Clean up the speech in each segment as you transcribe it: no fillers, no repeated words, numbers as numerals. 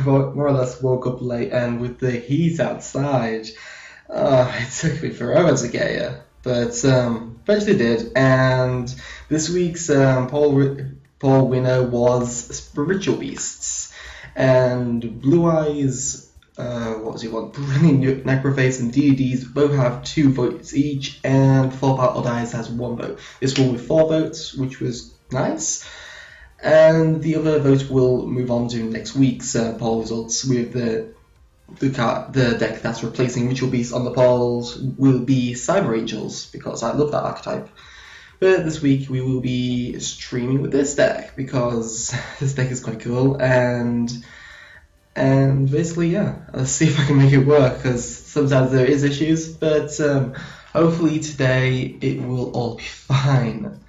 more or less woke up late, and with the heat outside, it took me forever to get here. But eventually did, and this week's poll winner was Spiritual Beasts, and Blue Eyes, what was he want? Brilliant Necroface and DDs both have 2 votes each, and Fall Apart Odd Eyes has 1 vote. This one with 4 votes, which was nice. And the other votes will move on to next week's poll results, with the deck that's replacing Ritual Beast on the polls will be Cyber Angels, because I love that archetype. But this week we will be streaming with this deck, because this deck is quite cool, and basically, yeah, let's see if I can make it work, because sometimes there is issues, but hopefully today it will all be fine.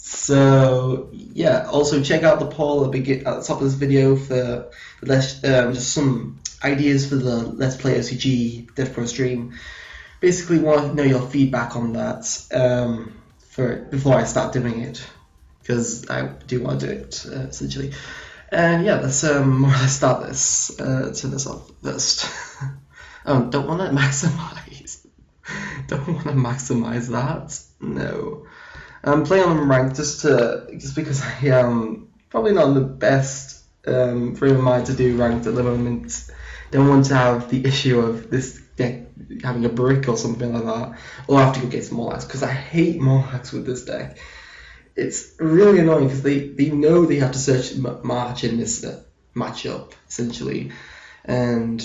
So yeah, also check out the poll at the top of this video for just some ideas for the Let's Play OCG DevPro stream. Basically want to know your feedback on that before I start doing it, because I do want to do it essentially. And yeah, let's more or less start this. Turn this off first. Don't want to maximize. Don't want to maximize that. No. I'm playing on ranked just because I am probably not in the best frame of mind to do ranked at the moment. Don't want to have the issue of this deck having a brick or something like that, or I have to go get some monarchs, because I hate monarchs with this deck. It's really annoying because they know they have to search March in this matchup essentially, and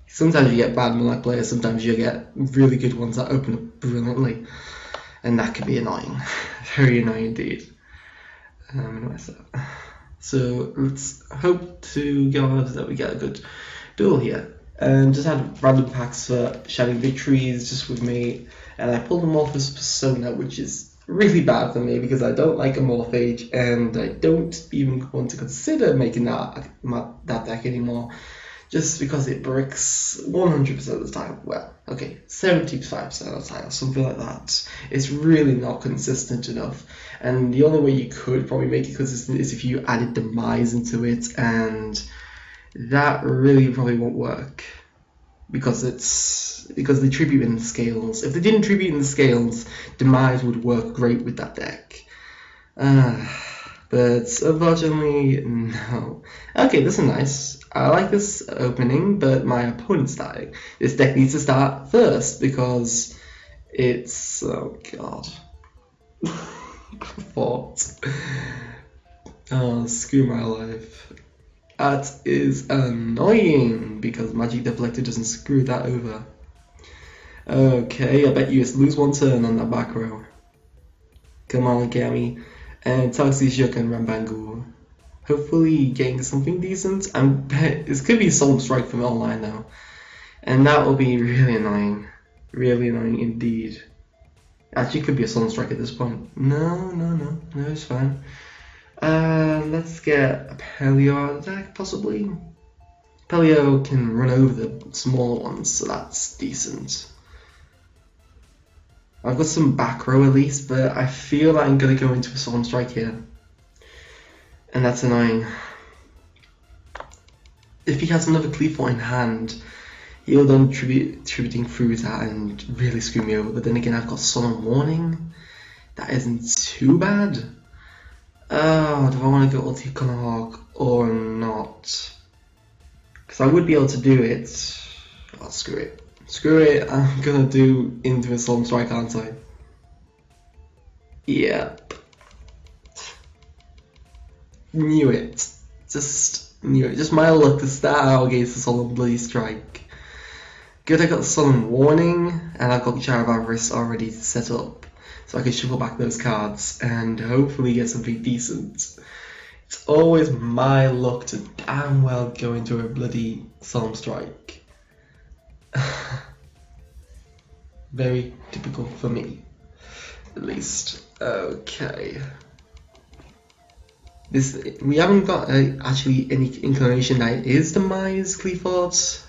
sometimes you get bad monarch players, sometimes you get really good ones that open up brilliantly. And that can be annoying, very annoying indeed. So let's hope to God that we get a good duel here. And just had random packs for Shining Victories just with me, and I pulled a Morphous Persona, which is really bad for me because I don't like a Morphage, and I don't even want to consider making that deck anymore. Just because it bricks 100% of the time. Well, okay, 75% of the time, or something like that. It's really not consistent enough. And the only way you could probably make it consistent is if you added Demise into it, and that really probably won't work. Because they tribute in the scales. If they didn't tribute in the scales, Demise would work great with that deck. But unfortunately, no. Okay, this is nice. I like this opening, but my opponent's dying. This deck needs to start first because it's... oh god. Qliphort. Oh, screw my life. That is annoying because Magic Deflector doesn't screw that over. Okay, I bet you just lose 1 turn on that back row. Come on, Gami. And Toxishook and Rambangu. Hopefully getting something decent. It's could be Solemn Strike from online now. And that will be really annoying. Really annoying indeed. Actually, it could be a Solemn Strike at this point. No, it's fine. Let's get a Pelio out of the deck, possibly. Pelio can run over the smaller ones, so that's decent. I've got some back row at least, but I feel like I'm going to go into a Solemn Strike here. And that's annoying. If he has another Qliphort in hand, he'll then tributing through that and really screw me over. But then again, I've got Solemn Warning. That isn't too bad. Oh, do I want to go Ulti Conahawk or not? Because I would be able to do it. Oh, screw it. Screw it, I'm gonna do into a Solemn Strike, aren't I? Yep. Knew it. Just knew it. Just my luck to start out against the Solemn Bloody Strike. Good, I got the Solemn Warning, and I've got Jar of Avarice already set up. So I can shuffle back those cards and hopefully get something decent. It's always my luck to damn well go into a bloody Solemn Strike. Very typical for me, at least. Okay. We haven't got actually any inclination that it is Demise Qliphort.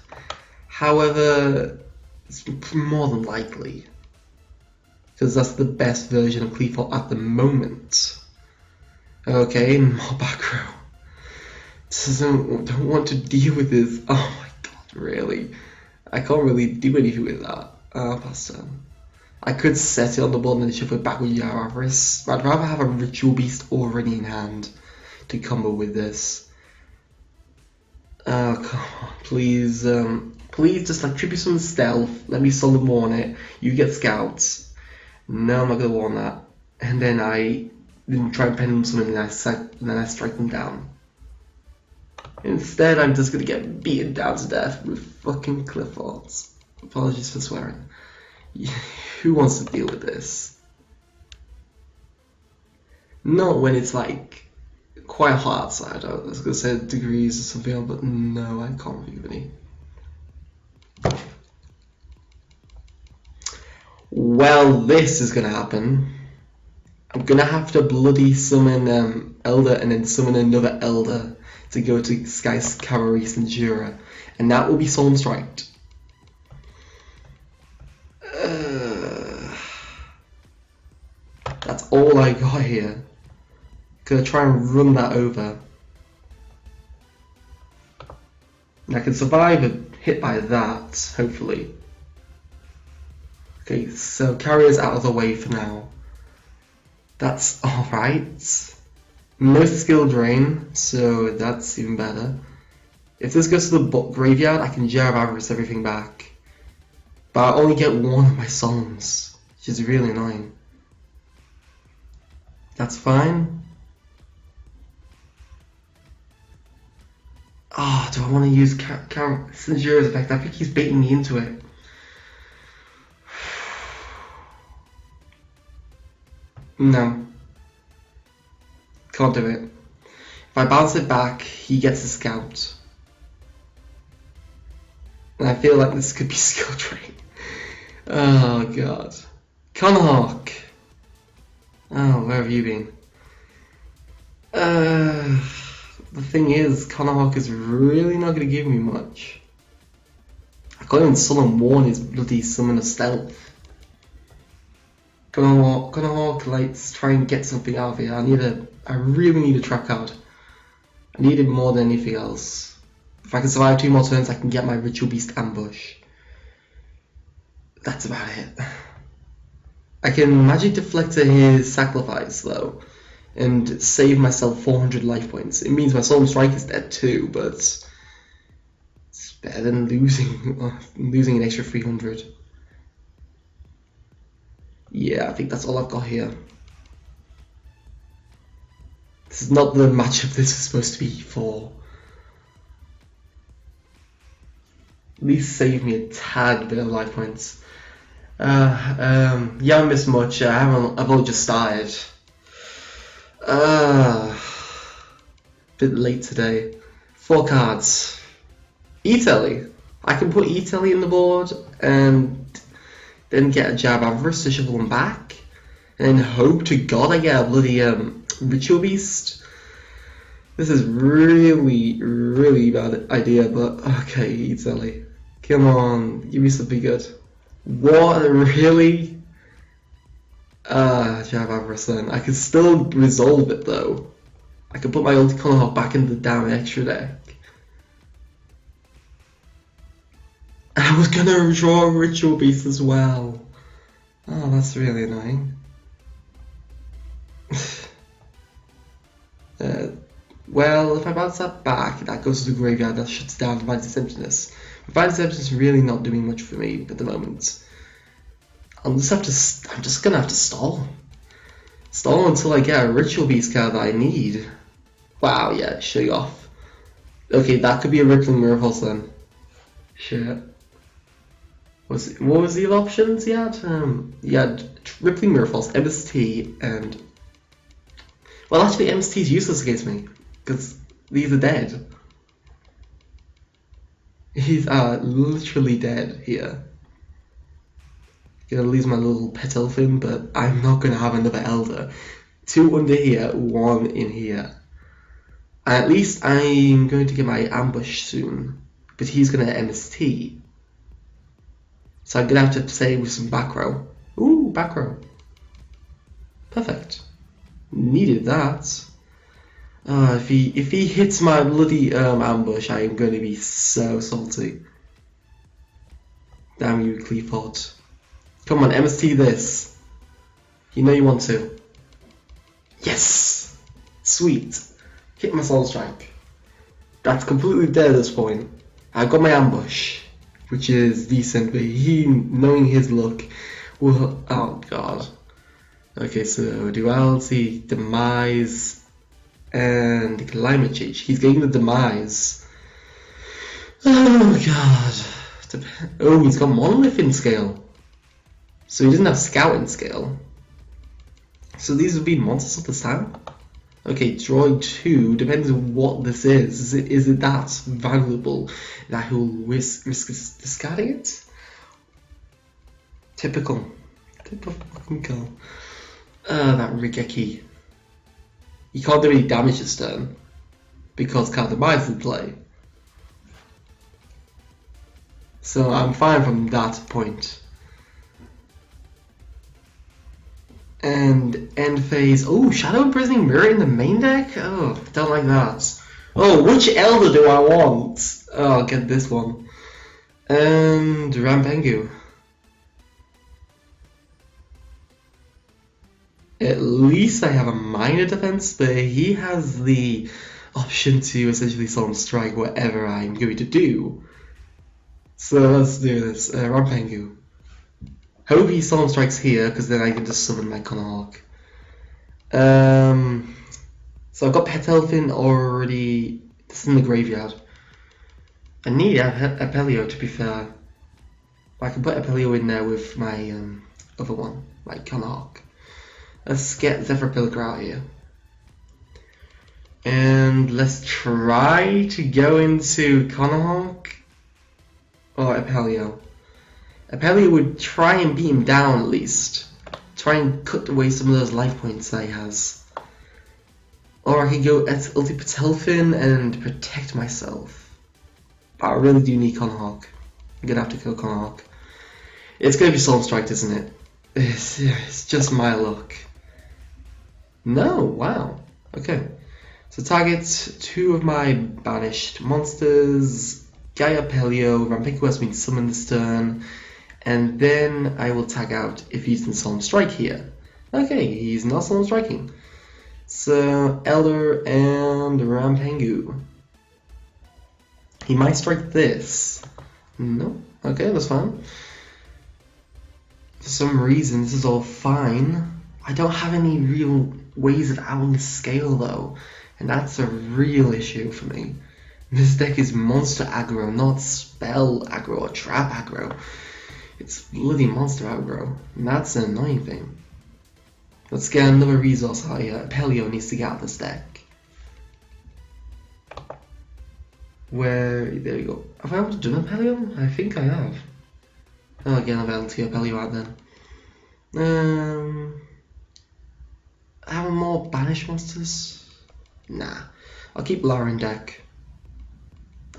However, it's more than likely, because that's the best version of Qliphort at the moment. Okay, more back row. Don't want to deal with this. Oh my god, really? I can't really do anything with that. Pass turn. I could set it on the board and then shuffle it back with Yaravis. I'd rather have a Ritual Beast already in hand to combo with this. Oh, come on, please. Please just like tribute some stealth. Let me solo warn it. You get scouts. No, I'm not gonna warn that. And then I try and pen them something and then I strike them down. Instead, I'm just gonna get beaten down to death with fucking Qliphort. Apologies for swearing. Who wants to deal with this? Not when it's like quite hot outside. I was gonna say degrees or something, but no, I can't think of any. Well, this is gonna happen. I'm gonna have to bloody summon Elder and then summon another Elder to go to Sky's Cavalry Censura, and that will be Solemn Strike. That's all I got here. Gonna try and run that over. And I can survive a hit by that, hopefully. Okay, so Carrier's out of the way for now. That's alright. No skill drain, so that's even better. If this goes to the graveyard, I can Jar of Avarice everything back. But I only get one of my Solemns, which is really annoying. That's fine. Ah, oh, do I want to use Censura's effect? I think he's baiting me into it. No. Can't do it. If I bounce it back, he gets a scout. And I feel like this could be skill drain. Oh god. Qliphort. Oh, where have you been? The thing is, Qliphort is really not going to give me much. I can't even summon Warn his bloody summon of stealth. Qliphort, let's try and get something out of here. I really need a trap card. I need it more than anything else. If I can survive 2 more turns, I can get my Ritual Beast Ambush. That's about it. I can Magic Deflector his Sacrifice though, and save myself 400 life points. It means my Solemn Strike is dead too, but it's better than losing an extra 300. Yeah, I think that's all I've got here. This is not the matchup this is supposed to be for. At least save me a tad bit of life points. Yeah, I missed much. I've only just started. Bit late today. 4 cards. E-Telly. I can put E-Telly in the board and then get a Jab Avarice to shuffle them back, and then hope to God I get a bloody Ritual Beast. This is really bad idea, but okay, E-Telly. Come on, give me something good. What, really? Jab Avarice then. I can still resolve it though. I can put my ulti Qliphort back in the damn extra deck. I was gonna draw a Ritual Beast as well. Oh, that's really annoying. Well, if I bounce that back, that goes to the graveyard, that shuts down Divine Deceptionist. Divine Deception is really not doing much for me at the moment. I'm just gonna have to stall. Stall until I get a Ritual Beast card that I need. Wow, yeah, show you off. Okay, that could be a Rippling Miracles then. Shit. What was the other options he had? He had Rippling Miracles, MST, and... Well, actually, MST is useless against me, because these are dead. He's literally dead here. Gonna lose my little pet elfin, but I'm not gonna have another Elder. 2 under here, 1 in here. At least I'm going to get my ambush soon, but he's gonna MST. So I'm gonna have to play with some back row. Ooh, back row. Perfect. Needed that. If he hits my bloody ambush, I am going to be so salty. Damn you, Qliphort. Come on, MST this. You know you want to. Yes! Sweet. Hit my soul strike. That's completely dead at this point. I got my ambush, which is decent, but he, knowing his luck, will... Oh god. Okay, so duality, demise, and climate change. He's getting the demise. Oh god. Oh, he's got monolith in scale. So he doesn't have scout in scale. So these would be monsters of the style? Okay, droid 2, depends on what this is. Is it that valuable that he'll risk discarding it? Typical fucking kill. That Rigeki. You can't do any damage this turn because card demise in play. So I'm fine from that point. And end phase. Oh, Shadow Imprisoning Mirror in the main deck? Oh, don't like that. Oh, which Elder do I want? Oh, I'll get this one. And Rampengu. At least I have a minor defense, but he has the option to essentially Solemn Strike whatever I'm going to do. So let's do this. Rampengu. Hope he Solemn Strikes here, because then I can just summon my Conahawk. So I've got Pet Elfin already. This is in the graveyard. I need Apelio, to be fair. I can put Apelio in there with my other one, my Conahawk. Let's get Zephyr out here. And let's try to go into Conahawk or Apelio. Apelio would try and beat him down at least. Try and cut away some of those life points that he has. Or I could go at Ulti Patelfin and protect myself. But I really do need Conahawk. I'm gonna have to kill Conahawk. It's gonna be Soul Strike, isn't it? It's just my luck. No, wow. Okay. So target 2 of my banished monsters. Gaia Pelio, Rampengu has been summoned this turn. And then I will tag out if he's in Solemn Strike here. Okay, he's not Solemn Striking. So, Elder and Rampengu. He might strike this. No? Okay, that's fine. For some reason, this is all fine. I don't have any real ways of outing the scale though. And that's a real issue for me. This deck is monster aggro, not spell aggro or trap aggro. It's bloody monster aggro, and that's an annoying thing. Let's get another resource out here. Pelio needs to get out of this deck. There we go. Have I ever done a Pelio? I think I have. Oh, again, I'll be able to get a Pelio out then. Have more banish monsters? Nah. I'll keep Lara in deck.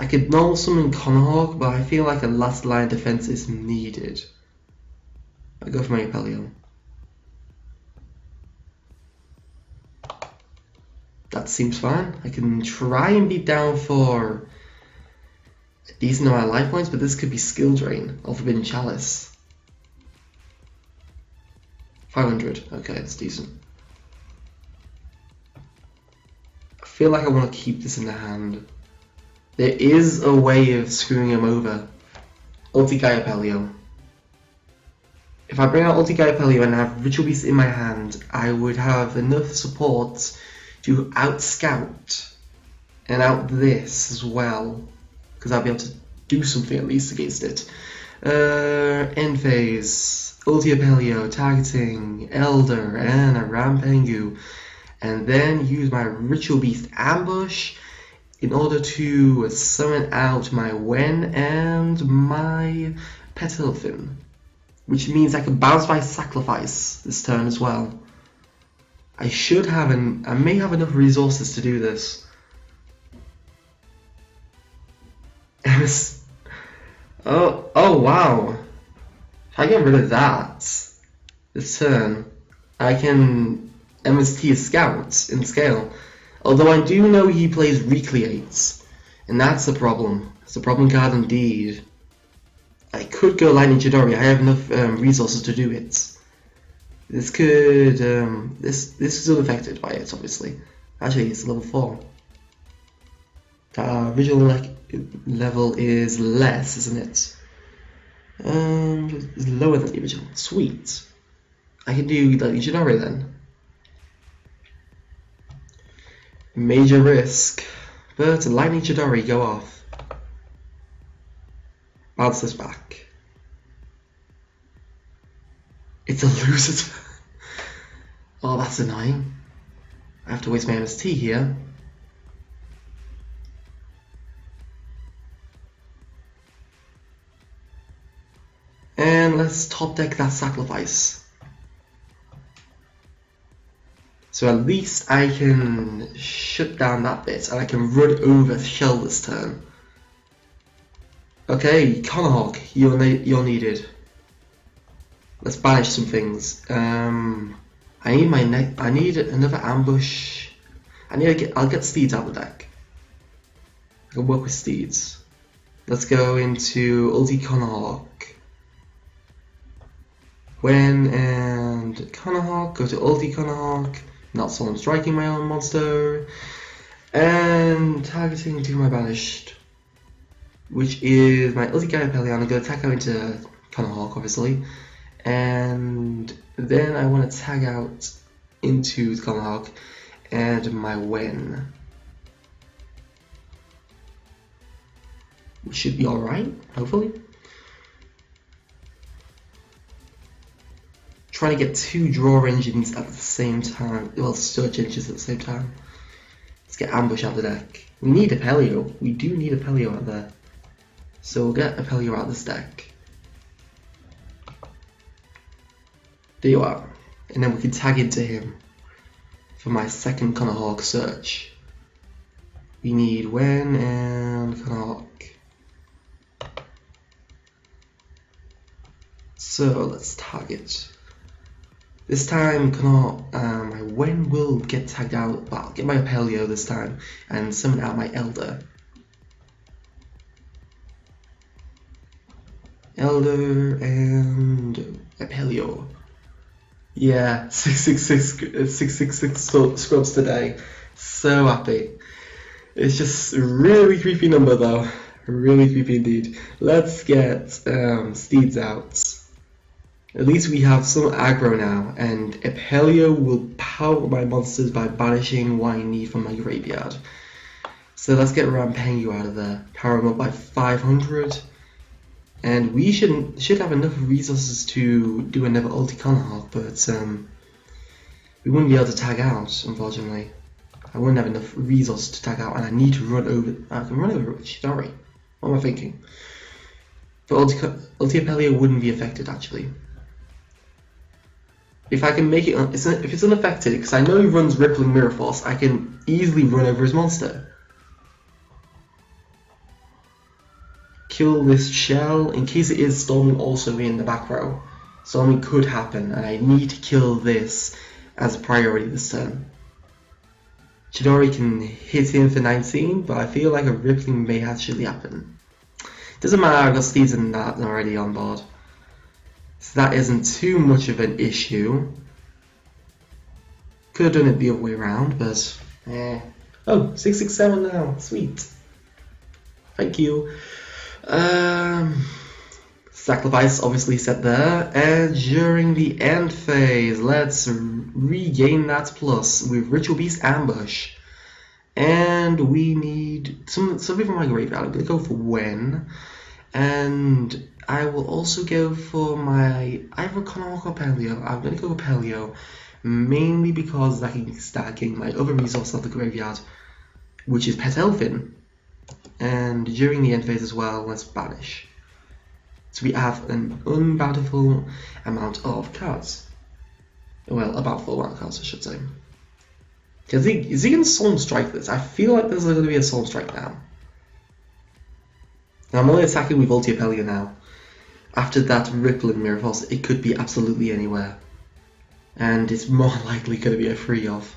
I could normal summon Conahawk, but I feel like a last line defense is needed. I'll go for my Apelio. That seems fine. I can try and beat down for a decent amount of life points, but this could be skill drain or Forbidden Chalice. 500. Okay, that's decent. I feel like I want to keep this in the hand. There is a way of screwing him over. Ulti Gaia Pelio. If I bring out Ulti Gaia Pelio and have Ritual Beast in my hand, I would have enough support to out-scout and out this as well. Because I'll be able to do something at least against it. End phase. Ulti Pelio targeting Elder and a Rampengu. And then use my Ritual Beast Ambush in order to summon out my Wen and my Petalfin, which means I can bounce my Sacrifice this turn as well. I may have enough resources to do this. Oh wow! If I get rid of that this turn, I can MST a Scout in scale. Although I do know he plays Recreates, and that's a problem. It's a problem card indeed. I could go Lightning Chidori. I have enough resources to do it. This could this is unaffected by it, obviously. Actually, it's level 4. Original level is less, isn't it? It's lower than the original. Sweet. I can do Lightning Chidori then. Major risk, but Lightning Chidori, go off. Bounce this back. It's a loser. Oh, that's annoying. I have to waste my MST here. And let's top deck that sacrifice. So at least I can shut down that bit and I can run over Shell this turn. Okay, Conahawk, you're needed. Let's banish some things. I need another ambush. I'll get Steeds out of the deck. I can work with Steeds. Let's go into Ulti Conahawk. When and Conahawk, go to Ulti Conahawk. Not someone striking my own monster. And targeting to my banished, which is my Ulti Pelion. I'm going to tag out into Conahawk, obviously. And then I want to tag out into Qliphort and my Wen. We should be alright, hopefully. Trying to get 2 draw engines at the same time, well, search engines at the same time. Let's get ambush out of the deck. We need a Pelio. We do need a Pelio out there. So we'll get a Pelio out of this deck. There you are. And then we can tag into him for my second Conahawk search. We need Wen and Conahawk. So let's target. This time, my Wen will get tagged out. Well, I'll get my Apelio this time and summon out my Elder. Elder and Apelio. Yeah, 666 scrubs today. So happy. It's just a really creepy number though. Really creepy indeed. Let's get Steeds out. At least we have some aggro now, and Apelio will power my monsters by banishing what I need from my graveyard. So let's get Rampengu out of there. Power him up by 500. And we should have enough resources to do another ulti Conahawk, but we wouldn't be able to tag out, unfortunately. I wouldn't have enough resources to tag out, and I need to run over. I can run over Chidori. What am I thinking? But ulti Apelio wouldn't be affected actually. If I can make it, if it's unaffected, because I know he runs Rippling Mirror Force, I can easily run over his monster. Kill this shell in case it is storming also in the back row. Storming could happen, and I need to kill this as a priority this turn. Chidori can hit him for 19, but I feel like a Rippling may actually happen. Doesn't matter, I've got Steeds and that already on board. So that isn't too much of an issue. Could have done it the other way around, but Oh, 667 now, sweet. Thank you. Sacrifice obviously set there, and during the end phase, let's regain that plus with Ritual Beast Ambush. And we need something from my graveyard. I'm gonna go for Wen, and I will also go for my either Conahawk or Pelio. I'm gonna go with Pelio, mainly because I can start getting my other resource of the graveyard, which is Pet Elfin. And during the end phase as well, let's banish. So we have an unbountiful amount of cards. Well, a bountiful amount of cards, I should say. Is he going to Solemn Strike this? I feel like there's going to be a Solemn Strike now. Now I'm only attacking with Ulti Apelio now. After that Rippling Mirror Force, it could be absolutely anywhere. And it's more likely going to be a free off.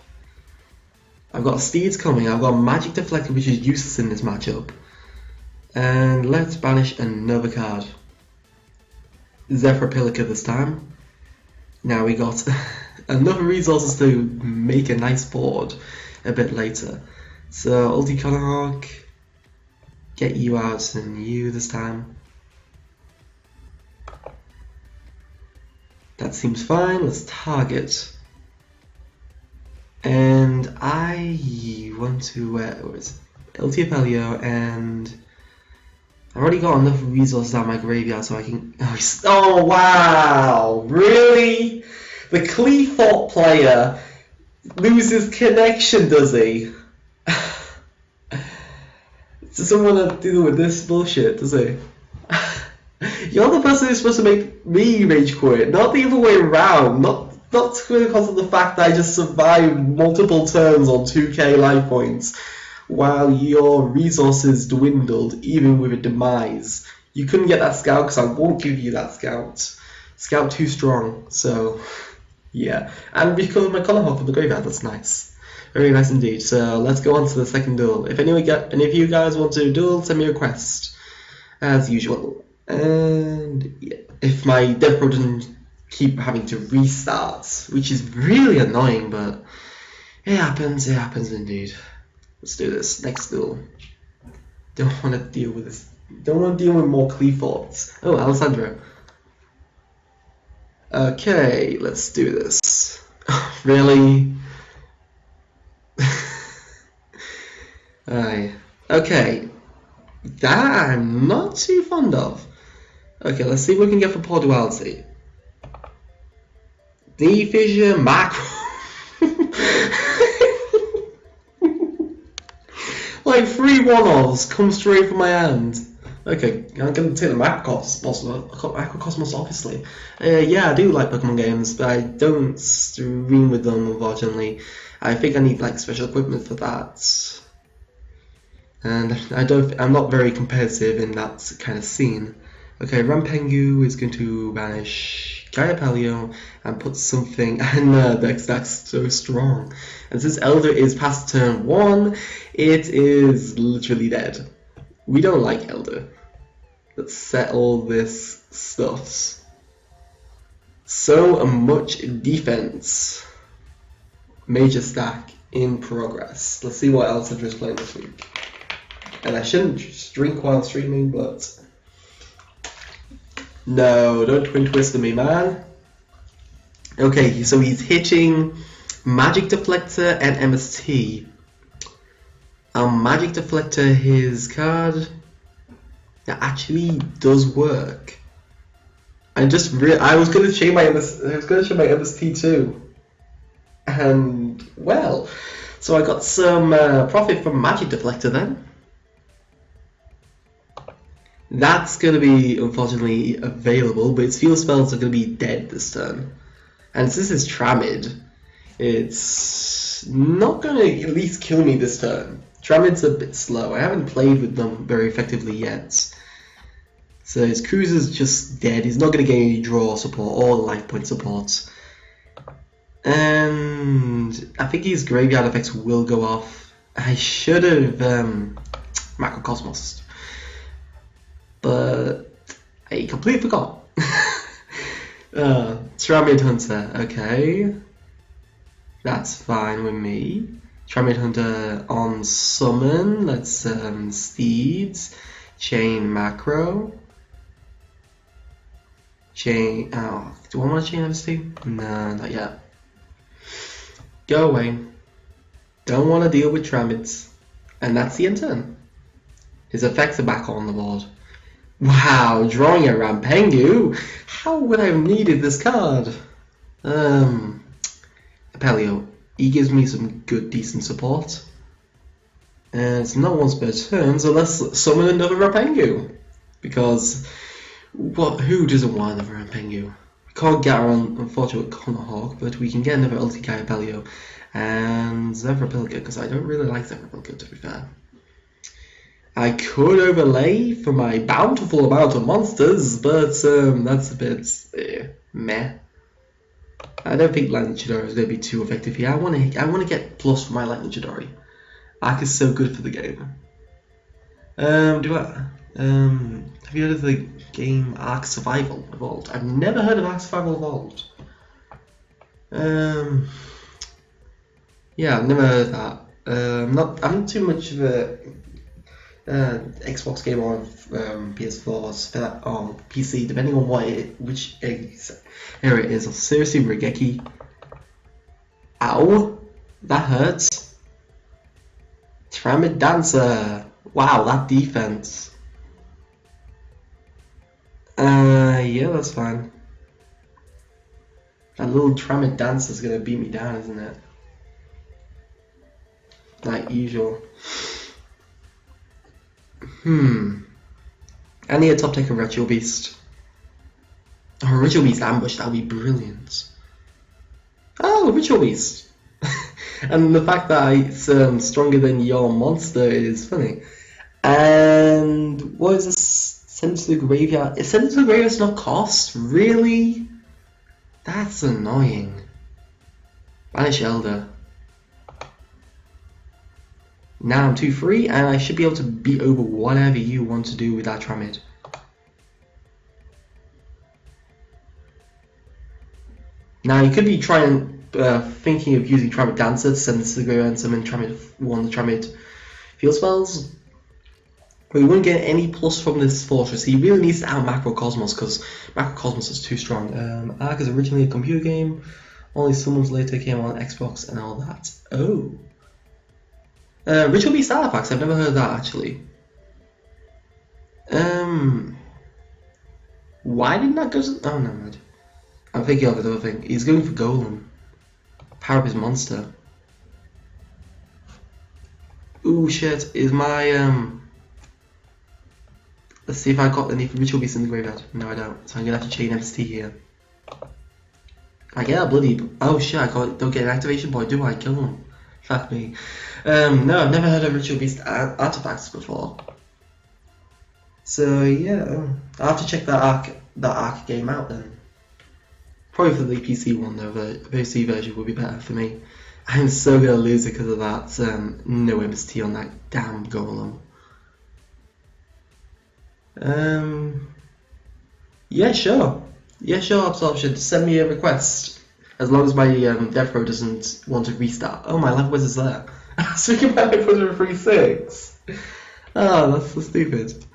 I've got Steeds coming, I've got Magic Deflector, which is useless in this matchup. And let's banish another card. Zephyrapilica this time. Now we got enough resources to make a nice board a bit later. So ulti Qliphort, get you out and you this time. That seems fine, let's target. And I want to ulti Apelio, and I've already got enough resources out of my graveyard so I can... Oh wow! Really? The Qliphort player loses connection, does he? Doesn't want to deal with this bullshit, does he? You're the person who's supposed to make me rage quit, not the other way around. Not because of the fact that I just survived multiple turns on 2k life points while your resources dwindled even with a demise. You couldn't get that scout because I won't give you that scout. Scout too strong, so yeah. And because of my Qliphort from the graveyard, that's nice. Very nice indeed. So let's go on to the second duel. If any of you guys want to duel, send me a request as usual. And yeah, if my DevPro doesn't keep having to restart, which is really annoying, but it happens indeed. Let's do this. Next duel. Don't want to deal with this. Don't want to deal with more Qliphorts. Oh, Alessandro. Okay, let's do this. Really? Aye. Okay. That I'm not too fond of. Okay, let's see what we can get for poor duality. D-Fissure Macro. Like 3 one-offs come straight from my hand. Okay, I'm going to take the Macrocosmos, obviously. Yeah, I do like Pokemon games, but I don't stream with them, unfortunately. I think I need like special equipment for that. And I'm not very competitive in that kind of scene. Okay, Rampengu is going to banish Gaiapelio and put something, and that's so strong. And since Elder is past turn 1, it is literally dead. We don't like Elder. Let's settle this stuff. So much defense. Major stack in progress. Let's see what else Elder is playing this week. And I shouldn't just drink while streaming, but no, don't twin twist to me, man. Okay, so he's hitting Magic Deflector and MST. Magic Deflector, his card that actually does work. I was gonna change my MST too, and well, so I got some profit from Magic Deflector then. That's going to be, unfortunately, available, but its field spells are going to be dead this turn. And since it's Tramid, it's not going to at least kill me this turn. Tramid's a bit slow. I haven't played with them very effectively yet. So his Cruiser's just dead. He's not going to get any draw support or life point support. And I think his graveyard effects will go off. I should have Macrocosmos. But I completely forgot. Tramid Hunter, okay. That's fine with me. Tramid Hunter on summon. Let's Steeds. Chain Macro. Chain. Oh, do I want to chain MST? No, not yet. Go away. Don't want to deal with Tramids. And that's the end turn. His effects are back on the board. Wow, drawing a Rampengu? How would I have needed this card? Apelio, he gives me some good, decent support. And it's not once per turn, so let's summon another Rampengu. Because, who doesn't want another Rampengu? We can't get around, unfortunately, with Qliphort, but we can get another Ulti Apelio and Zephyrapilica, because I don't really like Zephyrapilica, to be fair. I could overlay for my bountiful amount of monsters, but that's a bit meh. I don't think Lightning Chidori is going to be too effective here. I want to get plus for my Lightning Chidori. Arc is so good for the game. Have you heard of the game Ark Survival Evolved? I've never heard of Ark Survival Evolved. Yeah, I've never heard of that. I'm not too much of a Xbox game or PS4 or PC, depending on which area it is. Seriously, Regeki. Ow, that hurts. Tramid Dancer. Wow, that defense. Yeah, that's fine. That little Tramid Dancer is gonna beat me down, isn't it? Like usual. I need a top take of Ritual Beast. Oh, Ritual Beast Ambush, that would be brilliant. Oh, Ritual Beast. And the fact that it's stronger than your monster is funny. And what is this? Send to the graveyard. Is send to the graveyard not cost? Really? That's annoying. Banish Elder. Now I'm 2-3 and I should be able to beat over whatever you want to do with that Tramid. Now you could be thinking of using Tramid Dancer to send this to the graveyard and summon one of the Tramid field spells. But he wouldn't get any plus from this fortress. He really needs to out Macrocosmos because Macrocosmos is too strong. Ark is originally a computer game. Only some months later came on Xbox and all that. Oh. Ritual Beast Artifacts, I've never heard of that actually. Why didn't that go to... Oh, no, mind. I'm thinking of another thing. He's going for Golem. Power up his monster. Ooh, shit. Is my, Let's see if I got any Ritual Beast in the graveyard. No, I don't. So I'm gonna have to chain MST here. I get a bloody... Oh, shit, don't get an activation point, do I? Kill him. Fuck me. No, I've never heard of Ritual Beast artifacts before. So yeah, I'll have to check that Ark game out then. Probably for the PC one though, the PC version would be better for me. I'm so gonna lose it because of that no MST on that damn golem. Yeah, sure. Yeah, sure, Absorption. Send me a request. As long as my DevPro doesn't want to restart. Oh, my life wizard's there. Speaking about my wizard 3-6. Oh, that's so stupid.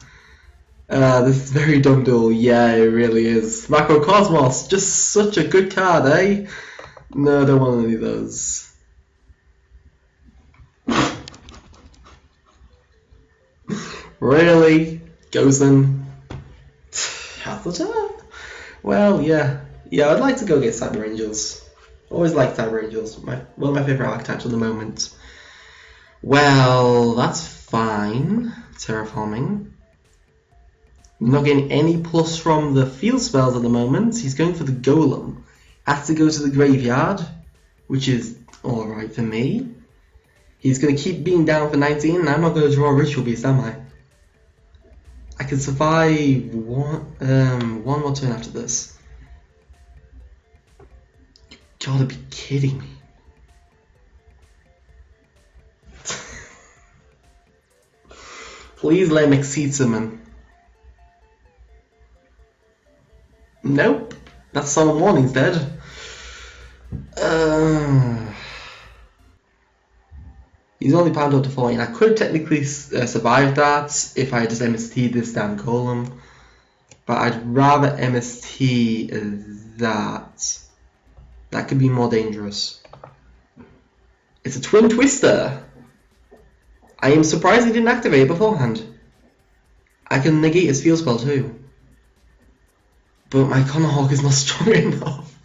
This is very dumb duel. Yeah, it really is. Macrocosmos, just such a good card, eh? No, I don't want any of those. Really? Gozen? Well, yeah. Yeah, I'd like to go get Cyber Angels. Always like Cyber Angels. One of my favourite archetypes at the moment. Well, that's fine. Terraforming. Not getting any plus from the field spells at the moment. He's going for the Golem. Has to go to the graveyard, which is alright for me. He's going to keep being down for 19, and I'm not going to draw a Ritual Beast, am I? I can survive one more turn after this. You gotta be kidding me. Please let him exceed summon. Nope. That's Solemn Warning's dead. He's only pounded up to 14. I could technically survive that if I just MST'd this damn Golem. But I'd rather MST that. That could be more dangerous. It's a Twin Twister. I am surprised he didn't activate it beforehand. I can negate his field spell too. But my Conahawk is not strong enough.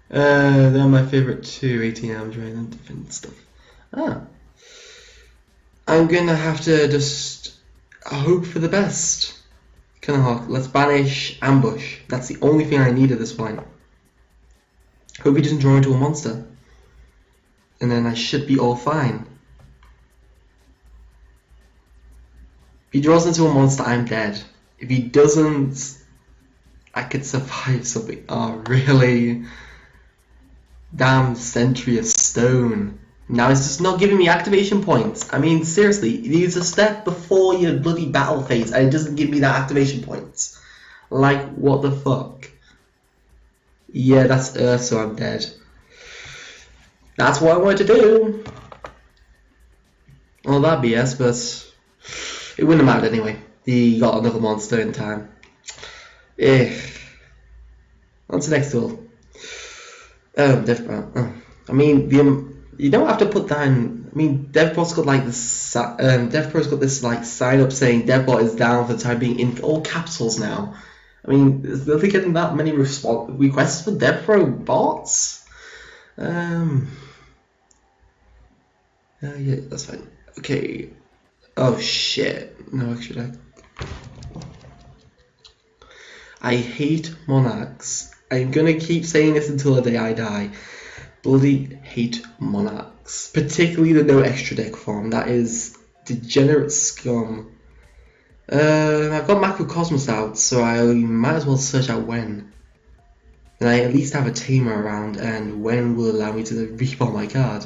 They're my favourite two 18 drain and different stuff. I'm gonna have to just hope for the best. Conahawk, let's banish Ambush. That's the only thing I need at this point. Hope he doesn't draw into a monster. And then I should be all fine. If he draws into a monster, I'm dead. If he doesn't, I could survive something. Oh, really? Damn Sentry of Stone. Now it's just not giving me activation points. I mean, seriously, you use a step before your bloody battle phase and it doesn't give me that activation points. Like, what the fuck? Yeah, that's Earth, so I'm dead. That's what I wanted to do. Well, that BS, but it wouldn't have mattered anyway. He got another monster in time. On to the next duel. DevPro. Oh. I mean, you don't have to put that in. I mean, DevPro's got like this. DevPro's got this like sign up saying DevBot is down for the time being in all capitals now. I mean, is there getting that many requests for DevPro bots? Yeah, that's fine. Okay. Oh shit! No extra deck. I hate monarchs. I'm gonna keep saying this until the day I die. Bloody hate monarchs. Particularly the no extra deck form. That is degenerate scum. I've got Macrocosmos out, so I might as well search out when. And I at least have a tamer around, and when will allow me to reborn my card.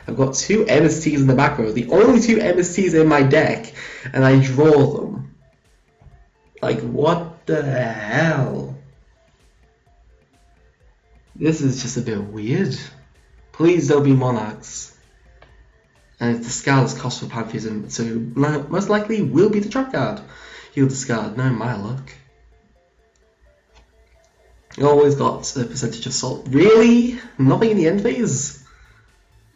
I've got 2 MSTs in the back row, the only 2 MSTs in my deck, and I draw them. Like, what the hell? This is just a bit weird. Please don't be monarchs. And it's discard cost for Pantheism, so most likely will be the trap card. He'll discard, no my luck. You always got a percentage of salt. Really? Nothing in the end phase?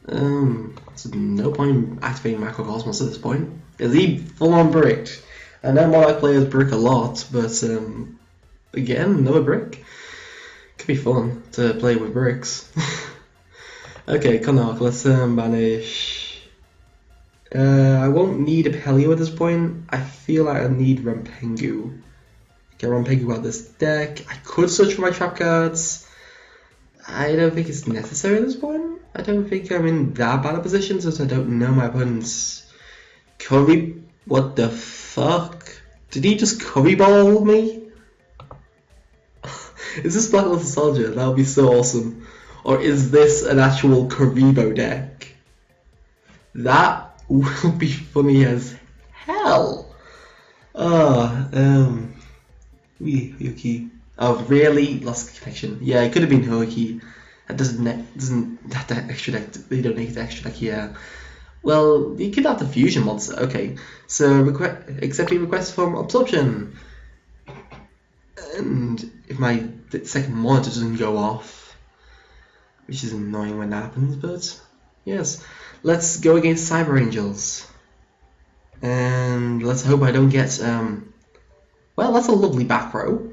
So no point in activating Macrocosmos at this point. Is he full on bricked? I know Monarch players brick a lot, but again, another brick. Could be fun to play with bricks. Okay, Connacht, let's banish. I won't need a Pelio at this point. I feel like I need Rampengu. Get Rampengu out of this deck. I could search for my trap cards. I don't think it's necessary at this point. I don't think I'm in that bad a position since I don't know my opponent's curry. What the fuck? Did he just curry ball me? Is this Black Little Soldier? That would be so awesome. Or is this an actual Karibo deck? That will be funny as hell. Yuki. Oh, really? Lost connection. Yeah, it could have been Hoki. That doesn't have that extra deck. They don't need the extra deck. Yeah. Well, you could have the fusion monster. Okay. So accepting requests from absorption. And if my second monitor doesn't go off, which is annoying when that happens, but yes. Let's go against Cyber Angels. And let's hope I don't get well, that's a lovely back row.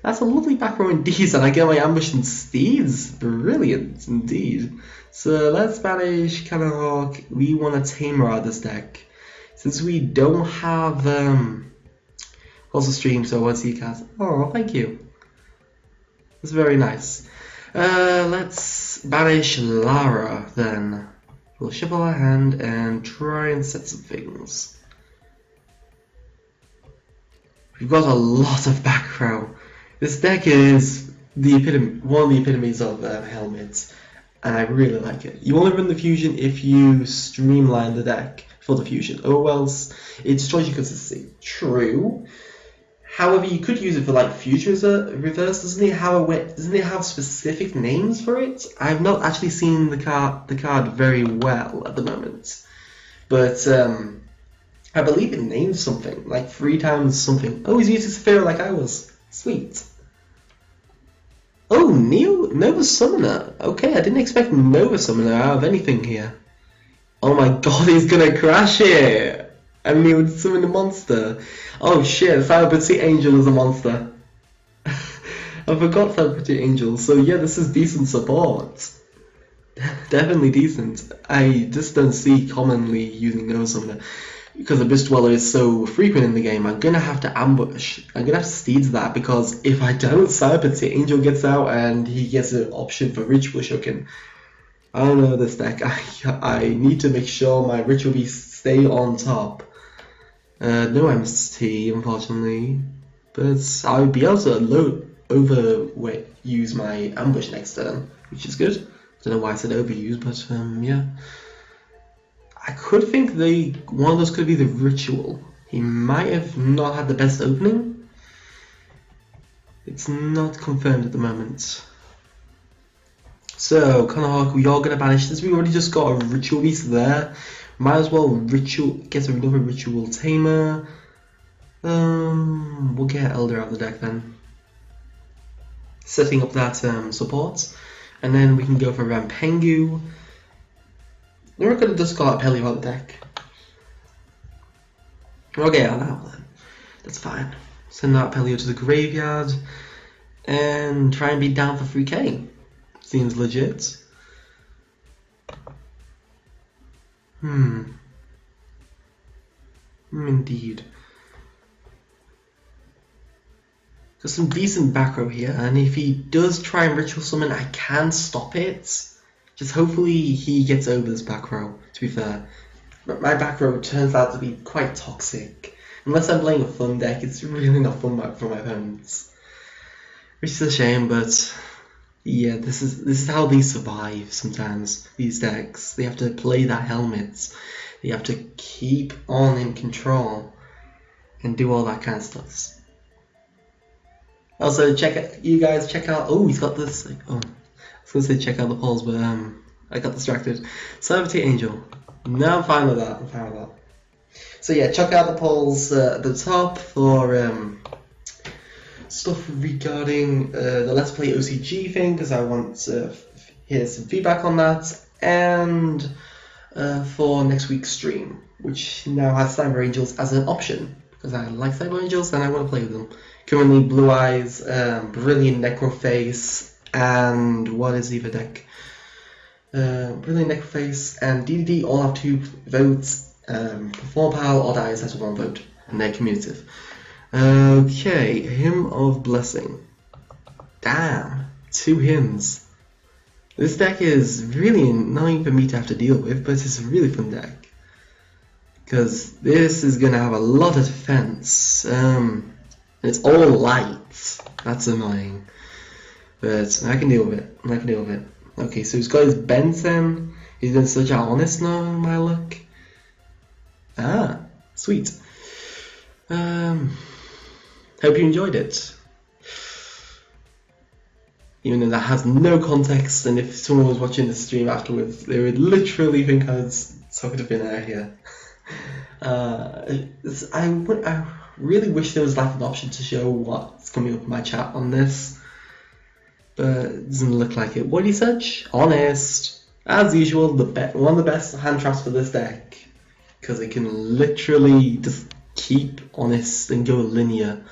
That's a lovely back row indeed, and I get my ambushing steeds. Brilliant indeed. So let's banish Cannonhawk. We want a tamer out of this deck. Since we don't have also stream, so what's he cast? Oh, thank you. That's very nice. Let's banish Lara then. We'll shuffle our hand and try and set some things. We've got a lot of back row. This deck is the one of the epitomes of helmets, and I really like it. You only run the fusion if you streamline the deck for the fusion, or else it destroys your consistency. True. However, you could use it for like future reverse. Doesn't it have specific names for it? I've not actually seen the card very well at the moment, but I believe it names something like 3 times something. Oh, he's using Saphira like I was. Sweet. Oh, Nova Summoner. Okay, I didn't expect Nova Summoner out of anything here. Oh my god, he's gonna crash it! And he would summon a monster. Oh shit, Celebrity Angel is a monster. I forgot Celebrity Angel, so yeah, this is decent support. Definitely decent. I just don't see commonly using Nova Summoner. Because Abyss Dweller is so frequent in the game, I'm gonna have to ambush. I'm gonna have to steed that, because if I don't, Celebrity Angel gets out and he gets an option for Ritual Shuriken. I don't know this deck. I need to make sure my Ritual Beasts stay on top. No MST, unfortunately, but I'll be able to use my ambush next turn, which is good. Don't know why I said overused, but yeah. I could think one of those could be the ritual. He might have not had the best opening. It's not confirmed at the moment. So, Qliphort, we are going to banish this. We already just got a ritual beast there. Might as well get another ritual tamer. We'll get Elder out of the deck then. Setting up that support. And then we can go for Rampengu. We're going to just got Apelio out of the deck. Okay, I'll have that. That's fine. Send that Apelio to the graveyard. And try and be down for 3k. Seems legit. Indeed. Got some decent back row here, and if he does try and ritual summon, I can stop it. Just hopefully he gets over this back row, to be fair. But my back row turns out to be quite toxic. Unless I'm playing a fun deck, it's really not fun for my opponents. Which is a shame, but yeah, this is how they survive sometimes, these decks. They have to play that helmet. They have to keep on in control and do all that kind of stuff. Also, check out. Oh, he's got this. Oh, I was gonna say check out the polls, but I got distracted. Servitude Angel. No, I'm fine with that. So yeah, check out the polls at the top for stuff regarding the Let's Play OCG thing, because I want to hear some feedback on that, and for next week's stream, which now has Cyber Angels as an option, because I like Cyber Angels and I want to play with them. Currently Blue Eyes, Brilliant Necroface, and what is the other deck? Brilliant Necroface and DDD all have 2 votes. Perform Pal, Odd Eyes has 1 vote, and they're commutative. Okay, Hymn of Blessing. Damn, 2 hymns. This deck is really annoying for me to have to deal with, but it's a really fun deck. Because this is going to have a lot of defense. It's all light. That's annoying. But I can deal with it. Okay, so he's got his Benson. He's been such an honest now in my look. Ah, sweet. Hope you enjoyed it. Even though that has no context, and if someone was watching the stream afterwards, they would literally think I was talking to thin air here. I really wish there was like an option to show what's coming up in my chat on this, but it doesn't look like it. What do you search? Honest. As usual, one of the best hand traps for this deck, because it can literally just keep honest and go linear,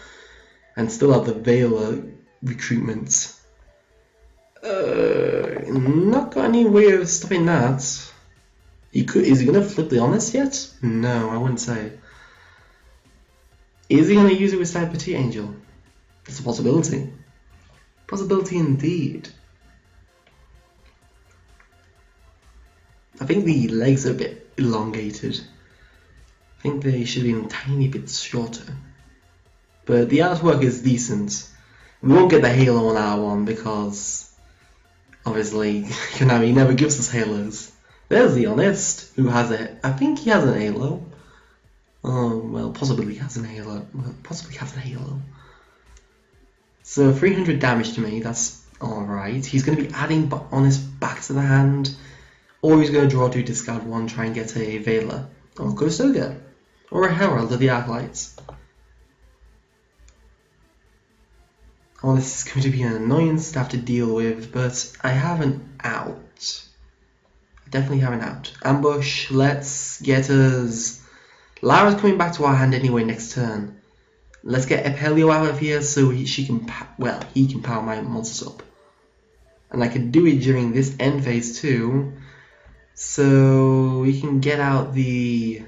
and still have the Veiler recruitment. Not got any way of stopping that. Is he gonna flip the honest yet? No, I wouldn't say. Is he gonna use it with Petit Angel? That's a possibility. Possibility indeed. I think the legs are a bit elongated. I think they should be a tiny bit shorter. But the artwork is decent. We won't get the halo on our one because obviously Konami never gives us halos. There's the Honest, who has I think he has an halo. Oh, well, possibly has an halo. So 300 damage to me, that's alright. He's going to be adding Honest back to the hand, or he's going to draw 2, discard 1, try and get a Veiler, or Kosoga, or a Herald of the Arclights. Oh, this is going to be an annoyance to have to deal with, but I have an out. I definitely have an out. Ambush, let's get us... Lara's coming back to our hand anyway next turn. Let's get Apelio out of here so he can power my monsters up. And I can do it during this end phase too, so we can get out the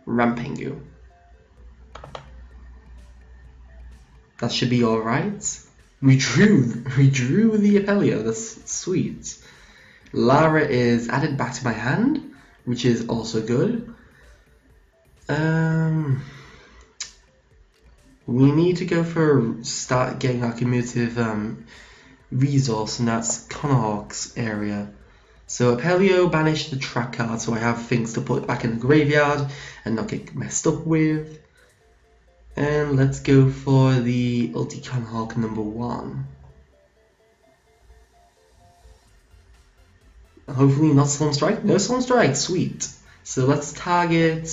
Rampengu. That should be alright. We drew the Apelio, that's sweet. Lara is added back to my hand, which is also good. We need to go for start getting our cumulative resource, and that's Qliphort's area. So Apelio banished the track card, so I have things to put back in the graveyard and not get messed up with. And let's go for the Ulti Qliphort number 1. Hopefully not Solemn Strike. No Solemn Strike, sweet. So let's target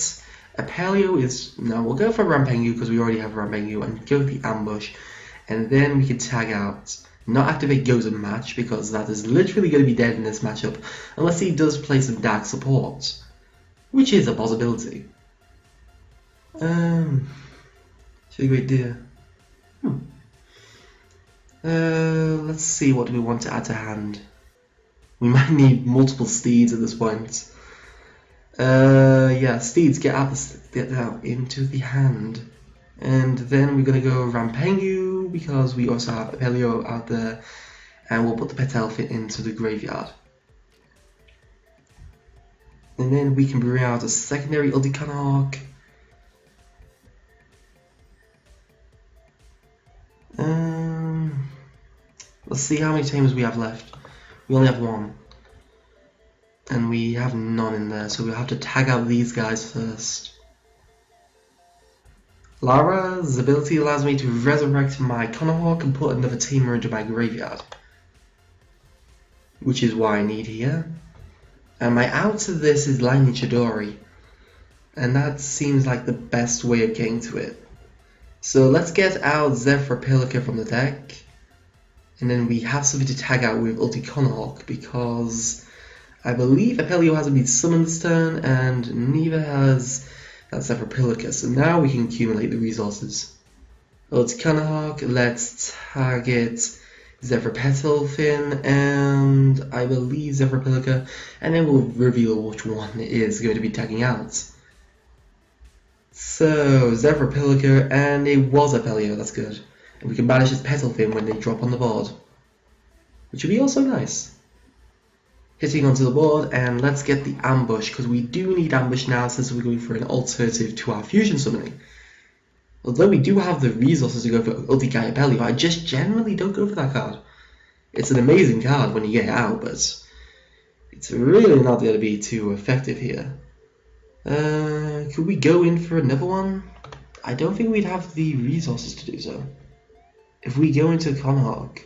Apelio is... No, we'll go for Rampengu because we already have Rampengu, and go with the ambush. And then we can tag out, not activate Goes and Match, because that is literally going to be dead in this matchup, unless he does play some Dark Support, which is a possibility. Should we do? Let's see, what do we want to add to hand? We might need multiple steeds at this point. Yeah, steeds, get out into the hand. And then we're going to go Rampengu, because we also have Apelio out there, and we'll put the pet elephant into the graveyard. And then we can bring out a secondary Ulti Qliphort. Let's see how many tamers we have left. We only have 1. And we have none in there, so we'll have to tag out these guys first. Lara's ability allows me to resurrect my Qliphort and put another tamer into my graveyard, which is what I need here. And my out to this is Lightning Chidori, and that seems like the best way of getting to it. So let's get out Zephyr from the deck, and then we have something to tag out with Ulti Qliphort, because I believe Apelio hasn't been summoned this turn, and neither has that Zephyr. So now we can accumulate the resources. Ulti Qliphort, let's target Zephyr Petalfin, and I believe Zephyr, and then we'll reveal which one it is going to be tagging out. So, Zephyr, and it was Apelio, that's good. And we can banish its Petalfin when they drop on the board, which would be also nice. Hitting onto the board, and let's get the ambush, because we do need ambush now since we're going for an alternative to our fusion summoning. Although we do have the resources to go for Ulti Apelio, I just generally don't go for that card. It's an amazing card when you get it out, but it's really not going to be too effective here. Could we go in for another one? I don't think we'd have the resources to do so. If we go into Qliphort,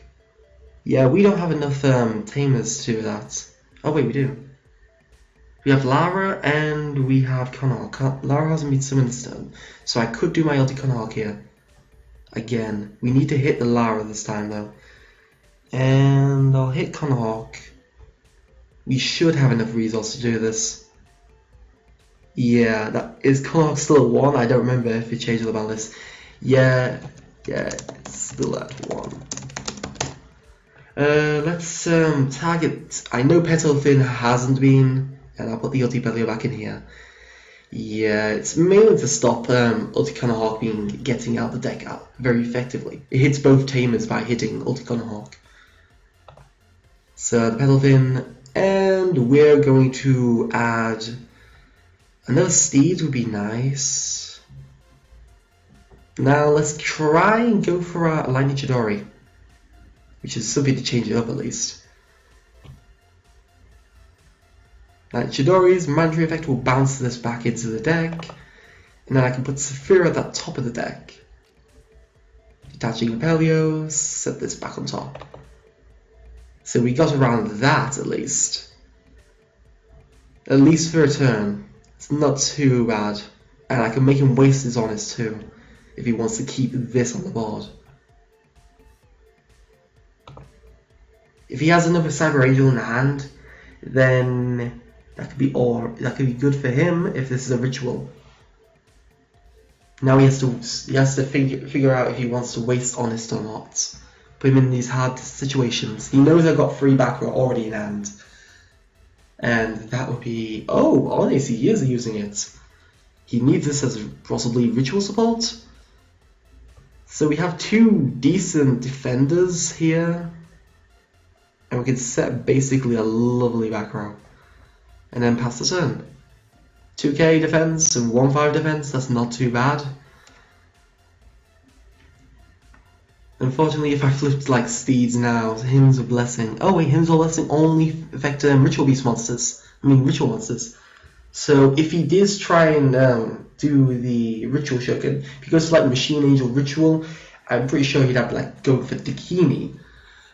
yeah, we don't have enough tamers to that. Oh wait, we do. We have Lara and we have Qliphort. Lara hasn't been summoned this turn, so I could do my Ulti Qliphort here. Again, we need to hit the Lara this time though. And I'll hit Qliphort. We should have enough resources to do this. Yeah, that is Qliphort still at 1? I don't remember if it changed the balance. Yeah, it's still at 1. Let's target. I know Petalfin hasn't been, and I'll put the Ulti Apelio back in here. Yeah, it's mainly to stop Ulti Qliphort getting out the deck out very effectively. It hits both tamers by hitting Ulti Qliphort. So the Petalfin, and we're going to add another steed would be nice. Now let's try and go for a Lightning Chidori, which is something to change it up at least. Lightning Chidori's Mandatory effect will bounce this back into the deck, and then I can put Saphira at the top of the deck. Detaching Apelio, set this back on top. So we got around that at least. At least for a turn. It's not too bad. And I can make him waste his Honest too, if he wants to keep this on the board. If he has another Cyber Angel in the hand, then that could be good for him if this is a ritual. Now he has to figure out if he wants to waste Honest or not. Put him in these hard situations. He knows I've got 3 back row already in hand. And that would be... Oh, honestly, he is using it. He needs this as possibly ritual support. So we have 2 decent defenders here. And we can set basically a lovely back row. And then pass the turn. 2k defense and 1-5 defense, that's not too bad. Unfortunately, if I flipped like steeds now, hymns of blessing. Oh wait, hymns of blessing only affect ritual beast monsters. I mean ritual monsters. So if he did try and do the ritual shuriken, if he goes for like machine angel ritual, I'm pretty sure he'd have to like go for Dakini.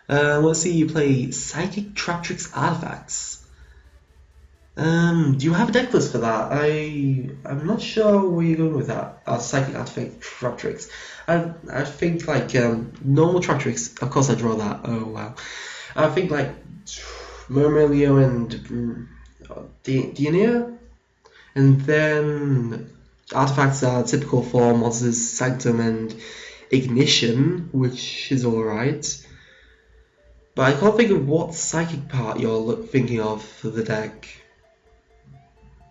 Let's see, you play psychic traptrix artifacts. Do you have a deck list for that? I'm not sure where you're going with that. Psychic artifact traptrix. I think like normal traptrix. Of course, I draw that. Oh wow. I think like Murmilio and Dioneer, and then artifacts are typical for monsters Sanctum and Ignition, which is alright. But I can't think of what psychic part you're thinking of for the deck.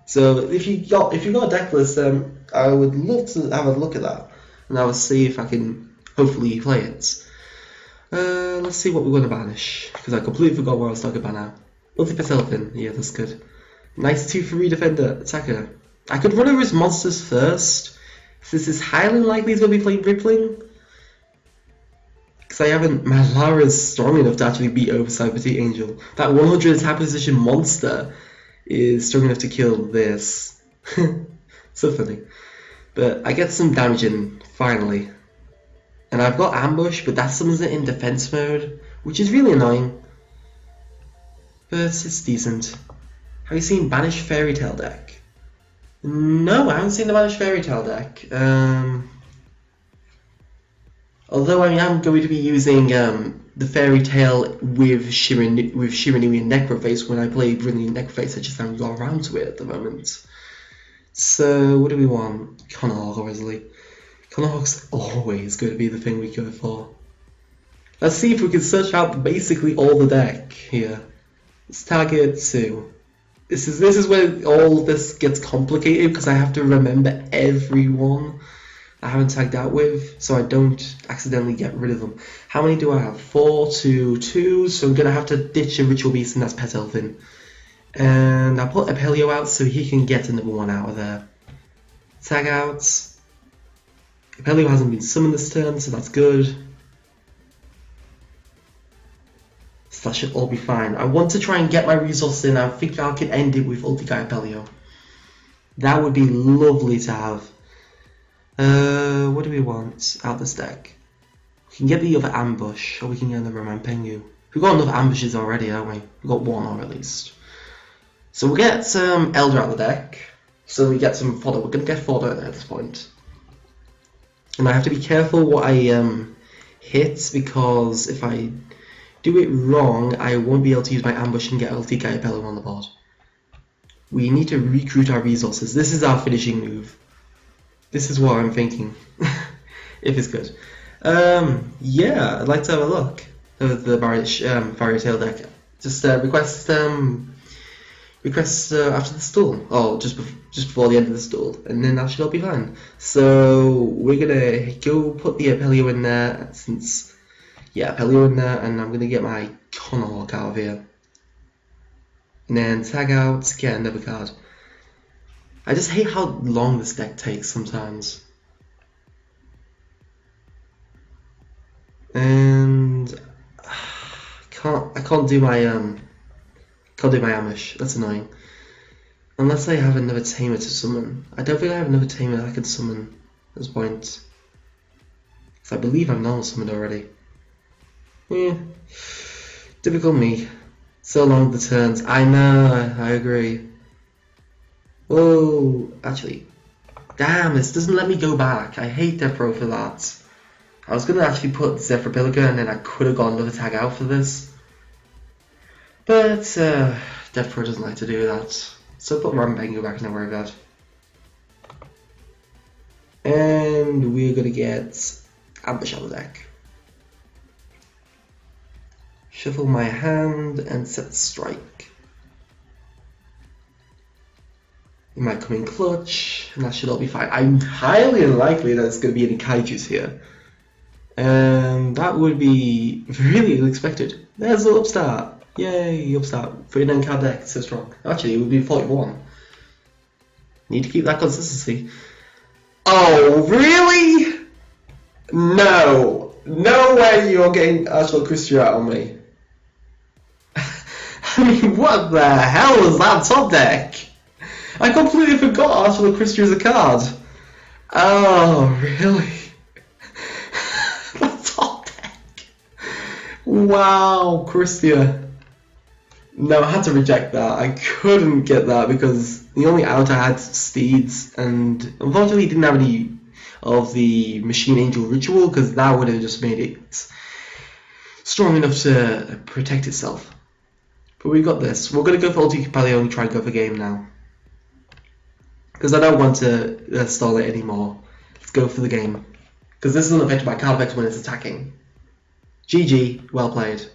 So if you got a deck list, I would love to have a look at that, and I will see if I can hopefully play it. Let's see what we're going to banish, because I completely forgot where I was talking about now. Multi-Petalpin, yeah, that's good. Nice 2-for-3 defender, attacker. I could run over his monsters first, since it's highly likely he's going to be playing Rippling. Because I haven't, my Lara's strong enough to actually beat over Cyberty Angel. That 100 attack position monster is strong enough to kill this. So funny. But I get some damage in, finally. And I've got Ambush, but that summons it in defense mode, which is really annoying. But it's decent. Have you seen Banish Fairy Tale deck? No, I haven't seen the Banish Fairy Tale deck. Although I am going to be using the Fairy Tale with Shiranui and Necroface when I play Brilliant Necroface. I just haven't got around to it at the moment. So what do we want? Conahawk, obviously. Conahawk's always going to be the thing we go for. Let's see if we can search out basically all the deck here. Let's target 2. This is where all this gets complicated, because I have to remember everyone I haven't tagged out with, so I don't accidentally get rid of them. How many do I have? 4, 2, 2, so I'm going to have to ditch a Ritual Beast, and that's Petalpin. And I'll put Apelio out so he can get another one out of there. Tag out. Apelio hasn't been summoned this turn, so that's good. So that should all be fine. I want to try and get my resource in. I think I could end it with Ulti-Guy Apelio. That would be lovely to have. What do we want out this deck? We can get the other ambush, or we can get another Rampengu. We've got enough ambushes already, haven't we? We've got one or at least. So we'll get some Elder out of the deck, so we get some fodder. We're going to get fodder at this point. And I have to be careful what I hit, because if I do it wrong, I won't be able to use my ambush and get Ulti-Guy Apelio on the board. We need to recruit our resources. This is our finishing move. This is what I'm thinking, if it's good. Yeah, I'd like to have a look at the Fairy Tale deck. Just request after the stall, or just before the end of the stall, and then that should all be fine. So we're gonna go put the Apelio in there, since Apelio in there, and I'm gonna get my Conahawk out of here, and then tag out, get another card. I just hate how long this deck takes sometimes. And I can't do my ambush. That's annoying. Unless I have another tamer to summon. I don't think I have another tamer that I can summon at this point. Because I believe I'm normal summoned already. Yeah. Typical me. So long the turns. I know, I agree. Oh, actually, damn, this doesn't let me go back. I hate DevPro for that. I was going to actually put Zephyrbilica, and then I could have got another tag out for this. But DevPro doesn't like to do that. So put Rampengu back, no worry about it. And we're going to get Ambush out of the deck. Shuffle my hand and set strike. It might come in clutch, and that should all be fine. I'm highly unlikely that it's going to be any kaijus here. And that would be really unexpected. There's an upstart. Yay, upstart. 39 card deck, so strong. Actually, it would be 41. Need to keep that consistency. Oh, really? No. No way you're getting Arsenal Christian out on me. I mean, what the hell was that top deck? I completely forgot Arsenal Christian as a card. Oh, really? The top deck. Wow, Christian. No, I had to reject that. I couldn't get that because the only out I had Steeds, and unfortunately didn't have any of the Machine Angel Ritual because that would have just made it strong enough to protect itself. But we got this. We're going to go for Ulti Capelli and try and go for game now. Because I don't want to stall it anymore. Let's go for the game. Because this isn't affected by card effects when it's attacking. GG, well played.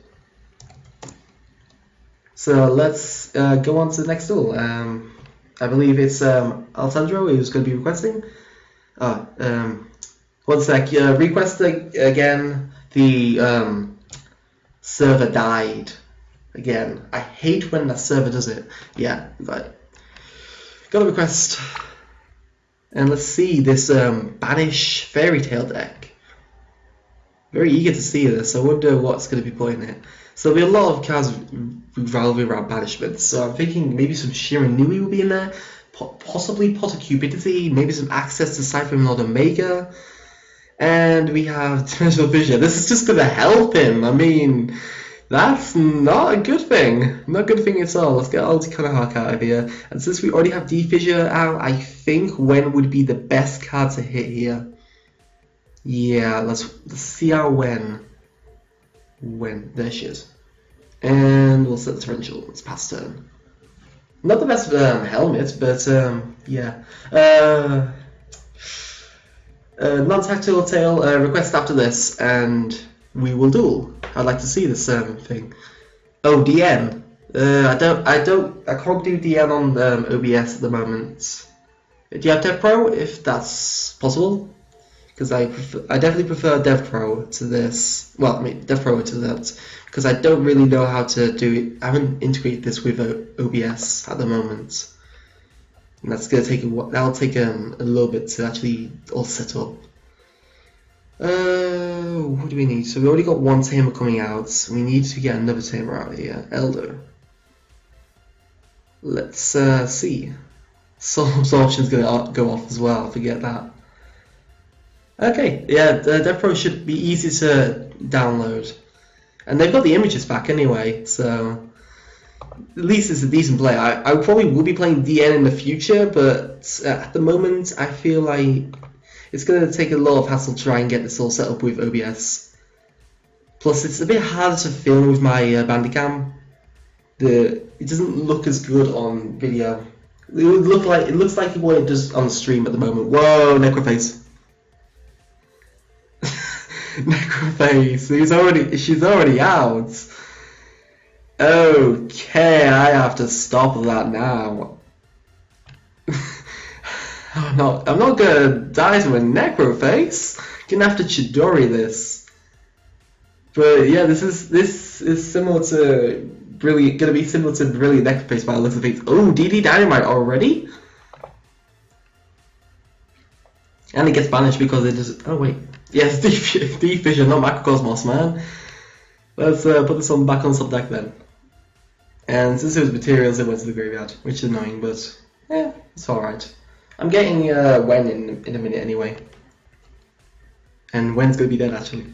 So let's go on to the next duel. I believe it's Alessandro who's going to be requesting. One sec. Request again. The server died again. I hate when the server does it. Yeah, right. Got a request. And let's see this banish fairy tale deck. Very eager to see this. I wonder what's going to be put in it. So there'll be a lot of cards revolving around banishment. So I'm thinking maybe some Shiranui will be in there. Possibly Pot of Cupidity. Maybe some access to Cypher and Lord Omega. And we have Dimensional Fissure. This is just going to help him. I mean, that's not a good thing. Not a good thing at all. Let's get Ulti Konohawk out of here. And since we already have D-Fissure out, I think Wen would be the best card to hit here. Yeah, let's see how Wen. There she is. And we'll set the differential. Let's pass turn. Not the best helmet, but yeah. Non-tactile tail request after this, and we will duel. I'd like to see this thing. Oh, DN. I can't do DN on OBS at the moment. Do you have DevPro if that's possible? Because I definitely prefer DevPro to this. Well, I mean DevPro to that because I don't really know how to do it. I haven't integrated this with OBS at the moment. And that's gonna take that'll take a little bit to actually all set up. What do we need? So we already got one tamer coming out. So we need to get another tamer out here. Elder. Let's see. Soul Absorption's gonna go off as well. Forget that. Okay, yeah, DevPro should be easy to download, and they've got the images back anyway. So at least it's a decent play. I probably will be playing DN in the future, but at the moment I feel like it's going to take a lot of hassle to try and get this all set up with OBS. Plus it's a bit harder to film with my Bandicam. It doesn't look as good on video. It looks like what it does on the stream at the moment. Whoa, Necroface. Necroface, she's already out. Okay, I have to stop that now. I'm not gonna die to a Necroface. Gonna have to Chidori this. But yeah, this is similar to gonna be similar to Brilliant Necroface by the looks of things. Oh, DD Dynamite already? And it gets banished because it doesn't. Oh wait. Yes, D-Fissure, not Macrocosmos, man. Let's put this on back on sub deck then. And since it was materials, it went to the graveyard, which is annoying, but yeah, it's alright. I'm getting Wen in a minute anyway. And Wen's gonna be dead actually.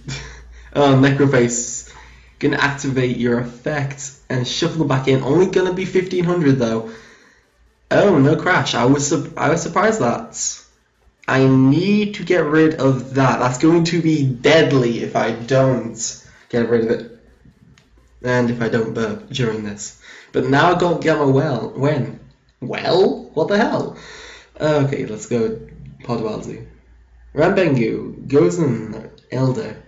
Oh, Necroface. Gonna activate your effect and shuffle them back in. Only gonna be 1500 though. Oh, no crash. I was surprised that. I need to get rid of that. That's going to be deadly if I don't get rid of it. And if I don't burp during this. But now I got Gamma Wen. Well? What the hell? Okay, let's go Podwalzi. Rambengu, Gozen, Elder.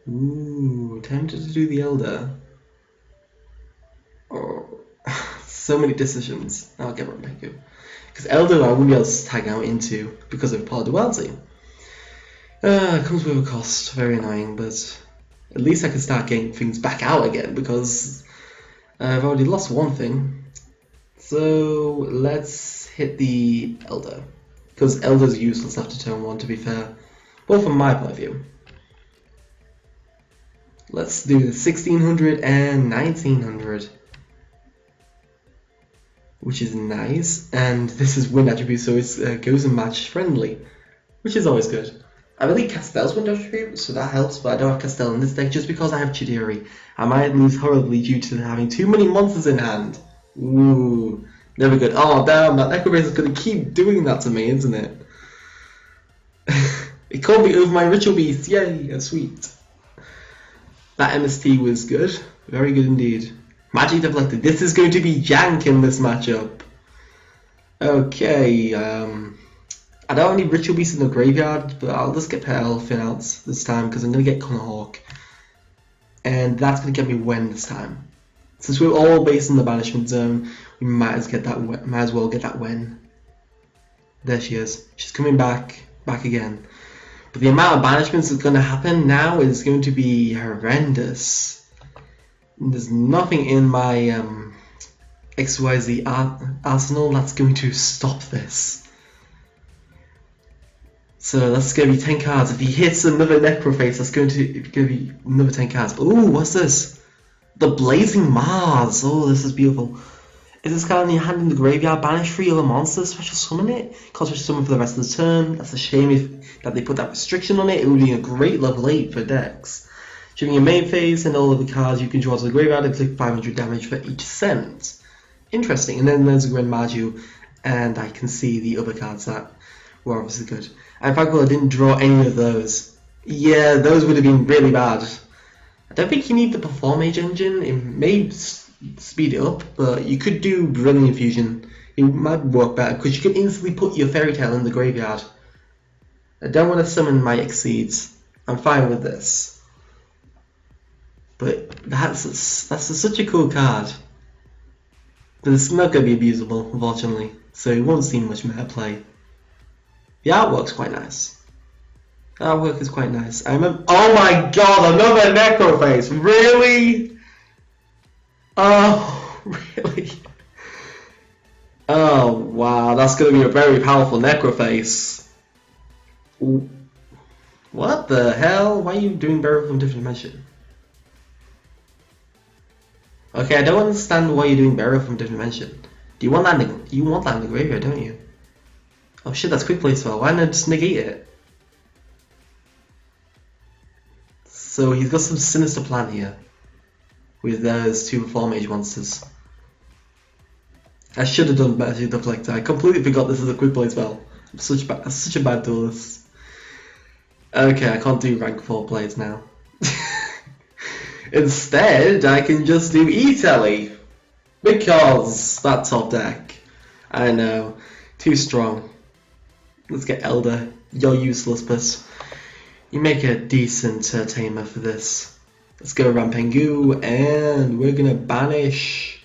Ooh, tempted to do the Elder. Oh, so many decisions. I'll get Rambengu. Because Elder I wouldn't be able to tag out into because of Podwalzi. It comes with a cost, very annoying, but at least I can start getting things back out again because I've already lost one thing. So let's hit the Elder. Because Elder's useless after turn 1 to be fair. Well, from my point of view. Let's do the 1600 and 1900, which is nice. And this is wind attribute, so it goes and match friendly, which is always good. I believe Castell's wind attribute, so that helps, but I don't have Castell in this deck just because I have Chidiri. I might lose horribly due to having too many monsters in hand. Ooh, never good. Oh damn, that Necrobrace is going to keep doing that to me, isn't it? It can't be over my Ritual Beast, yay, sweet. That MST was good, very good indeed. Magic Deflected, this is going to be jank in this matchup. Okay, I don't need Ritual Beast in the graveyard, but I'll just get Pale Fin out this time because I'm going to get Qliphort. And that's going to get me Wen this time. Since we're all based in the banishment zone, we might as well get that Wen. There she is. She's coming back again. But the amount of banishments that's going to happen now is going to be horrendous. There's nothing in my XYZ arsenal that's going to stop this. So that's going to be 10 cards. If he hits another Necroface, that's going to be another 10 cards. Ooh, what's this? The Blazing Mars. Oh, this is beautiful. Is this card in your hand in the graveyard? Banish 3 other monsters, special summon it. Can't special summon for the rest of the turn. That's a shame that they put that restriction on it. It would be a great level 8 for decks. During your main phase, and all of the cards you can draw to the graveyard and click 500 damage for each send. Interesting. And then there's a Grand Maju, and I can see the other cards that were obviously good. And in fact, well, I didn't draw any of those. Yeah, those would have been really bad. I don't think you need the Perform Mage engine. It may speed it up, but you could do Brilliant Infusion. It might work better because you can instantly put your Fairy Tail in the graveyard. I don't want to summon my Exceeds. I'm fine with this. But that's such a cool card. But it's not going to be abusable, unfortunately. So you won't see much meta play. The artwork's quite nice. The artwork is quite nice. I remember. Oh my god, another Necroface! Really? Oh, really? Oh wow, that's going to be a very powerful Necroface. What the hell? Why are you doing Burial from Different Dimension? Okay, I don't understand why you're doing Burial from Different Dimension. Do you want that in the graveyard, don't you? Oh shit, that's quick play spell. Why not just negate it? So he's got some sinister plan here with those two Perform Mage monsters. I should have done Magic Deflector. I completely forgot this is a quick play spell. I'm such a bad duelist. Okay, I can't do rank 4 plays now. Instead, I can just do E-Telly. Because that top deck. I know. Too strong. Let's get Elder. You're useless, but you make a decent tamer for this. Let's go Rampengu, and we're gonna banish.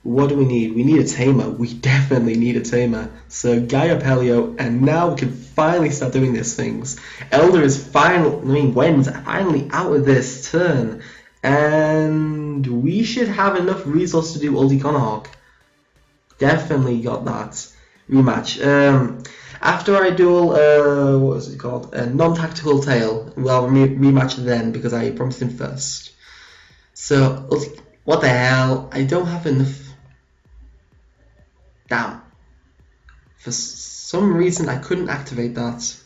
What do we need? We need a tamer. We definitely need a tamer. So Gaia Paleo, and now we can finally start doing these things. Elder is Wen's finally out of this turn, and we should have enough resources to do Ulti Conahawk. Definitely got that. Rematch. After I duel, what was it called? A non-tactical tail. Well, rematch then because I promised him first. So, what the hell? I don't have enough. Damn. For some reason, I couldn't activate that.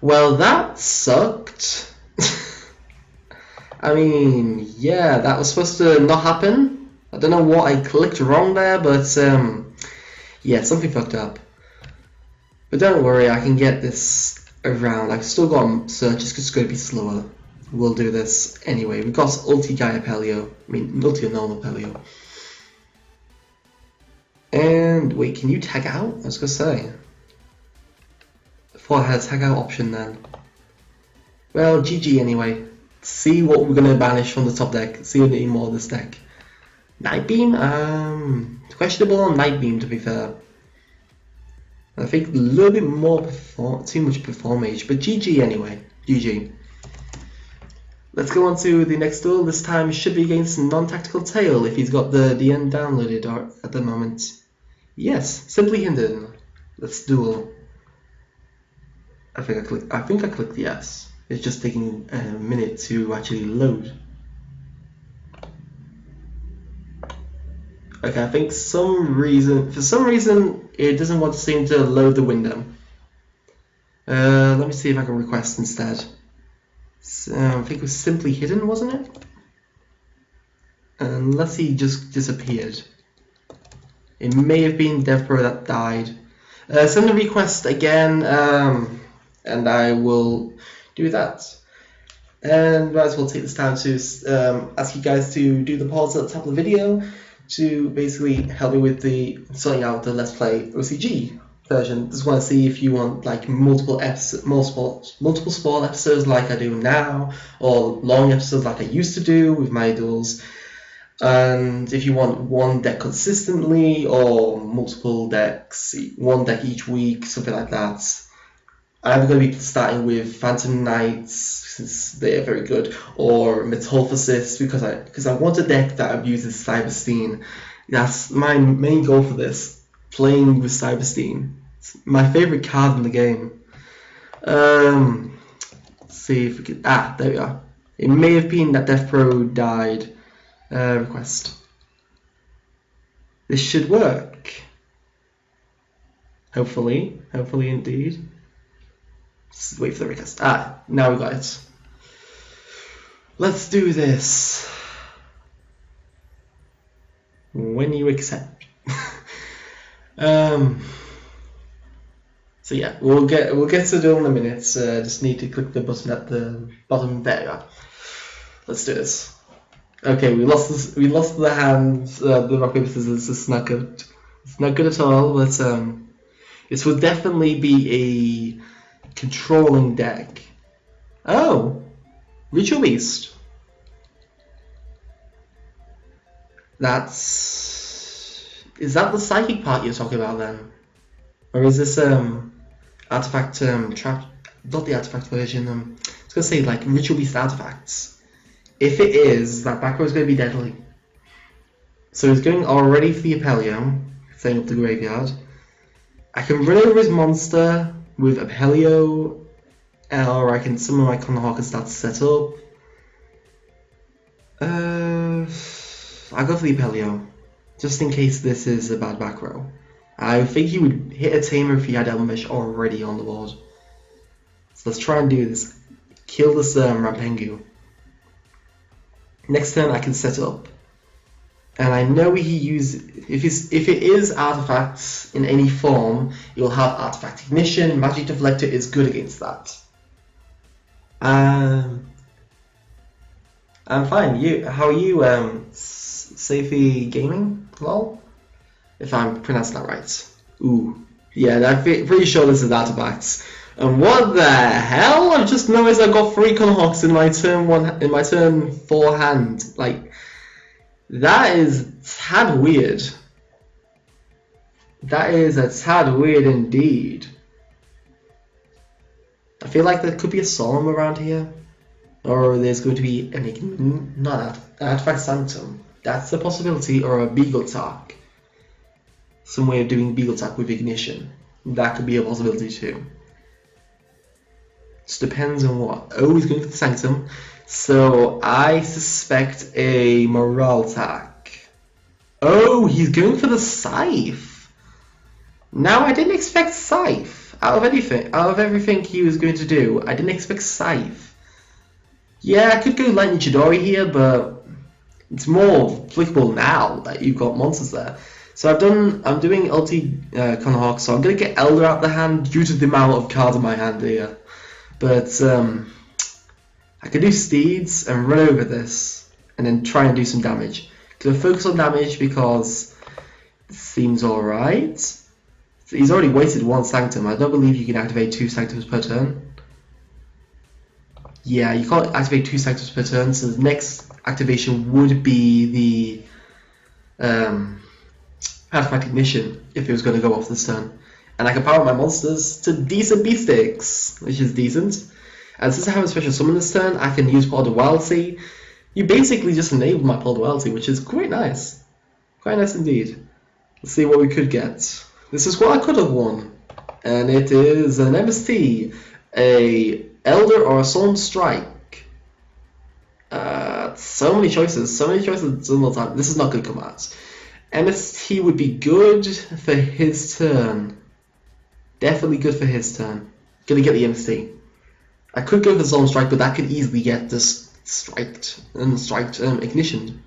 Well, that sucked. I mean, yeah, that was supposed to not happen. I don't know what I clicked wrong there, but yeah, something fucked up. But don't worry, I can get this around. I've still got search, it's just going to be slower. We'll do this anyway. We've got Ulti Gaia Paleo. I mean, Ulti or normal Paleo. And wait, can you tag out? I was going to say. I thought I had a tag out option then. Well, GG anyway. See what we're going to banish from the top deck. See if we need more of this deck. Night Beam? Questionable on Night Beam, to be fair. I think a little bit more too much Perform Mage, but GG anyway. GG. Let's go on to the next duel. This time it should be against non-tactical tail if he's got the end downloaded at the moment. Yes, Simply Hindered. Let's duel. I think I clicked yes. It's just taking a minute to actually load. Okay, I think for some reason it doesn't want to seem to load the window. Let me see if I can request instead. So, I think it was simply hidden, wasn't it? Unless he just disappeared. It may have been DevPro that died. Send a request again, and I will do that. And might as well take this time to ask you guys to do the pause at the top of the video to basically help me with sorting out the Let's Play OCG version. Just want to see if you want like multiple sport episodes like I do now, or long episodes like I used to do with my duels. And if you want one deck consistently or multiple decks, one deck each week, something like that. I'm going to be starting with Phantom Knights since they are very good, or Metamorphosis because I want a deck that abuses Cyberstein. That's my main goal for this, playing with Cyberstein. It's my favorite card in the game. Let's see if we can. There we are. It may have been that DevPro died. Request. This should work. Hopefully indeed. Just wait for the request. Now we got it. Let's do this. When you accept. So yeah, we'll get to Duel in a minute. Just need to click the button at the bottom. There you are. Let's do this. Okay, we lost the hand. The rock paper scissors. It's not good. It's not good at all. But this will definitely be a controlling deck. Oh, Ritual Beast. Is that the psychic part you're talking about then, or is this artifact trap? Not the artifact version. I was gonna say like Ritual Beast artifacts. If it is, that back row is going to be deadly. So he's going already for the Apelio, setting up the graveyard. I can run over his monster with Apelio, or I can summon my Qliphort and start to set up. I'll go for the Apelio, just in case this is a bad back row. I think he would hit a Tamer if he had Elmish already on the board. So let's try and do this. Kill this Rampengu. Next turn I can set up, and I know he uses if it is artifacts in any form, it will have artifact ignition. Magic Deflector is good against that. I'm fine. How are you? Safety Gaming, lol. If I'm pronouncing that right. Ooh, yeah, I'm pretty sure this is artifacts. And what the hell? I've just noticed I've got 3 Qliphorts in my turn 4 hand. Like, that is a tad weird. That is a tad weird indeed. I feel like there could be a Solemn around here, or there's going to be an Artifact Sanctum. That's a possibility, or a Beagle Attack. Some way of doing Beagle Attack with Ignition. That could be a possibility too. Just depends on what. Oh, he's going for the Sanctum. So I suspect a Morale attack. Oh, he's going for the Scythe. Now I didn't expect Scythe. Out of everything he was going to do, I didn't expect Scythe. Yeah, I could go Lightning Chidori here, but it's more applicable now that you've got monsters there. So I'm doing LT Qliphort, so I'm going to get Elder out of the hand due to the amount of cards in my hand here. But I could do Steeds and run over this, and then try and do some damage. Gonna focus on damage because it seems alright. So he's already wasted 1 Sanctum. I don't believe you can activate 2 Sanctums per turn. Yeah, you can't activate 2 Sanctums per turn, so the next activation would be the Artifact Ignition if it was going to go off this turn. And I can power my monsters to decent beatsticks, which is decent. And since I have a special summon this turn, I can use Pod Duality. You basically just enable my Pod Duality, which is quite nice. Quite nice indeed. Let's see what we could get. This is what I could have won. And it is an MST, a Elder or Assault Strike. So many choices at the same time. This is not good commands. MST would be good for his turn. Definitely good for his turn. Gonna get the MST. I could go for Solemn Strike, but that could easily get this striked ignitioned.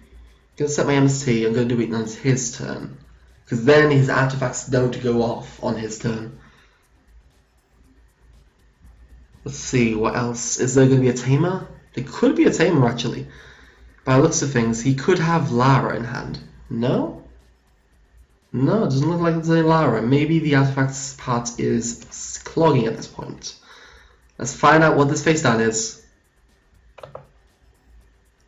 Gonna set my MST. I'm gonna do it on his turn, because then his artifacts don't go off on his turn. Let's see what else. Is there gonna be a tamer? There could be a tamer actually. By the looks of things, he could have Lara in hand. No? No, it doesn't look like there's any Lara. Maybe the artifacts part is clogging at this point. Let's find out what this face down is.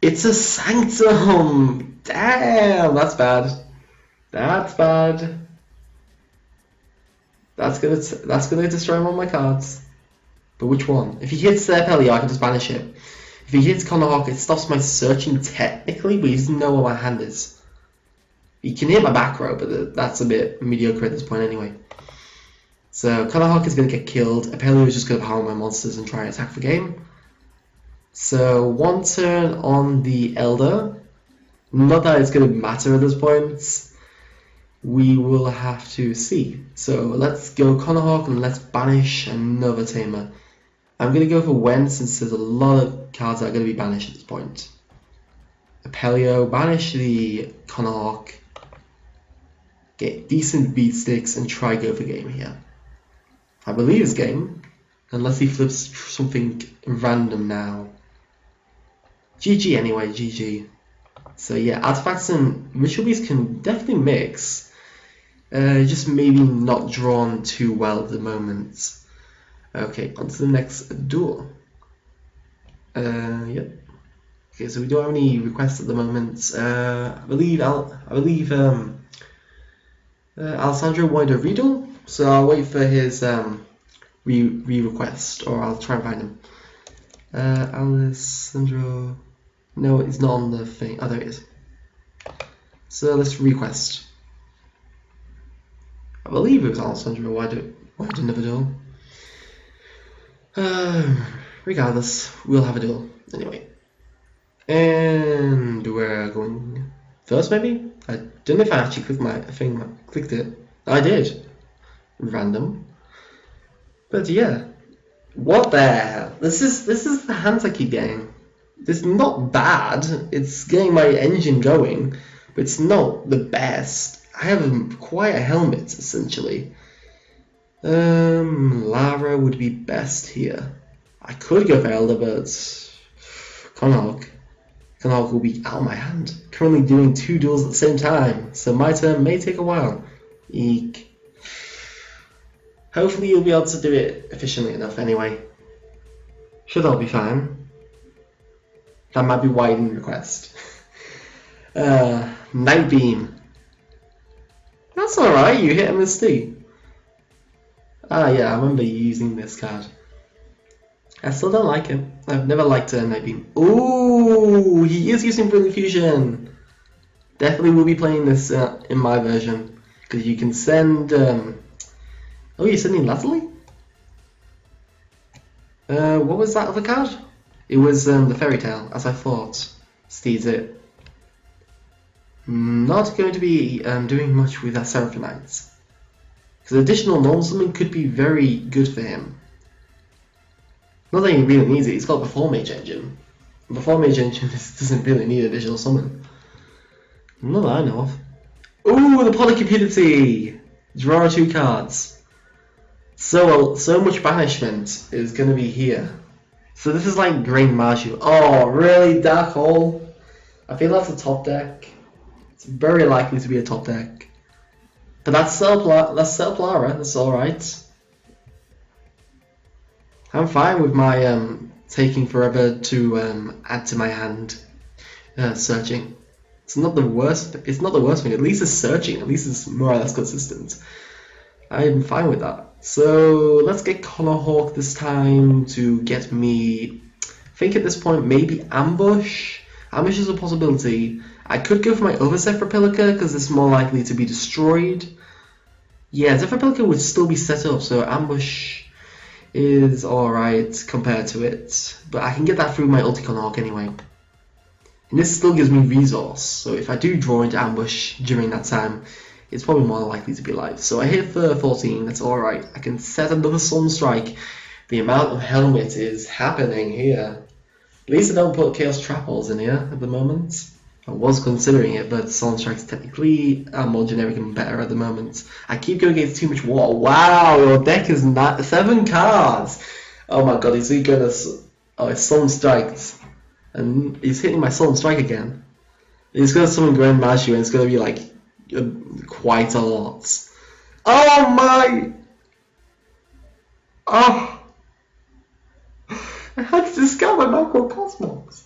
It's a Sanctum! Damn, that's bad. That's bad. That's gonna destroy one of my cards. But which one? If he hits their Pelio, I can just banish it. If he hits Qliphort, it stops my searching technically, but he doesn't know where my hand is. He can hit my back row, but that's a bit mediocre at this point anyway. So Qliphort is going to get killed. Apelio is just going to power my monsters and try and attack for game. So one turn on the Elder. Not that it's going to matter at this point. We will have to see. So let's go Qliphort and let's banish another tamer. I'm going to go for Wen since there's a lot of cards that are going to be banished at this point. Apelio, banish the Qliphort. Get decent beat sticks and try go for game here. I believe it's game, unless he flips something random now. GG anyway, GG. So yeah, artifacts and ritual beasts can definitely mix. Just maybe not drawn too well at the moment. Okay, on to the next duel. Yep. Okay, so we don't have any requests at the moment. I believe Alessandro wanted a reduel, so I'll wait for his re-request, or I'll try and find him. Alessandro, no, it's not on the thing. Oh, there it is. So let's request. I believe it was Alessandro. Why didn't have a duel? Regardless, we'll have a duel anyway. And we're going first, maybe? I don't know if I actually clicked my thing. Clicked it. I did. Random. But yeah. What the hell? This is the hands I keep getting. It's not bad. It's getting my engine going, but it's not the best. I have quite a helmet essentially. Lara would be best here. I could go for Elder, but Qliphort will be out of my hand. Currently doing 2 duels at the same time, so my turn may take a while. Eek. Hopefully you'll be able to do it efficiently enough anyway. Should all be fine. That might be why I didn't request. Night Beam. That's alright, you hit MST. Ah yeah, I remember you using this card. I still don't like it. I've never liked Night Beam. Ooh, he is using Brilliant Fusion. Definitely will be playing this in my version. Because you can send... Oh, you're sending laterally? What was that other card? It was the Fairy Tale, as I thought. Steeds it. Not going to be doing much with that Seraphonite. Because additional normal summon could be very good for him. Not that he really needs it, he's got the 4-mage engine. The 4-mage engine doesn't really need additional summon. Not that I know of. Ooh, the Polycupidity! Draw 2 cards. So much banishment is going to be here. So this is like Grain Marshu. Oh, really? Dark Hole? I feel that's a top deck. It's very likely to be a top deck. But that's Lara, that's alright. I'm fine with my taking forever to add to my hand searching. It's not the worst thing. At least it's searching, at least it's more or less consistent. I'm fine with that. So let's get Qliphort this time to get me, I think at this point maybe Ambush. Ambush is a possibility. I could go for my other Zephyr-Pilica because it's more likely to be destroyed. Yeah, Zephyr-Pilica would still be set up, so Ambush is alright compared to it, but I can get that through my Ulticon Hawk anyway. And this still gives me resource, so if I do draw into ambush during that time, it's probably more likely to be alive. So I hit for 14, that's alright. I can set another Sun Strike. The amount of helmet is happening here. At least I don't put Chaos Trap Balls in here at the moment. I was considering it, but Sun Strike's technically more generic and better at the moment. I keep going against too much water. Wow, your deck is not 7 cards! Oh my god, is he gonna... Oh, it's Sun Strikes. And he's hitting my Sun Strike again. He's gonna summon Grand Magu and it's gonna be like quite a lot. Oh my! Oh! I had to discard my Macrocosmos.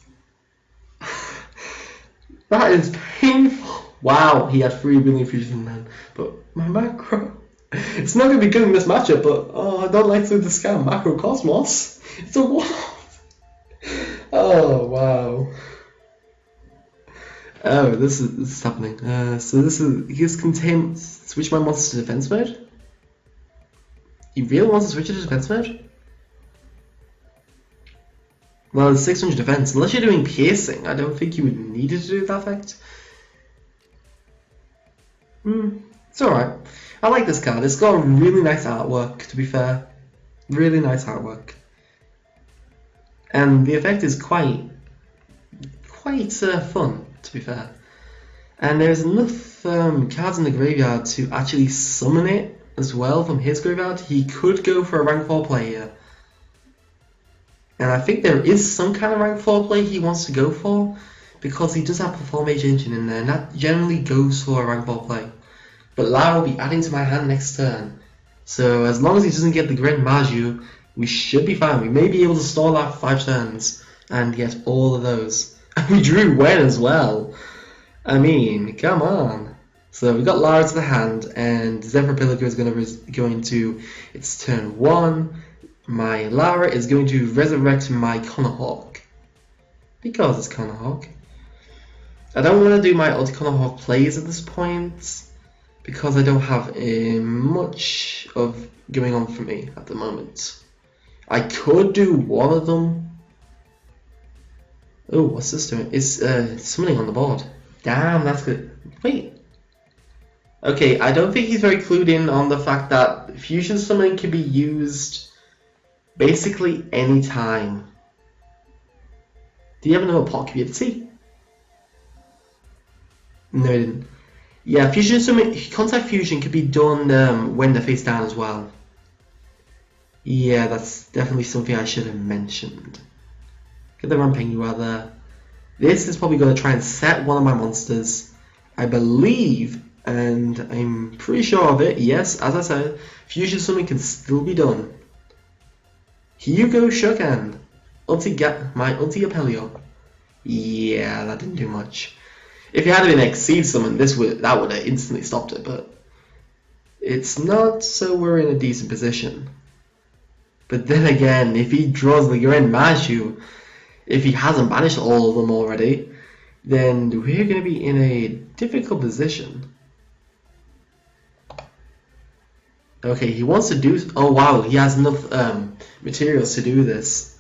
That is painful. Wow, he had 3 billion fusion then, but my macro. It's not gonna be good in this matchup, but oh, I don't like to discard Macrocosmos. It's a wall. Oh wow. Oh, this is happening. So this is he's contain switch my monster to defense mode. You really want to switch it to defense mode? Well, it's 600 defense. Unless you're doing piercing, I don't think you would need it to do that effect. It's alright. I like this card. It's got a really nice artwork, to be fair. Really nice artwork. And the effect is quite fun, to be fair. And there's enough cards in the graveyard to actually summon it as well from his graveyard. He could go for a rank 4 play here. And I think there is some kind of rank 4 play he wants to go for, because he does have Perform Mage Engine in there, and that generally goes for a rank 4 play. But Lara will be adding to my hand next turn. So as long as he doesn't get the Grand Magu, we should be fine. We may be able to stall out 5 turns and get all of those. And we drew Wen as well. I mean, come on. So we got Lara to the hand, and Zephyr Pilica is going to its turn 1. My Lara is going to resurrect my Connor Hawk. Because it's Connor Hawk. I don't want to do my Connor Hawk plays at this point, because I don't have much of going on for me at the moment. I could do one of them. Oh, what's this doing? It's summoning on the board. Damn, that's good. Wait. Okay, I don't think he's very clued in on the fact that fusion summoning can be used basically any time. Do you have another pot community? No, he didn't. Yeah, fusion summoning, contact fusion can be done when they're face down as well. Yeah, that's definitely something I should have mentioned. Get the Rampengu out there. This is probably going to try and set one of my monsters. I believe, and I'm pretty sure of it, yes, as I said, fusion summoning can still be done. Here you go, Shokan. My Ulti Apelio. Yeah, that didn't do much. If it had been Exceed Summon, that would have instantly stopped it, but it's not, so we're in a decent position. But then again, if he draws the Grand Magu, if he hasn't banished all of them already, then we're going to be in a difficult position. Okay, he wants to do... Oh wow, he has enough materials to do this.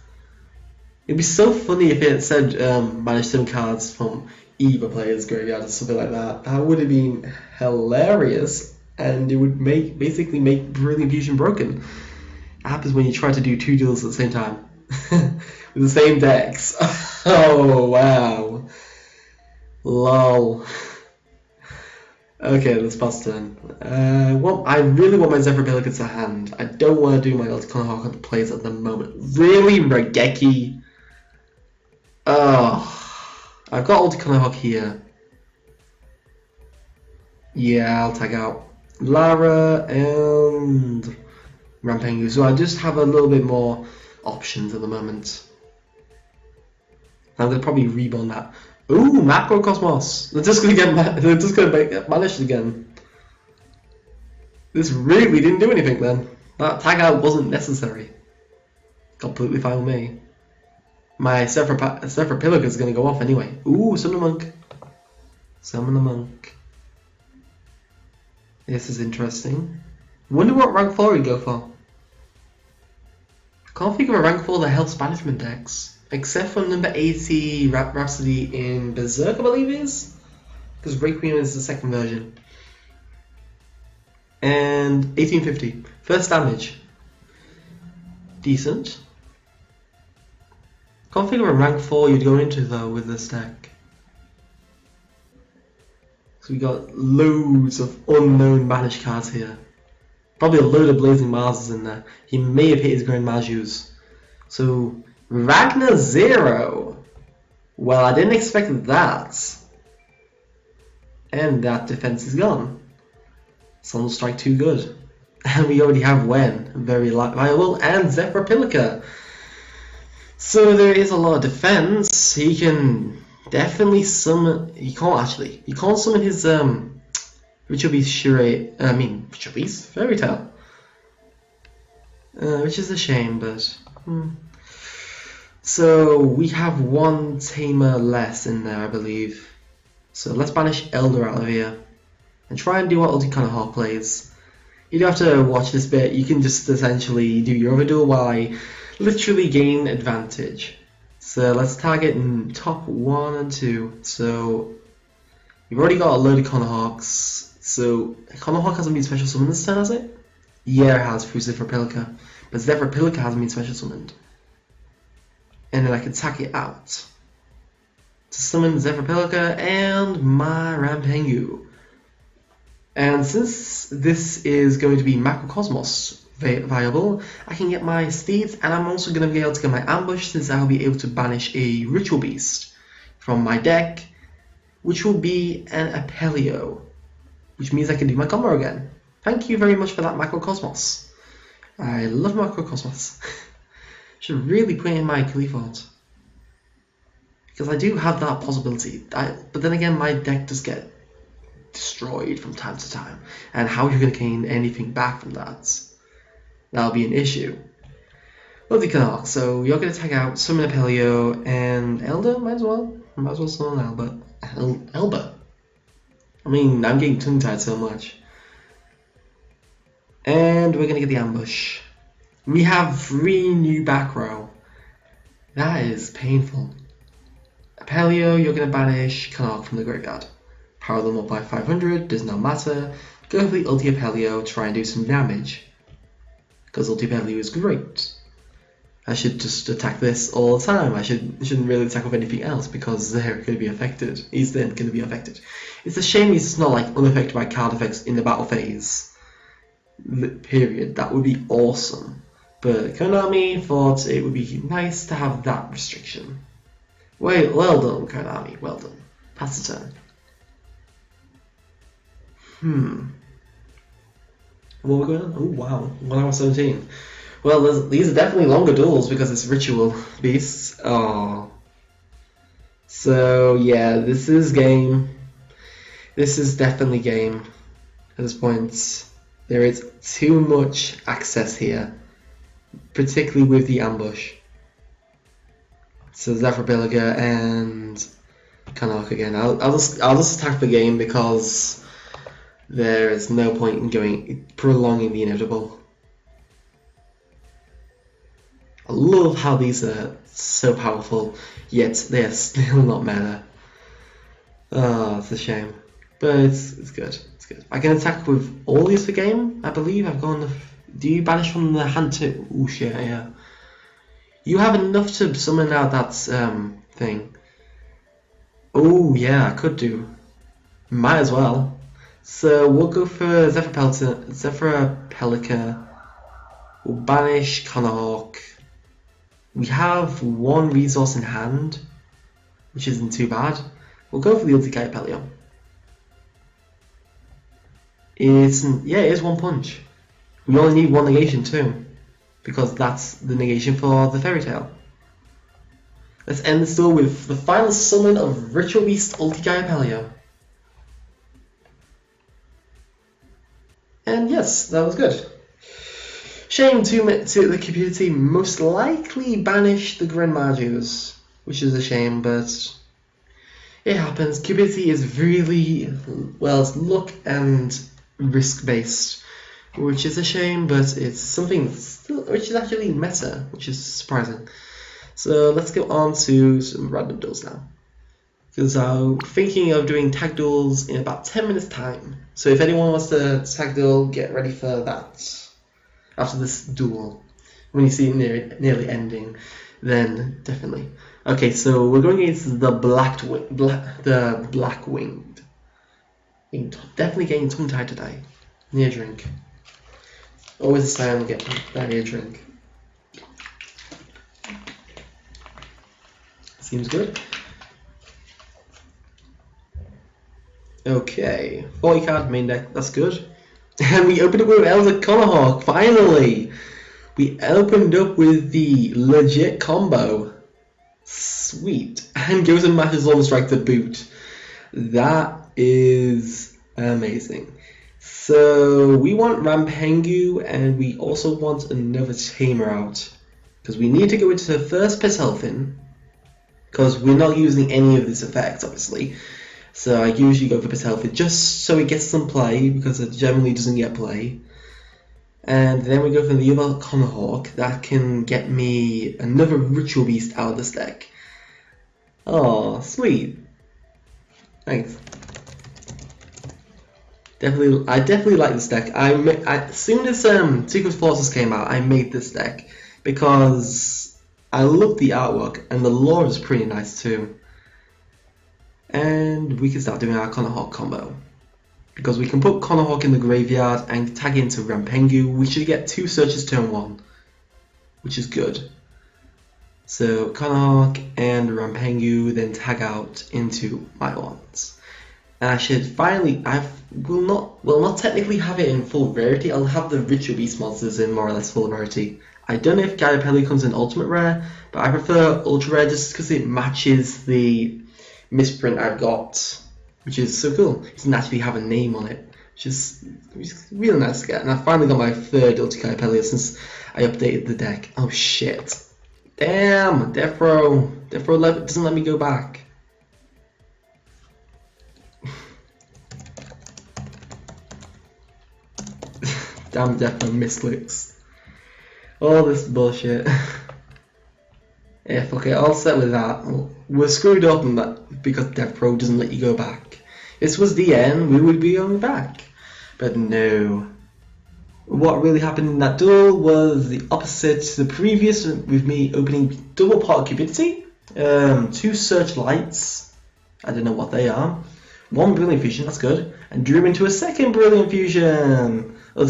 It'd be so funny if it said banish some cards from either player's graveyard or something like that. That would have been hilarious, and it would basically make Brilliant Fusion broken. It happens when you try to do 2 duels at the same time. With the same decks. Oh wow. Lol. Okay, let's pass turn. I really want my Zephyr Pilica to hand. I don't want to do my Ulticon Hawk on the plays at the moment. Really, Regeki? Oh, I've got Ulticon Hawk here. Yeah, I'll tag out Lara and Rampengu. So I just have a little bit more options at the moment. I'm gonna probably reborn that. Ooh, Macrocosmos. They're just gonna make banished again. This really didn't do anything then. That tag out wasn't necessary. Completely fine with me. My Zephyr Pilica is gonna go off anyway. Ooh, summon a monk. Summon a monk. This is interesting. Wonder what rank 4 he'd go for. Can't think of a rank 4 that helps banishment decks. Except for number 80 Rhapsody in Berserk, I believe it is. Because Requiem is the second version. And 1850. First damage. Decent. Can't think of a rank 4 you'd go into though with this deck. So we got loads of unknown banish cards here. Probably a load of Blazing Marses in there. He may have hit his Grand Majus. So Ragnar 0. Well, I didn't expect that. And that defense is gone. Sun Strike too good. And we already have Wen, very viable, and Zephyr Pilica. So there is a lot of defense. He can definitely summon. He can't actually. He can't summon his Ritual Beast Ritual Beast Fairy Tale. Which is a shame, but. So we have one tamer less in there, I believe. So let's banish Elder out of here and try and do what Qliphort plays. You don't have to watch this bit. You can just essentially do your other duel while I literally gain advantage. So let's target in top 1 and 2. So you've already got a load of Qliphorts. So Qliphort hasn't been special summoned this turn, has it? Yeah, it has through Zephyr Pilica. But Zephyr Pilica hasn't been special summoned. And then I can tack it out to summon Zephyr Pilica and my Rampengu. And since this is going to be Macrocosmos viable, I can get my Steeds, and I'm also going to be able to get my Ambush, since I'll be able to banish a Ritual Beast from my deck, which will be an Apelio, which means I can do my combo again. Thank you very much for that, Macrocosmos. I love Macrocosmos. Should really put in my Qliphort, because I do have that possibility. But then again, my deck does get destroyed from time to time, and how are you going to gain anything back from that? That'll be an issue. Lovely Canark, so you're going to tag out, summon Apelio, and Elder, might as well summon Elba. I mean, I'm getting tongue-tied so much. And we're going to get the Ambush. We have 3 new back row. That is painful. Apelio, you're going to banish Canark from the graveyard. Power them up by 500, does not matter. Go for the Ulti Apelio, try and do some damage. Because Ulti Apelio is great. I should just attack this all the time. I shouldn't really attack with anything else, because they're going to be affected. He's then going to be affected. It's a shame he's not like unaffected by card effects in the battle phase. Period. That would be awesome. But Konami thought it would be nice to have that restriction. Well done, Konami. Well done. Pass the turn. What are we going on? Oh wow, 1 hour 17. Well, these are definitely longer duels because it's Ritual Beasts. Oh. So yeah, this is game. This is definitely game. At this point, there is too much access here, particularly with the Ambush. So Zephyr Pilica and Canark again. I'll just attack the game because there is no point in prolonging the inevitable. I love how these are so powerful, yet they are still not meta. Oh, it's a shame. But it's good. It's good. I can attack with all these for game, I believe. I've gone. Do you banish from the hand too? Oh shit, yeah. You have enough to summon out that thing. Oh yeah, I could do. Might as well. So we'll go for Zephyr Pilica. We'll banish Qliphort. We have 1 resource in hand, which isn't too bad. We'll go for the Ulti Apelio. It is 1 punch. We only need 1 negation too, because that's the negation for the Fairy Tale. Let's end this duel with the final summon of Ritual Beast Ulti Apelio. And yes, that was good. Shame to the community most likely banished the Grand Majus, which is a shame, but it happens. Community is really, well, it's luck and risk based. which is a shame, but it's something which is actually meta, which is surprising. So let's go on to some random duels now, because I'm thinking of doing tag duels in about 10 minutes time. So if anyone wants to tag duel, get ready for that after this duel. When you see it nearly ending, then definitely. Okay, so we're going against the black winged. Definitely getting tongue tied today. Need a drink. Always a sign get I need a drink. Seems good. Okay, 40 card main deck, that's good. And we opened up with Elder Qliphort, finally! We opened up with the legit combo. Sweet. And goes and matches on strike to boot. That is amazing. So we want Rampengu and we also want another tamer out. Because we need to go into the first Petalfin. Because we're not using any of this effect, obviously. So I usually go for Petalfin just so it gets some play, because it generally doesn't get play. And then we go for the other Qliphort that can get me another Ritual Beast out of this deck. Oh, sweet. Thanks. I definitely like this deck. As soon as Secret Forces came out, I made this deck because I love the artwork and the lore is pretty nice too. And we can start doing our Qliphort combo. Because we can put Qliphort in the graveyard and tag into Rampengu. We should get 2 searches turn 1, which is good. So Qliphort and Rampengu then tag out into my ones. And I should finally, will not technically have it in full rarity. I'll have the Ritual Beast monsters in more or less full rarity. I don't know if Garipelli comes in ultimate rare, but I prefer ultra rare just because it matches the misprint I've got, which is so cool. It doesn't actually have a name on it, which is really nice to get. And I finally got my 3rd Ulti Garipelli since I updated the deck. Oh shit. Damn, DevPro doesn't let me go back. Damn, DevPro misclicks. All this bullshit. Yeah, fuck it, I'll set with that. We're screwed up in that because DevPro doesn't let you go back. If this was the end, we would be going back. But no. What really happened in that duel was the opposite to the previous, with me opening double pot Cupidity, 2 Searchlights, I don't know what they are, 1 Brilliant Fusion, that's good, and drew into a 2nd Brilliant Fusion. Oh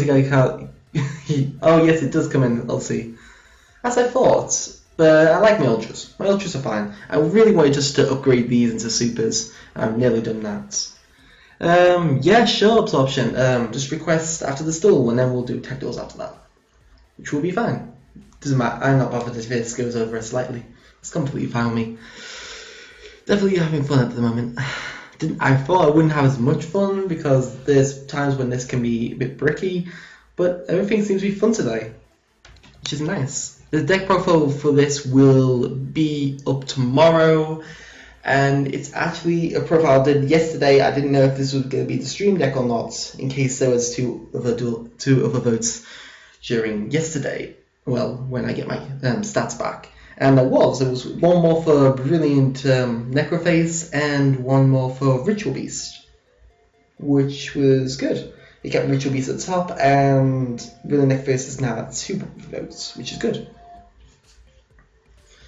yes, it does come in, let's see. As I thought, but I like my Ultras. My Ultras are fine. I really wanted just to upgrade these into Supers. I've nearly done that. Yeah, sure, Absorption. Just request after the duel, and then we'll do tech duels after that, which will be fine. Doesn't matter. I'm not bothered if this goes over slightly. It's completely fine with me. Definitely having fun at the moment. I thought I wouldn't have as much fun because there's times when this can be a bit bricky, but everything seems to be fun today, which is nice. The deck profile for this will be up tomorrow. And it's actually a profile I did yesterday. I didn't know if this was going to be the stream deck or not, in case there was two other votes during yesterday. Well, when I get my stats back. And there was 1 more for Brilliant Necrophase and 1 more for Ritual Beast, which was good. You get Ritual Beast at the top, and Brilliant Necrophase is now at 2 votes, which is good.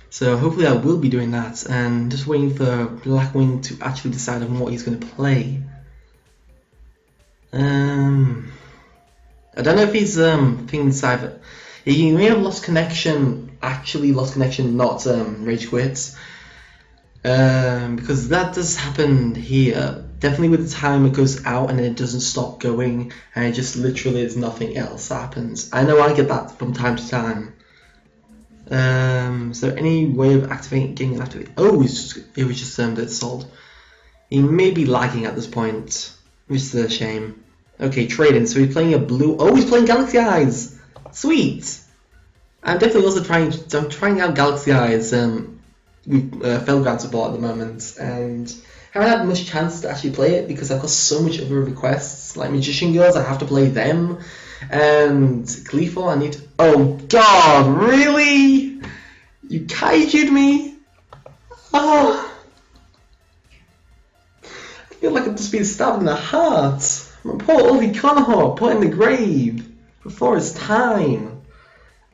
So hopefully I will be doing that, and just waiting for Blackwing to actually decide on what he's going to play. I don't know if he's thinking cyber. He may have lost connection, not rage quits. Because that does happen here. Definitely with the time it goes out and it doesn't stop going, and it just literally is nothing else happens. I know I get that from time to time. Is there any way of getting it activated? Oh, it was just it's sold. He may be lagging at this point, which is a shame. Okay, trading. So he's playing a blue. Oh, he's playing Galaxy Eyes. Sweet. I'm definitely also trying out Galaxy Eyes. With Felgrad support at the moment, and haven't had much chance to actually play it because I've got so much other requests, like Magician Girls. I have to play them, And Qliphort, I need to... Oh god, really? You kaiju'd me? Oh. I feel like I'm just being stabbed in the heart. My poor oldie Qliphort put in the grave before his time.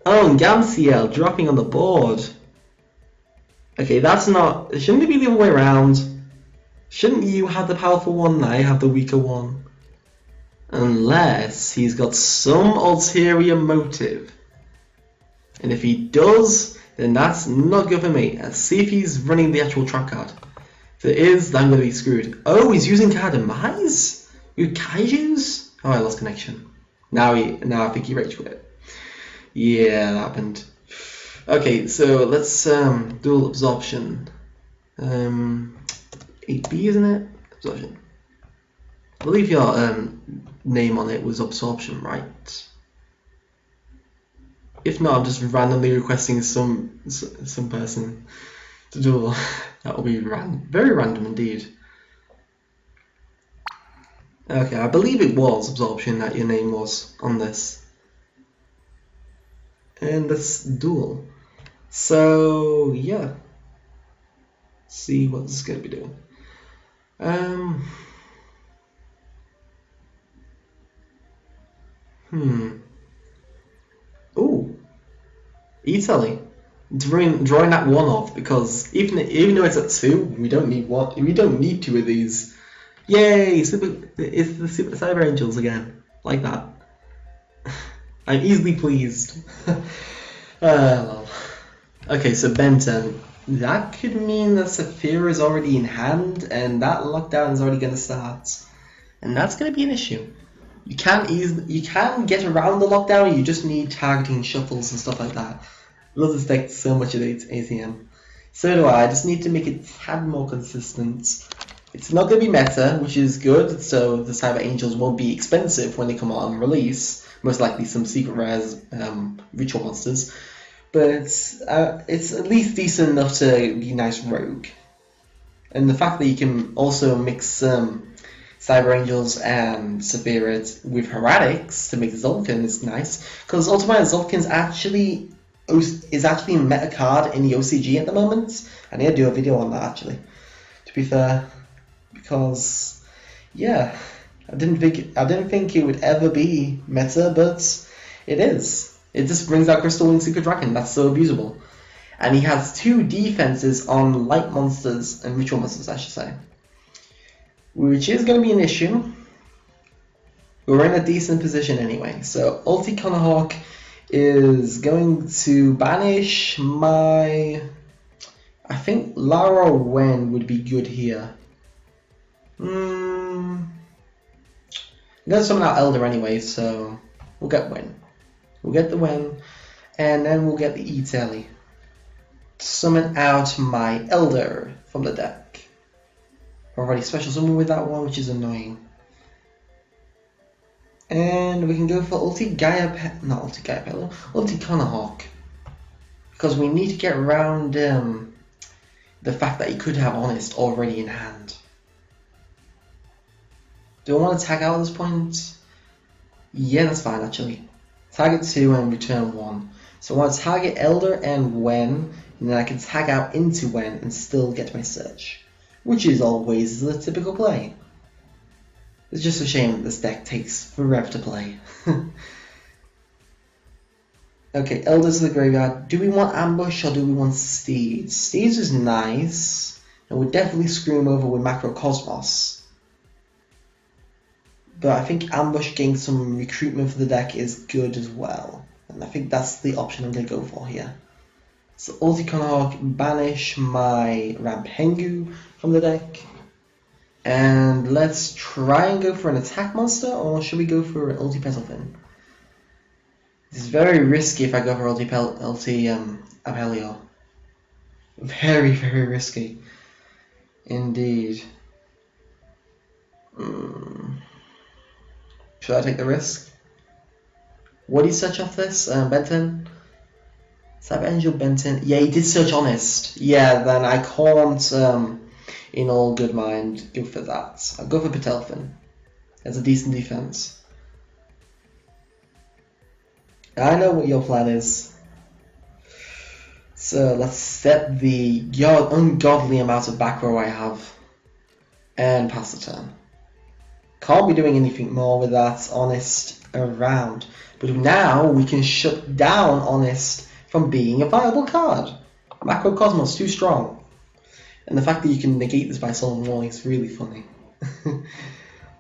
Oh, and Gamciel dropping on the board. Okay, that's not... Shouldn't it be the other way around? Shouldn't you have the powerful one and I have the weaker one? Unless he's got some ulterior motive. And if he does, then that's not good for me. Let's see if he's running the actual trap card. If it is, then I'm going to be screwed. Oh, he's using card demise? With kaijus? Oh, I lost connection. Now I think he rage quit. Yeah, that happened. Okay, so let's dual absorption. 8B, isn't it? Absorption. I believe your name on it was absorption, right? If not, I'm just randomly requesting some person to duel. That will be very random indeed. Okay, I believe it was absorption that your name was on this. And let's duel. So yeah. See what this is going to be doing. Ooh. Italy. Drawing that one off, because even though it's at 2, we don't need one. We don't need 2 of these. Yay! It's the Super Cyber Angels again, like that. I'm easily pleased. Well. Okay, so Benton. That could mean that Saphira is already in hand, and that lockdown is already going to start, and that's going to be an issue. You can get around the lockdown. You just need targeting shuffles and stuff like that. I love this deck so much at ATM. So do I. I just need to make it a tad more consistent. It's not going to be meta, which is good, so the Cyber Angels won't be expensive when they come out on release. Most likely some secret rares, ritual monsters. But it's at least decent enough to be nice rogue. And the fact that you can also mix Cyber Angels and Sephiroth with Heretics to make Zul'Jin is nice. Because ultimately Zul'Jin is actually a meta card in the OCG at the moment. I need to do a video on that actually, to be fair. Because yeah, I didn't think it would ever be meta, but it is. It just brings out Crystal Wing Secret Dragon. That's so abusable. And he has 2 defenses on light monsters and ritual monsters, I should say. Which is going to be an issue. We're in a decent position anyway. So Ulti Qliphort is going to banish my... I think Lara Wen would be good here. I'm going to summon out Elder anyway, so we'll get Wen. We'll get the Wen, and then we'll get the Italy. Summon out my Elder from the deck. Already special summon with that one, which is annoying. And we can go for Ulti Qliphort. Because we need to get around the fact that he could have Honest already in hand. Do I want to tag out at this point? Yeah, that's fine actually. Target 2 and return 1. So I want to target Elder and Wen, and then I can tag out into Wen and still get my search. Which is always the typical play. It's just a shame that this deck takes forever to play. Okay, Elder to the graveyard. Do we want Ambush or do we want Steeds? Steeds is nice, and we'd definitely screw him over with Macrocosmos. But I think Ambush getting some recruitment for the deck is good as well. And I think that's the option I'm going to go for here. So Ulti Qliphort, banish my Rampengu from the deck. And let's try and go for an attack monster, or should we go for an Ulti Petalfin? This is very risky if I go for Ulti Apelio. Very, very risky. Indeed. Should I take the risk? What did he search off this? Benton? Cyber Angel Benton. Yeah, he did search Honest. Yeah, then I can't, in all good mind, go for that. I'll go for Petalfin. That's a decent defense. I know what your plan is. So let's set the ungodly amount of back row I have and pass the turn. Can't be doing anything more with that Honest around. But now we can shut down Honest from being a viable card. Macrocosmos too strong. And the fact that you can negate this by Solemn Warning is really funny.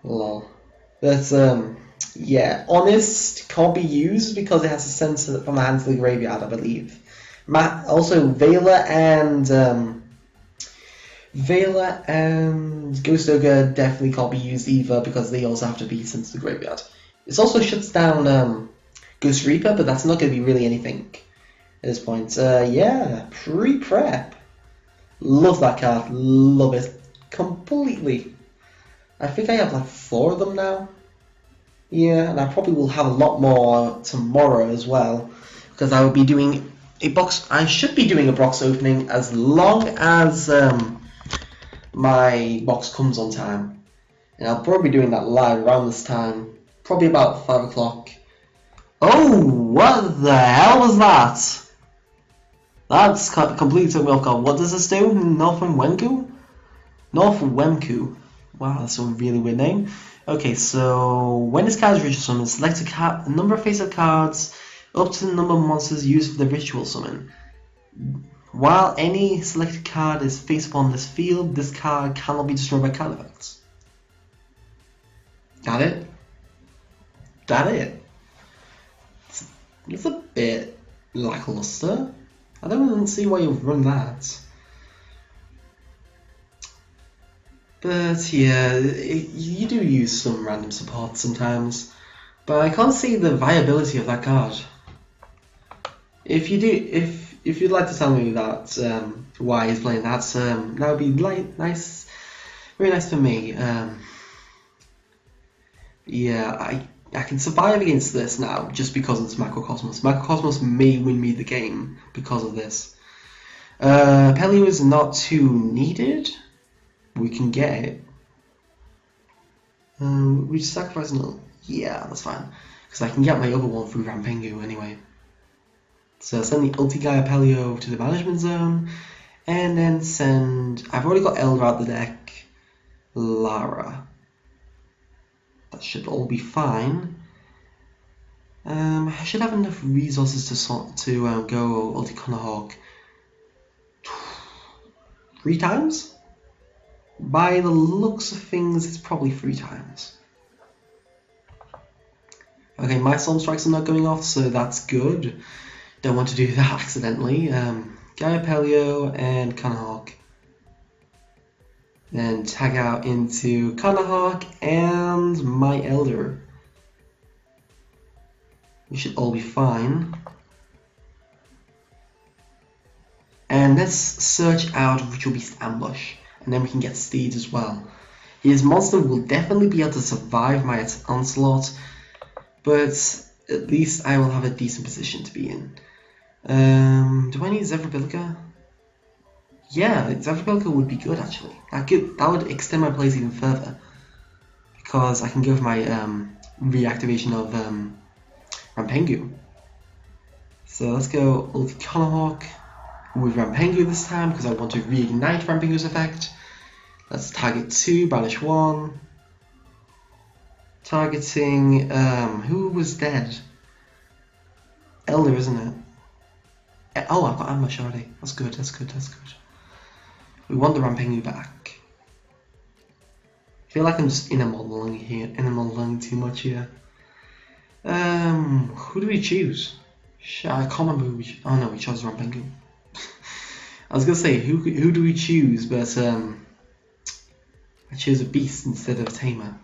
Lol. But yeah, Honest can't be used because it has to send from the hand to the graveyard, I believe. Also Vela and Ghost Ogre definitely can't be used either because they also have to be sent to the graveyard. This also shuts down Ghost Reaper, but that's not going to be really anything at this point. Yeah, pre-prep. Love that card. Love it. Completely. I think I have like 4 of them now. Yeah, and I probably will have a lot more tomorrow as well. Because I will be doing a box... I should be doing a box opening as long as my box comes on time. And I'll probably be doing that live around this time. Probably about 5 o'clock. Oh, what the hell was that? That's completely took me off guard. What does this do? Northern Wenku? Northern Wemku. Wow, that's a really weird name. Okay, so when this card is ritual summon, select a number of face-up cards up to the number of monsters used for the ritual summon. While any selected card is face-up on this field, this card cannot be destroyed by card effects. Got it? That it? It's a bit lackluster. I don't even see why you've run that. But yeah, you do use some random support sometimes. But I can't see the viability of that card. If you do, if you'd like to tell me that why he's playing that, that would be nice, very nice for me. Yeah, I can survive against this now just because it's Macrocosmos. Macrocosmos may win me the game because of this. Pelio is not too needed. We can get it. We sacrifice no. Yeah, that's fine. Because I can get my other one through Rampengu anyway. So send the ulti guy Pelio to the management zone. And then send... I've already got Elder out the deck. Lara. That should all be fine. I should have enough resources to go ulti Qliphort 3 times? By the looks of things, it's probably 3 times. Okay, my Storm Strikes are not going off, so that's good. Don't want to do that accidentally. Gaia Pelio and Qliphort. Then tag out into Qliphort and my Elder. We should all be fine. And let's search out Ritual Beast Ambush. And then we can get Steeds as well. His monster will definitely be able to survive my onslaught, but at least I will have a decent position to be in. Do I need Zevrobilica? Yeah, Zevrobilica would be good actually. That would extend my plays even further, because I can go for my reactivation of Rampengu. So let's go Ulti Qliphort with Rampengu this time, because I want to reignite Rampengu's effect. Let's target 2, banish 1. Targeting, who was dead? Elder, isn't it? Oh, I've got Ambush already. That's good, that's good, that's good. We want the Rampengu back. I feel like I'm just inner modeling too much here. Who do we choose? I can't remember who we oh no, we chose Rampengu. I was gonna say who do we choose, but I chose a beast instead of a tamer.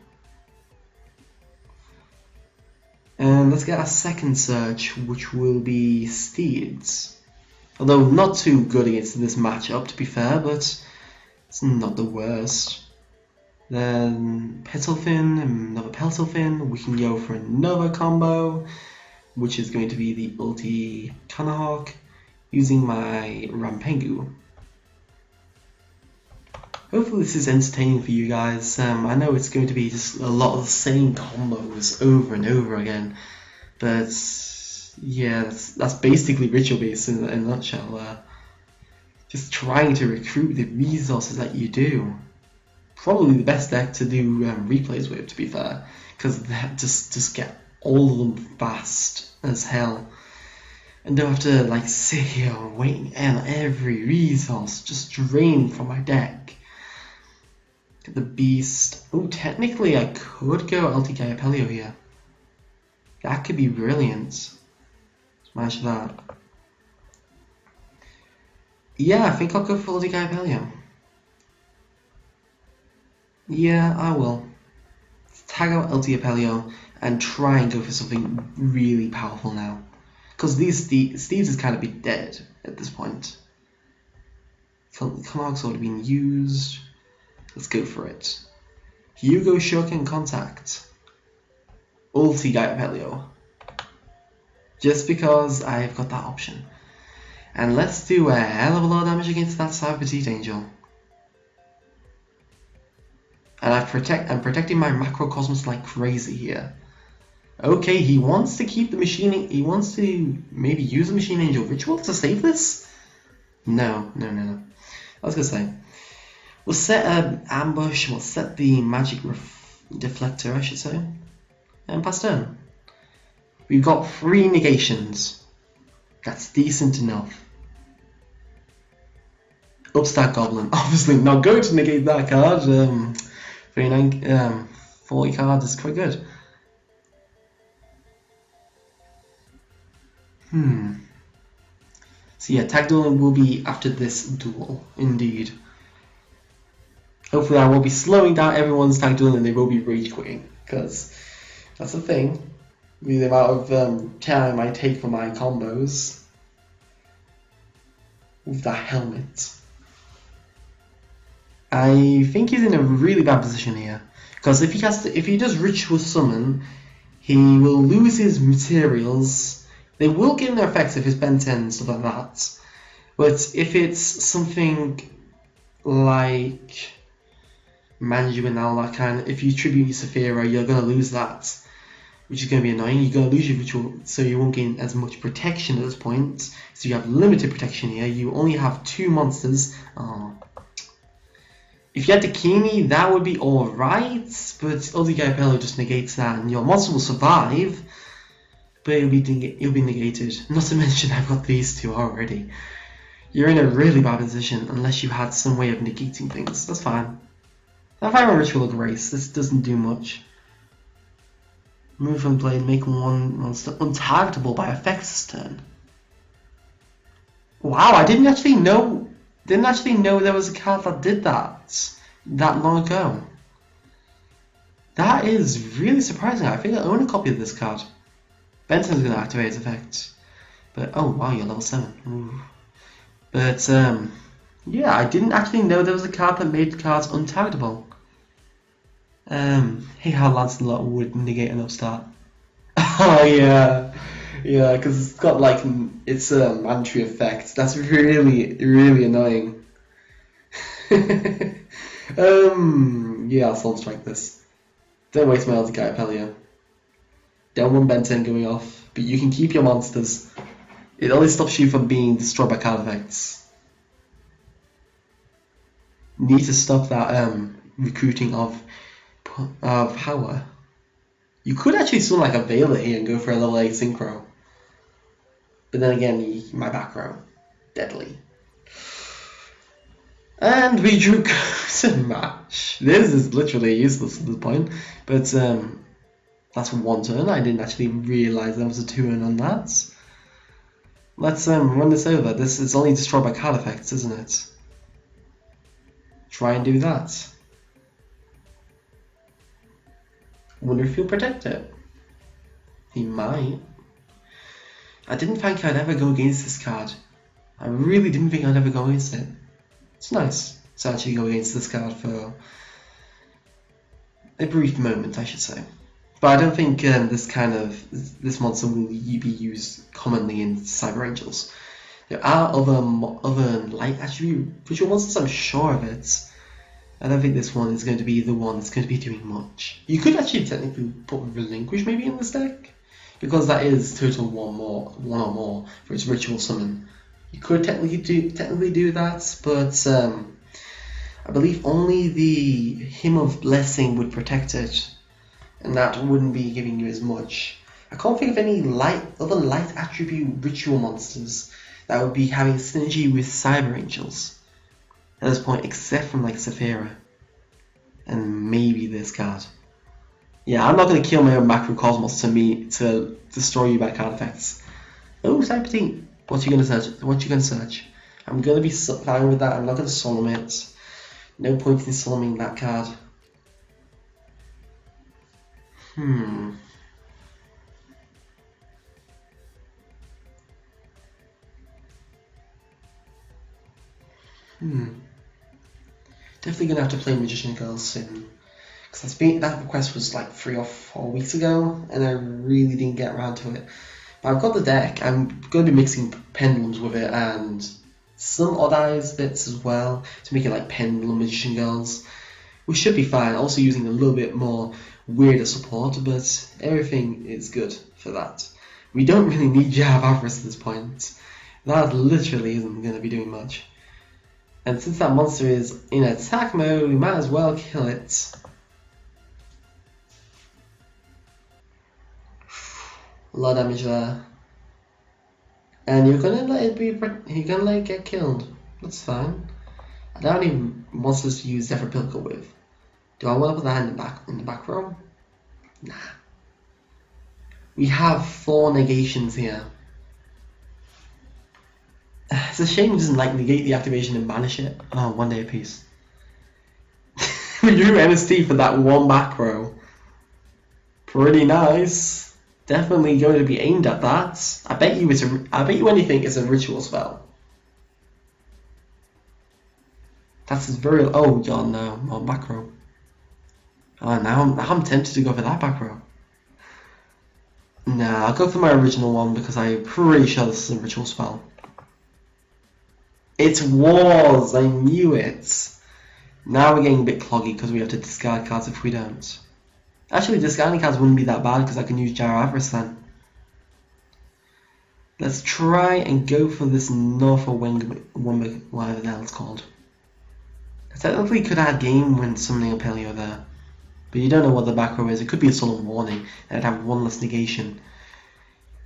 And let's get our second search, which will be Steeds. Although not too good against this matchup, to be fair, but it's not the worst. Then Petalfin, another Petalfin. We can go for another combo, which is going to be the ulti Qliphort using my Rampengu. Hopefully this is entertaining for you guys. I know it's going to be just a lot of the same combos over and over again, but yeah, that's basically ritual based in a nutshell. Just trying to recruit the resources that you do. Probably the best deck to do replays with, to be fair, because that just get all of them fast as hell, and don't have to like sit here waiting on every resource just drain from my deck. The beast. Oh, technically I could go LT Gaia here. That could be brilliant. Smash that. Yeah, I think I'll go for LT Gaia. Yeah, I will. Tag out LT Apelio and try and go for something really powerful now. Because these Steves is kind of be dead at this point. Conark's already been used. Let's go for it. Hugo Shokin Contact. Ulti Gaia Apelio. Just because I've got that option. And let's do a hell of a lot of damage against that Cyber Petite Angel. And I'm protecting my Macrocosmos like crazy here. Okay, he wants to keep the machine. He wants to maybe use the Machine Angel Ritual to save this? No. I was gonna say, we'll set an ambush. We'll set the magic deflector, I should say, and pass turn. We've got 3 negations. That's decent enough. Upstart Goblin, obviously not going to negate that card. 40 cards is quite good. So yeah, tag dueling will be after this duel, indeed. Hopefully I will be slowing down everyone's tag dueling and they will be rage quitting, because that's the thing. The amount of time I take for my combos with that helmet. I think he's in a really bad position here, because if he does ritual summon, he will lose his materials. They will gain their effects if it's Ben 10 and stuff like that. But if it's something like Manju and all that kind, if you tribute your Saphira, you're going to lose that, which is going to be annoying. You're going to lose your ritual, so you won't gain as much protection at this point. So you have limited protection here. You only have 2 monsters. Oh. If you had the Kini, that would be alright, but Ulti Gaia just negates that, and your monster will survive, but it'll be negated. Not to mention I've got these 2 already. You're in a really bad position unless you had some way of negating things. That's fine. I find my Ritual of Grace. This doesn't do much. Move from blade, make 1 monster untargetable by effects this turn. Wow, I didn't actually know there was a card that did that long ago. That is really surprising. I think I own a copy of this card. Benson's going to activate its effect. But, oh wow, you're level 7. Ooh. But, yeah, I didn't actually know there was a card that made cards untargetable. Hey, how Lancelot would negate an upstart. Oh, yeah. Yeah, because it's got, like, it's a mandatory effect. That's really, really annoying. Yeah, I'll Soul Strike this. Don't waste my Ulti Gaia Apelio. Don't want Ben 10 going off, but you can keep your monsters. It only stops you from being destroyed by card effects. Need to stop that recruiting of power. You could actually summon like a Veiler here and go for a level 8 Synchro. But then again, my back row. Deadly. And we drew Rematch. This is literally useless at this point. But that's 1 turn. I didn't actually realise there was a 2 on that. Let's run this over. This is only destroyed by card effects, isn't it? Try and do that. Wonder if he'll protect it. He might. I didn't think I'd ever go against this card. I really didn't think I'd ever go against it. It's nice to actually go against this card for a brief moment, I should say. But I don't think this monster will be used commonly in Cyber Angels. There are other light attribute visual monsters, I'm sure of it. I don't think this one is going to be the one that's going to be doing much. You could actually technically put Relinquish maybe in this deck. It because that is total one or more for its ritual summon. You could technically do that, but I believe only the Hymn of Blessing would protect it, and that wouldn't be giving you as much. I can't think of any other light attribute ritual monsters that would be having synergy with Cyber Angels at this point, except from like Saphira and maybe this card. Yeah, I'm not gonna kill my own Macrocosmos to destroy you by card effects. Oh, Cybertine, what you gonna search? I'm gonna be fine with that. I'm not gonna solemn it. No point in solemning that card. Definitely gonna have to play Magician Girl soon. Because that request was like 3 or 4 weeks ago, and I really didn't get around to it. But I've got the deck. I'm going to be mixing pendulums with it and some odd eyes bits as well to make it like pendulum Magician Girls, which should be fine. Also using a little bit more weirder support, but everything is good for that. We don't really need Jar of Avarice at this point. That literally isn't going to be doing much. And since that monster is in attack mode, we might as well kill it. A lot of damage there. And you're gonna let it get killed. That's fine. I don't need monsters to use DevPro with. Do I want to put that in the back row? Nah. We have 4 negations here. It's a shame it doesn't like negate the activation and banish it. Oh, 1 day apiece. We drew NST for that 1 back row. Pretty nice. Definitely going to be aimed at that. I bet you anything is a ritual spell. That's very. Oh god, no, more back row. Oh, now I'm tempted to go for that back row. Nah, I'll go for my original one because I'm pretty sure this is a ritual spell. It was! I knew it! Now we're getting a bit cloggy because we have to discard cards if we don't. Actually, discarding cards wouldn't be that bad because I can use Jar of Avarice then. Let's try and go for this North or whatever the hell it's called. I technically could add game when summoning a Paleo there, but you don't know what the back row is. It could be a solemn warning, and I'd have 1 less negation.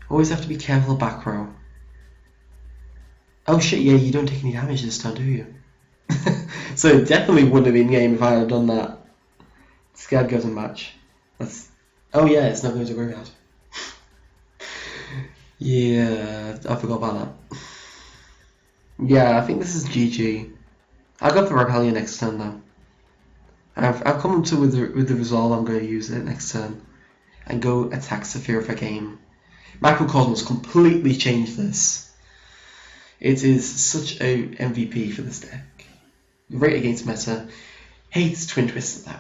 Always have to be careful of back row. Oh shit, yeah, you don't take any damage this turn, do you? So it definitely wouldn't have been game if I had done that. Discard goes and match. Oh yeah, it's not going to graveyard. Yeah, I forgot about that. Yeah, I think this is GG. I'll go for Repellion next turn though. I've come to with the resolve. I'm going to use it next turn and go attack Saphira for game. Macrocosmos completely changed this. It is such a MVP for this deck. Great against meta. Hates Twin Twister though.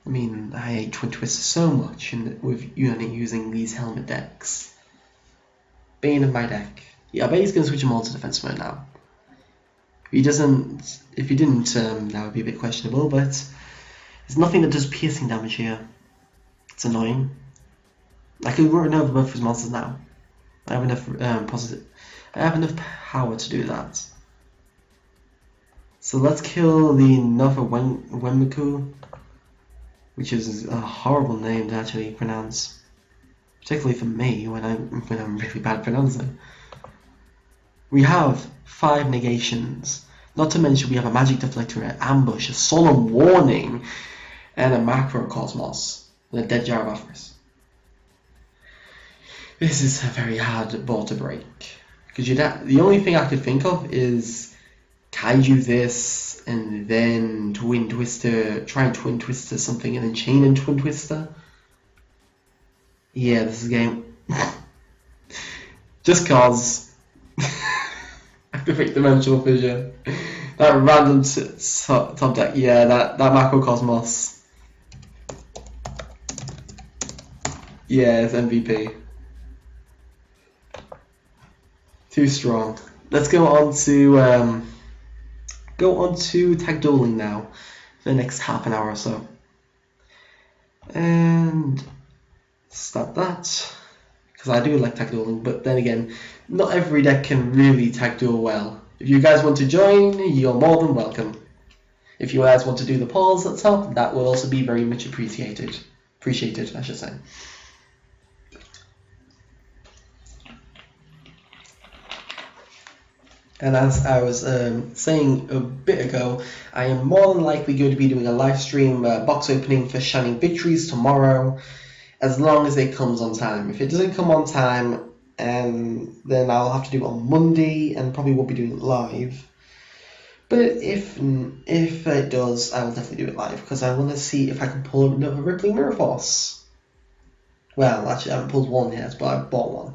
I mean, I hate Twin Twister so much with using these helmet decks. Bane of my deck. Yeah, I bet he's going to switch them all to defense mode now. If he didn't, that would be a bit questionable, but there's nothing that does piercing damage here. It's annoying. I could run over both his monsters now. I have enough I have enough power to do that. So let's kill the Nova Wemmiku, which is a horrible name to actually pronounce, particularly for me when I'm really bad at pronouncing. We have 5 negations, not to mention we have a Magic Deflector, an Ambush, a Solemn Warning, and a Macrocosmos, and a Dead Jar of Avarice. This is a very hard ball to break, because the only thing I could think of is Kaiju this, and then Twin Twister, try and Twin Twister something, and then chain and Twin Twister. Yeah, this is a game. Just cause. Activate Dimensional Fissure. That random top deck, yeah, that Macrocosmos. Yeah, it's MVP. Too strong. Let's go on to tag dueling now for the next half an hour or so. And start that. because I do like tag dueling, but then again, not every deck can really tag duel well. If you guys want to join, you're more than welcome. If you guys want to do the polls at the top, that will also be very much appreciated. Appreciated, I should say. And as I was saying a bit ago, I am more than likely going to be doing a live stream box opening for Shining Victories tomorrow, as long as it comes on time. If it doesn't come on time, then I'll have to do it on Monday, and probably won't be doing it live. But if it does, I will definitely do it live, because I want to see if I can pull another Rippling Mirror Force. Well, actually, I haven't pulled one yet, but I bought one.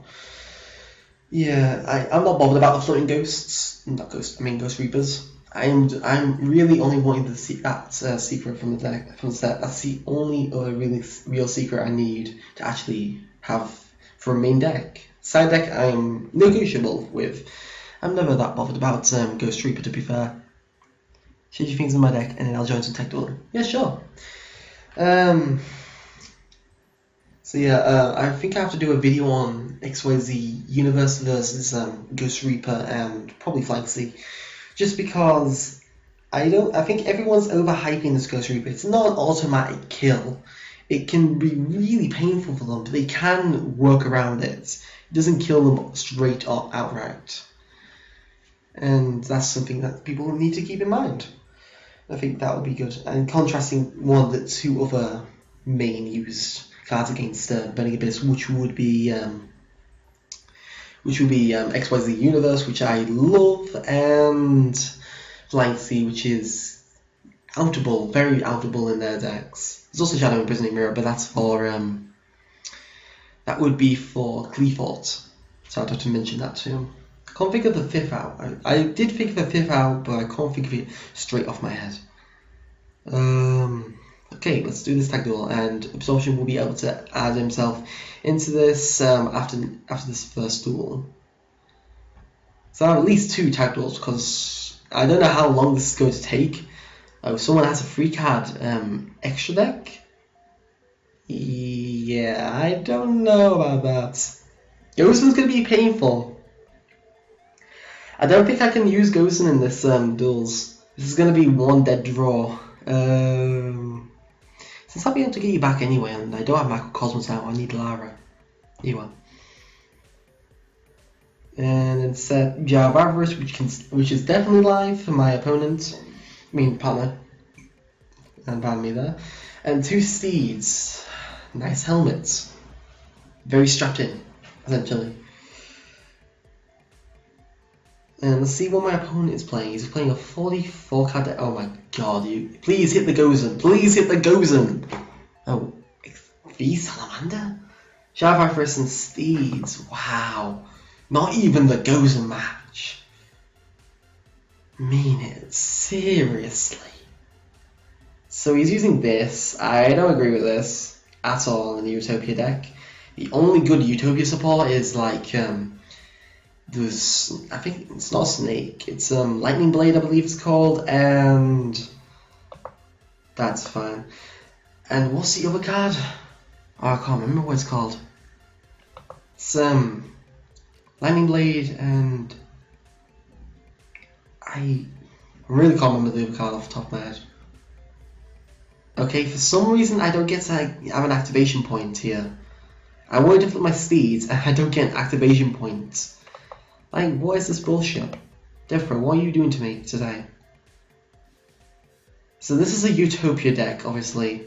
Yeah, I'm not bothered about the floating ghosts. Not ghosts, I mean Ghost Reapers. I'm really only wanting to see that secret from the deck, from the set. That's the only other really real secret I need to actually have for a main deck. Side deck I am negotiable with. I'm never that bothered about Ghost Reaper, to be fair. Change your things in my deck and then I'll join some tech dueling. Yeah, sure. So yeah, I think I have to do a video on XYZ Universe versus Ghost Reaper and probably Flying Sea, just because I think everyone's overhyping this Ghost Reaper. It's not an automatic kill. It can be really painful for them, but they can work around it. It doesn't kill them straight up outright, and that's something that people need to keep in mind. I think that would be good. And contrasting one of the two other main used cards against Burning Abyss, which would be XYZ Universe, which I love, and Flying Sea, which is outable, very outable in their decks. There's also Shadow Imprisoning Mirror, but that's for that would be for Qliphort, so I'd have to mention that too. I can't think of the fifth out. I did think of the fifth out, but I can't think of it straight off my head. Okay, let's do this tag duel, and Absorption will be able to add himself into this after this first duel. So I have at least 2 tag duels, because I don't know how long this is going to take. Someone has a free card extra deck. Yeah, I don't know about that. Gosen's going to be painful. I don't think I can use Gosen in this duels. This is going to be one dead draw. Since I'll be able to get you back anyway, and I don't have Macrocosmos out, I need Lara. Here you are. And then set Jar of Avarice, which is definitely live for my opponent. I mean partner. And pardon me there. And 2 Steeds. Nice helmets. Very strapped in, essentially. And let's see what my opponent is playing. He's playing a 44 card deck. Oh my god, please hit the Gozen. Please hit the Gozen. Oh, V Salamander? Jar of Avarice and Steeds. Wow. Not even the Gozen match. Mean it. Seriously. So he's using this. I don't agree with this at all in the Utopia deck. The only good Utopia support is like I think it's not Snake, it's Lightning Blade, I believe it's called, and that's fine. And what's the other card? Oh, I can't remember what it's called. It's Lightning Blade, and I really can't remember the other card off the top of my head. Okay, for some reason I don't get to have an activation point here. I wanted to flip my Steeds and I don't get an activation point. Like, what is this bullshit? DevPro, what are you doing to me today? So this is a Utopia deck, obviously.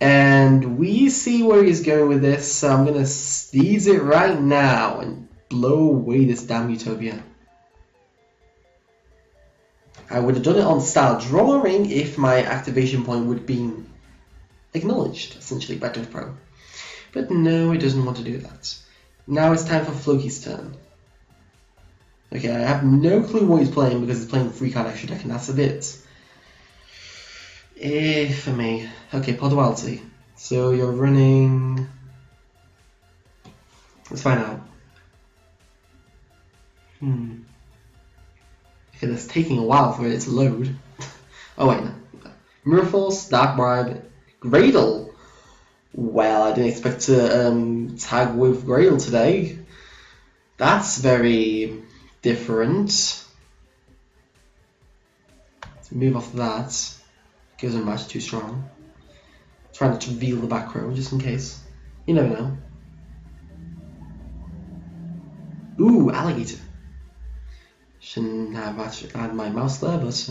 And we see where he's going with this, so I'm going to Steeds it right now and blow away this damn Utopia. I would have done it on style drawing if my activation point would be acknowledged, essentially, by DevPro. But no, it doesn't want to do that. Now it's time for Floki's turn. Okay, I have no clue what he's playing because he's playing 3 card extra deck, and that's a bit for me. Okay, Podduality. So you're running. Let's find out. Okay, that's taking a while for it to load. Oh wait, no. Mirror Force, Dark Bribe, Gradle. Well, I didn't expect to tag with Grail today. That's very different. Let's move off that. Gives a match too strong. Try not to reveal the back row just in case. You never know. Ooh, alligator. Shouldn't have actually had my mouse there, but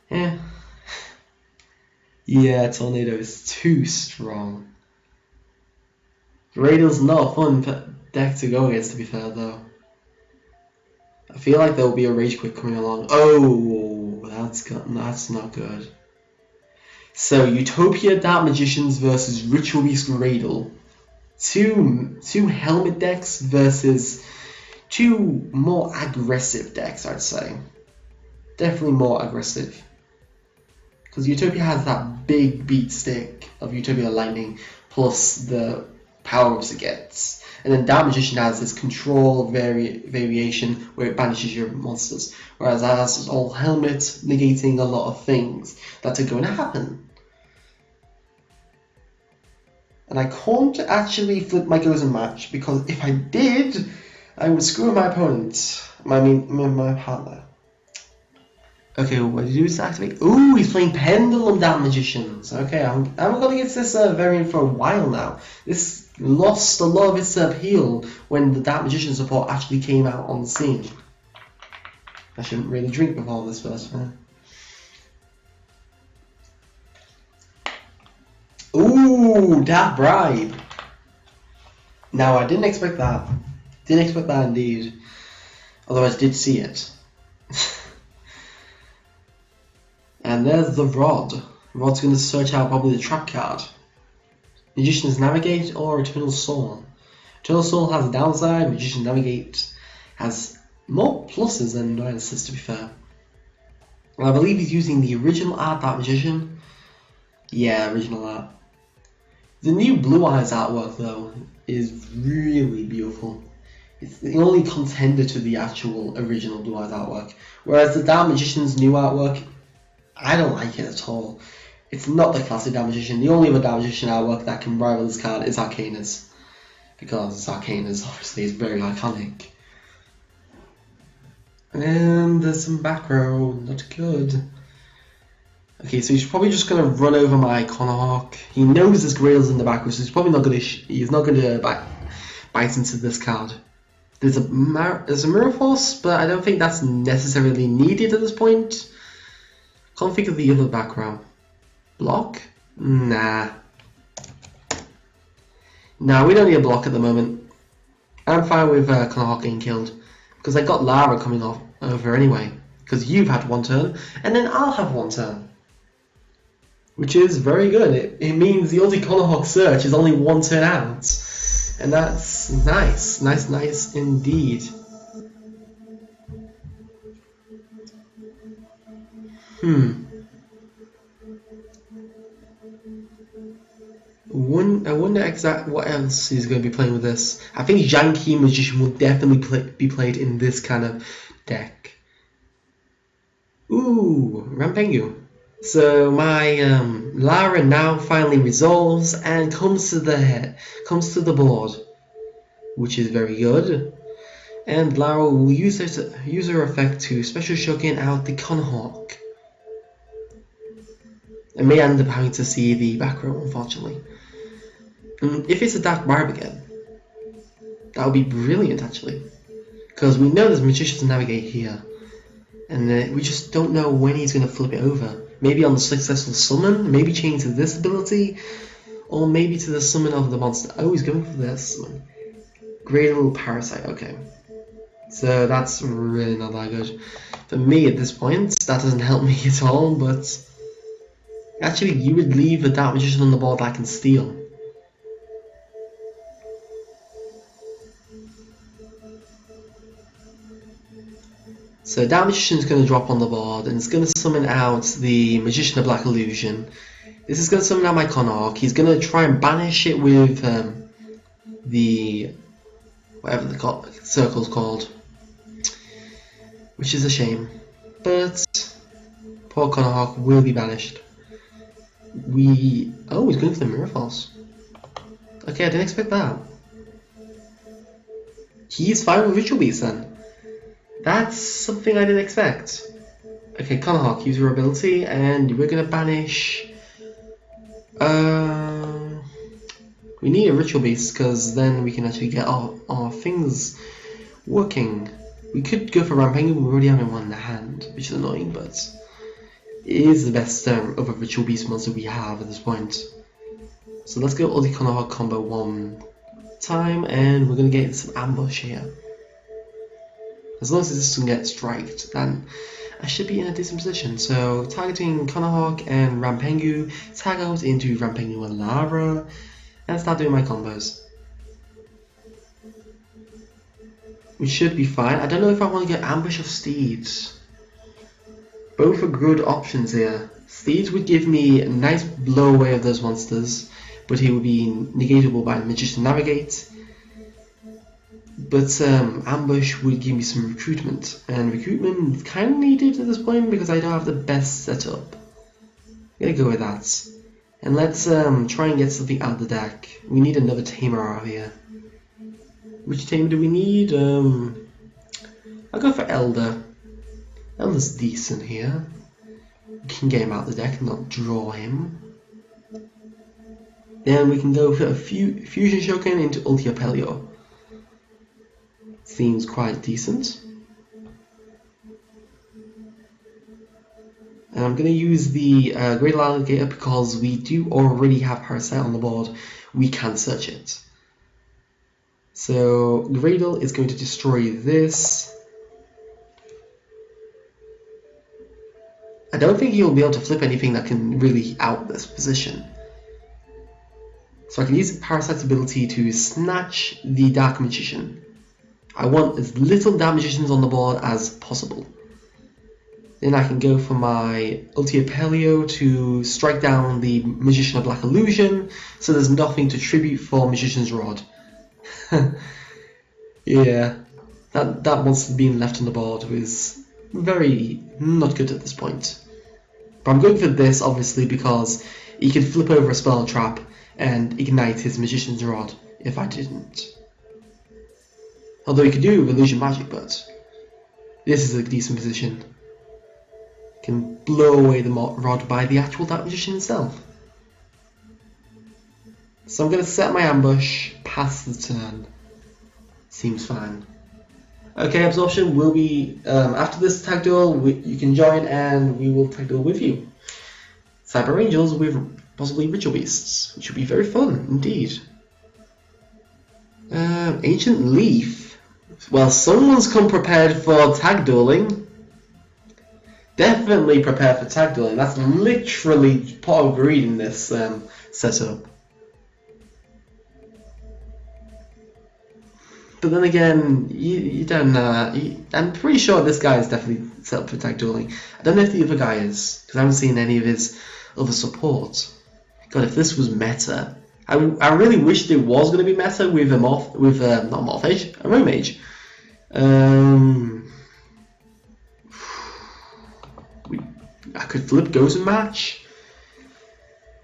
yeah. Yeah, Tornado is too strong. Radial's not a fun deck to go against, to be fair, though. I feel like there will be a Rage Quit coming along. Oh, that's not good. So, Utopia Dark Magicians versus Ritual Beast Radel. Two helmet decks versus two more aggressive decks, I'd say. Definitely more aggressive. Because Utopia has that big beat stick of Utopia Lightning plus the power-ups it gets. And then Dark Magician has this control variation where it banishes your monsters. Whereas it has this all helmet negating a lot of things that are going to happen. And I can't actually flip my goes and match because if I did, I would screw my opponent. My partner. Okay, what did he do to activate? Ooh, he's playing Pendulum Dark Magicians. Okay, I'm going against this variant for a while now. This lost a lot of its appeal when the Dark Magician support actually came out on the scene. I shouldn't really drink before this first. Ooh, Dark Bribe. Now, I didn't expect that. Didn't expect that indeed. Although I did see it. And there's the Rod. Rod's going to search out probably the trap card. Magician's Navigate or Eternal Soul. Eternal Soul has a downside. Magician's Navigate has more pluses than minuses, to be fair. And I believe he's using the original art, Dark Magician. Yeah, original art. The new Blue Eyes artwork, though, is really beautiful. It's the only contender to the actual original Blue Eyes artwork. Whereas the Dark Magician's new artwork, I don't like it at all. It's not the classic Dark Magician. The only other Dark Magician artwork that can rival this card is Arcanus. Because Arcanus obviously is very iconic. And there's some back row, not good. Okay, so he's probably just going to run over my Qliphort. He knows there's Grails in the back row, so he's probably not going to bite into this card. There's a Mirror Force, but I don't think that's necessarily needed at this point. Can't think of the other back row. Block? Nah. Nah, we don't need a block at the moment. I'm fine with Qliphort getting killed. Because I got Lara coming over anyway. Because you've had one turn, and then I'll have one turn. Which is very good. It means the ulti Qliphort search is only one turn out. And that's nice. Nice indeed. I wonder exactly what else he's going to be playing with this. I think Janky Magician will definitely be played in this kind of deck. Ooh, Rampengu. So my Lara now finally resolves and comes to the board, which is very good. And Lara will use her effect to special shotgun out the Qliphort. I may end up having to see the back row, unfortunately. If it's a Dark Barb again, that would be brilliant actually, because we know there's Magician's Navigate here, and we just don't know when he's going to flip it over. Maybe on the successful summon, maybe change to this ability, or maybe to the summon of the monster. Oh, he's going for this summon. Great little Parasite, okay. So that's really not that good. For me at this point, that doesn't help me at all, but actually you would leave a Dark Magician on the board that I can steal. So Dark Magician is going to drop on the board and it's going to summon out the Magician of Black Illusion. This is going to summon out my Qliphort. He's going to try and banish it with the whatever the circle's called, which is a shame. But poor Qliphort will be banished. Oh, he's going for the Mirror Force. Okay, I didn't expect that. He's fine with Ritual Beast then. That's something I didn't expect. Okay, Qliphort, use your ability, and we're gonna banish. We need a Ritual Beast because then we can actually get our things working. We could go for Rampengu, but we already have one in the hand, which is annoying, but it is the best of a Ritual Beast monster we have at this point. So let's go Ulti Qliphort combo one time, and we're gonna get some ambush here. As long as this doesn't get striked, then I should be in a decent position. So targeting Qliphort and Rampengu, tag out into Rampengu and Lara, and start doing my combos. We should be fine. I don't know if I want to get Ambush of Steeds. Both are good options here. Steeds would give me a nice blow away of those monsters, but he would be negatable by Magician Navigate. But Ambush would give me some recruitment, and recruitment is kind of needed at this point because I don't have the best setup. I'm gonna go with that. And let's try and get something out of the deck. We need another Tamer out here. Which Tamer do we need? I'll go for Elder. Elder's decent here. We can get him out of the deck and not draw him. Then we can go for a Fusion Shogun into Ulti Apelio. Seems quite decent. And I'm going to use the Great Alligator because we do already have Parasite on the board. We can search it. So Gradle is going to destroy this. I don't think he'll be able to flip anything that can really out this position. So I can use Parasite's ability to snatch the Dark Magician. I want as little Dark Magicians on the board as possible. Then I can go for my Ulti Apelio to strike down the Magician of Black Illusion, so there's nothing to tribute for Magician's Rod. Yeah, that monster being left on the board was very not good at this point. But I'm going for this obviously because he can flip over a spell trap and ignite his Magician's Rod if I didn't. Although he could do it with Illusion Magic, but this is a decent position. Can blow away the rod by the actual Dark Magician itself. So I'm going to set my ambush past the turn. Seems fine. Okay, Absorption will be, after this tag duel, you can join and we will tag duel with you. Cyber Angels with possibly Ritual Beasts, which will be very fun indeed. Ancient Leaf. Well, someone's come prepared for tag dueling. Definitely prepared for tag dueling. That's literally part of reading this setup. But then again, you don't know. I'm pretty sure this guy is definitely set up for tag dueling. I don't know if the other guy is, because I haven't seen any of his other support. God, if this was meta, I really wished it was going to be meta with not Morphage, a Rematch. I could flip Ghost and Match.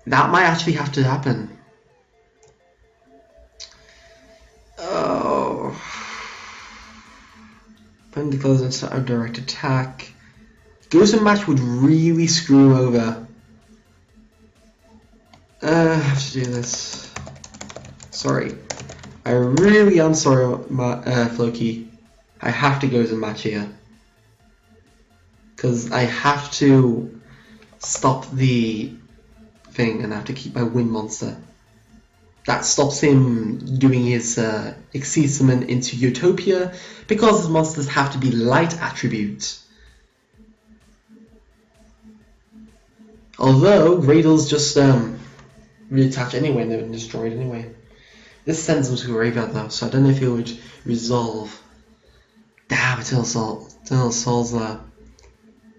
That might actually have to happen. Oh. Then declares a direct attack. Ghost and Match would really screw him over. I have to do this. Sorry. I really am sorry, Floki. I have to Ghost and Match here. Because I have to stop the thing and I have to keep my Wind Monster. That stops him doing his Exceed Summon into Utopia because his monsters have to be light attribute. Although Gradle's just reattach anyway and they're destroyed anyway. This sends them to Graveyard though, so I don't know if it would resolve. Damn, Eternal Soul's there.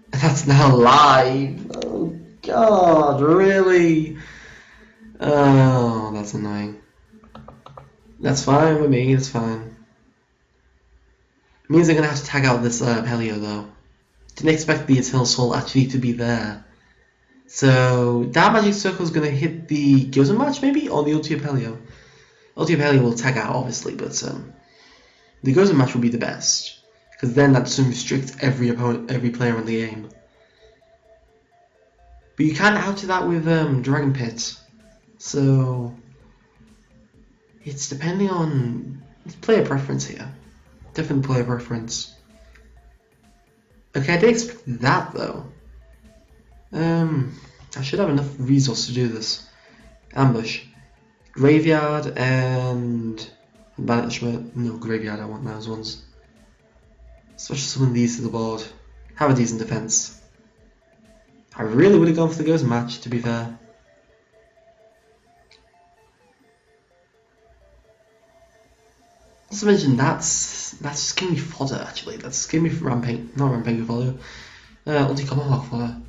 That's now live. Oh god, really? Oh, that's annoying. That's fine with me, it's fine. It means I'm gonna have to tag out this Apelio though. Didn't expect the Eternal Soul actually to be there. So that magic circle is going to hit the Gyoza match maybe, or the Ulti Apelio. Ulti Apelio will tag out obviously, but the Gyoza match will be the best, because then that doesn't restrict every opponent, every player in the game. But you can counter that with Dragon Pit, so it's depending on player preference here. Different player preference. Okay, I did expect that though. I should have enough resource to do this. Ambush. Graveyard and banishment. No, graveyard, I want those ones. Especially some of these to the board. Have a decent defense. I really would have gone for the Ghost match, to be fair. Not to mention that's just giving me fodder actually. That's giving me ramping, not ramping fodder. Ulti Tomahawk fodder.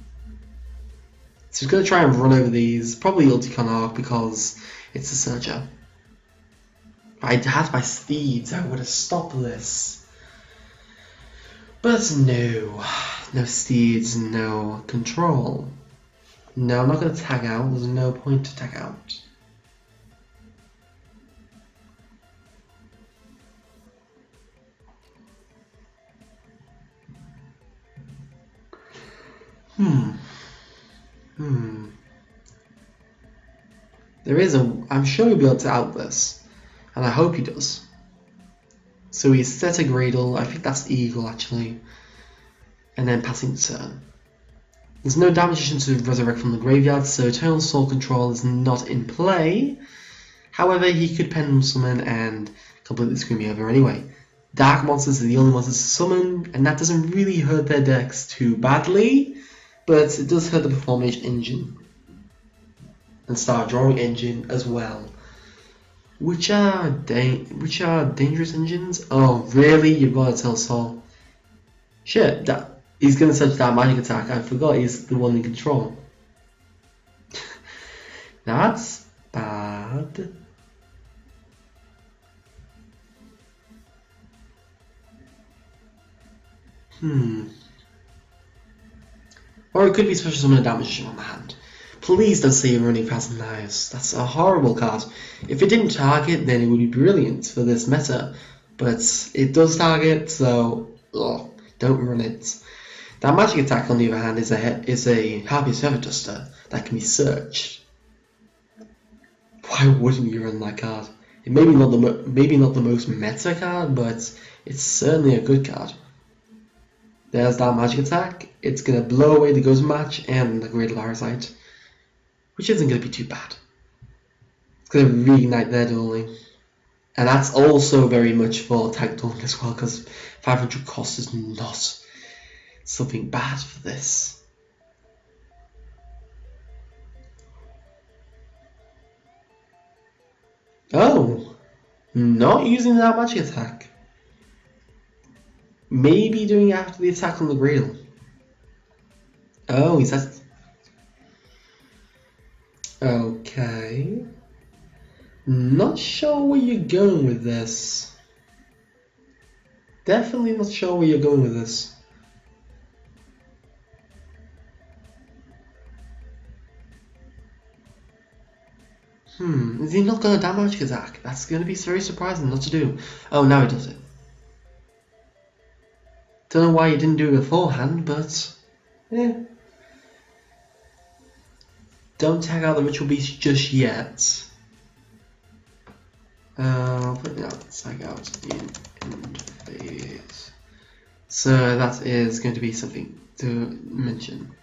So he's going to try and run over these, probably Ulti Tomahawk because it's a Surger. If I had my steeds, I would have stopped this. But no. No steeds, no control. No, I'm not going to tag out, there's no point to tag out. There is I'm sure he'll be able to out this, and I hope he does. So he's set a Gradle, I think that's Eagle actually, and then passing the turn. There's no damage to resurrect from the graveyard, so Eternal Soul Control is not in play. However, he could Pendulum Summon and completely screw me over anyway. Dark monsters are the only monsters to summon, and that doesn't really hurt their decks too badly, but it does hurt the Performance Engine and Star Drawing Engine as well, which are dangerous engines. Oh really? You've got to tell Soul. Shit, that he's gonna search that magic attack. I forgot he's the one in control. That's bad. Or it could be special summon damage on the hand. Please don't say you're running Phantom Knives. That's a horrible card. If it didn't target, then it would be brilliant for this meta. But it does target, so don't run it. That magic attack, on the other hand, is a Harpy's Feather Duster that can be searched. Why wouldn't you run that card? It maybe not the most meta card, but it's certainly a good card. There's that magic attack. It's gonna blow away the Ghost Match and the Great Parasite, which isn't gonna be too bad. It's gonna reignite their dueling, and that's also very much for tag dueling as well, because 500 cost is not something bad for this. Oh, not using that magic attack. Maybe doing it after the attack on the Grail. Oh, he says. Okay. Not sure where you're going with this. Definitely not sure where you're going with this. Is he not going to damage attack? That's going to be very surprising not to do. Oh, now he does it. Don't know why he didn't do it beforehand, but yeah. Don't tag out the Ritual Beast just yet. I'll put it out, tag out in end phase. So that is going to be something to mention.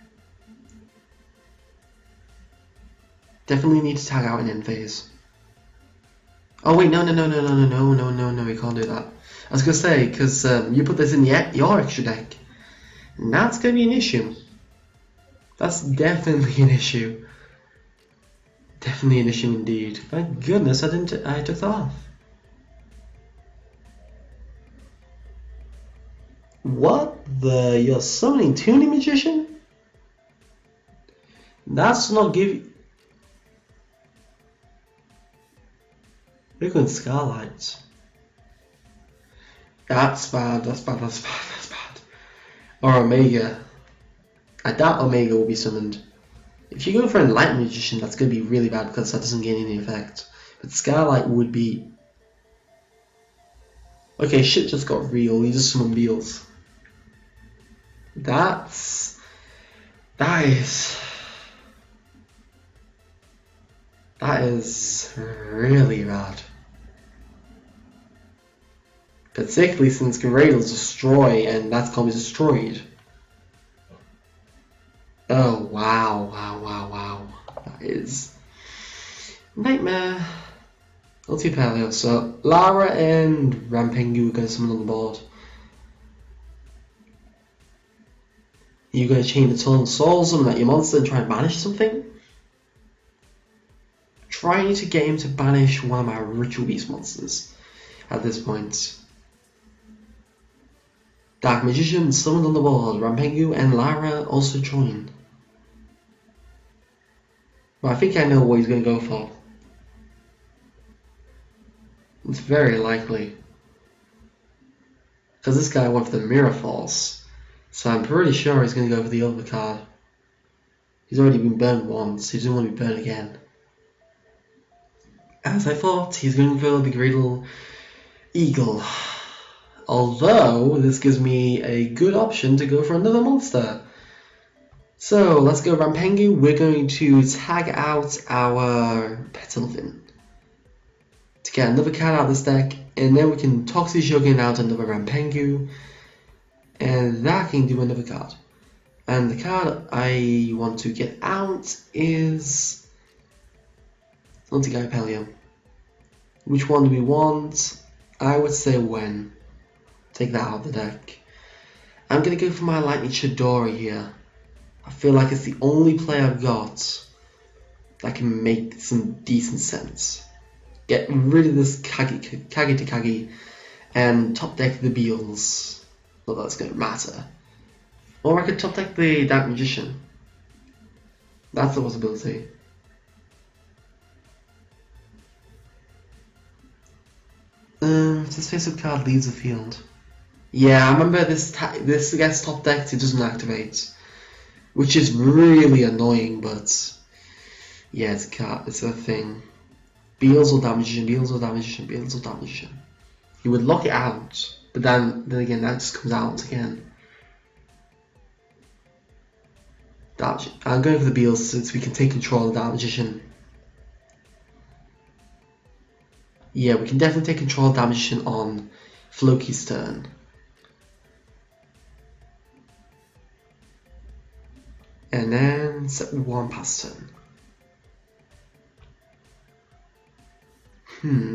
Definitely need to tag out in end phase. Oh wait, no, we can't do that. I was gonna say, because you put this in your extra deck, and that's gonna be an issue. That's definitely an issue. Definitely an issue indeed. Thank goodness I took that off. What the? You're summoning Tuning Magician? That's not give. We're going Scarlight. That's bad. Or Omega. I doubt Omega will be summoned. If you go for a Light Magician, that's going to be really bad because that doesn't gain any effect. But Skylight would be... Okay, shit just got real. He just summoned Duels. That is really bad. Particularly since Gradle's destroy and that's gonna be destroyed. Oh wow. That is nightmare. Ulti Paleo. So Lara and Rampengu are gonna summon on the board. You're gonna chain the Tunnel Souls summon at your monster and try and banish something? Trying to get him to banish one of my Ritual Beast monsters at this point. Dark Magician summoned on the board. Rampengu and Lara also join. Well, I think I know what he's going to go for. It's very likely. Because this guy went for the Mirror Force. So I'm pretty sure he's going to go for the other card. He's already been burned once. He doesn't want to be burned again. As I thought, he's going for the Gradle Eagle. Although, this gives me a good option to go for another monster. So, let's go Rampengu. We're going to tag out our Petalvin to get another card out of this deck, and then we can Toxic Shogun out another Rampengu, and that can do another card. And the card I want to get out is Anti-Guy Paleo. Which one do we want? I would say When. Take that out of the deck. I'm going to go for my Lightning Chidori here. I feel like it's the only play I've got that can make some decent sense. Get rid of this Kage and top deck the Beals. Not that it's going to matter. Or I could top deck the Dark Magician. That's a possibility. This face-up card leaves the field. Yeah, I remember this gets top decked, it doesn't activate. Which is really annoying, but yeah, it's a card, it's a thing. Beals or Damaging, Beals or Damaging, Beals or Damaging. You would lock it out, but then again that just comes out again. Damaging. I'm going for the Beals since we can take control of that Magician. Yeah, we can definitely take control of that Magician on Floki's turn. And then set one pass turn.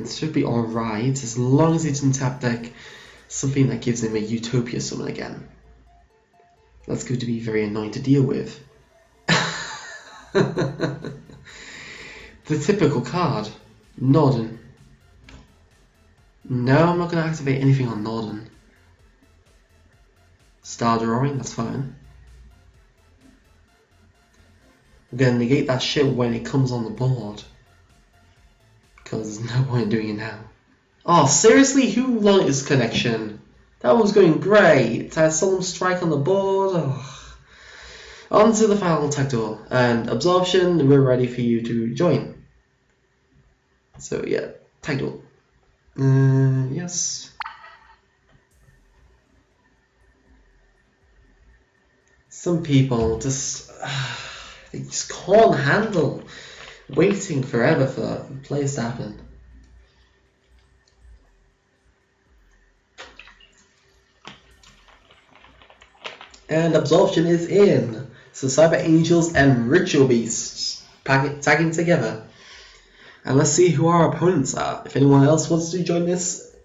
This should be alright as long as he doesn't tap deck something that gives him a Utopia summon again. That's going to be very annoying to deal with. The typical card, Norden. No, I'm not going to activate anything on Norden. Star Drawing, that's fine. I'm going to negate that shit when it comes on the board. Because there's no point in doing it now. Oh, seriously? Who lost his connection? That was going great. I saw him strike on the board. Oh. On to the final tag duel. And Absorption, we're ready for you to join. So yeah, tag duel. Yes. Some people just... they just can't handle waiting forever for plays to happen. And Absorption is in. So Cyber Angels and Ritual Beasts tagging together. And let's see who our opponents are. If anyone else wants to join this,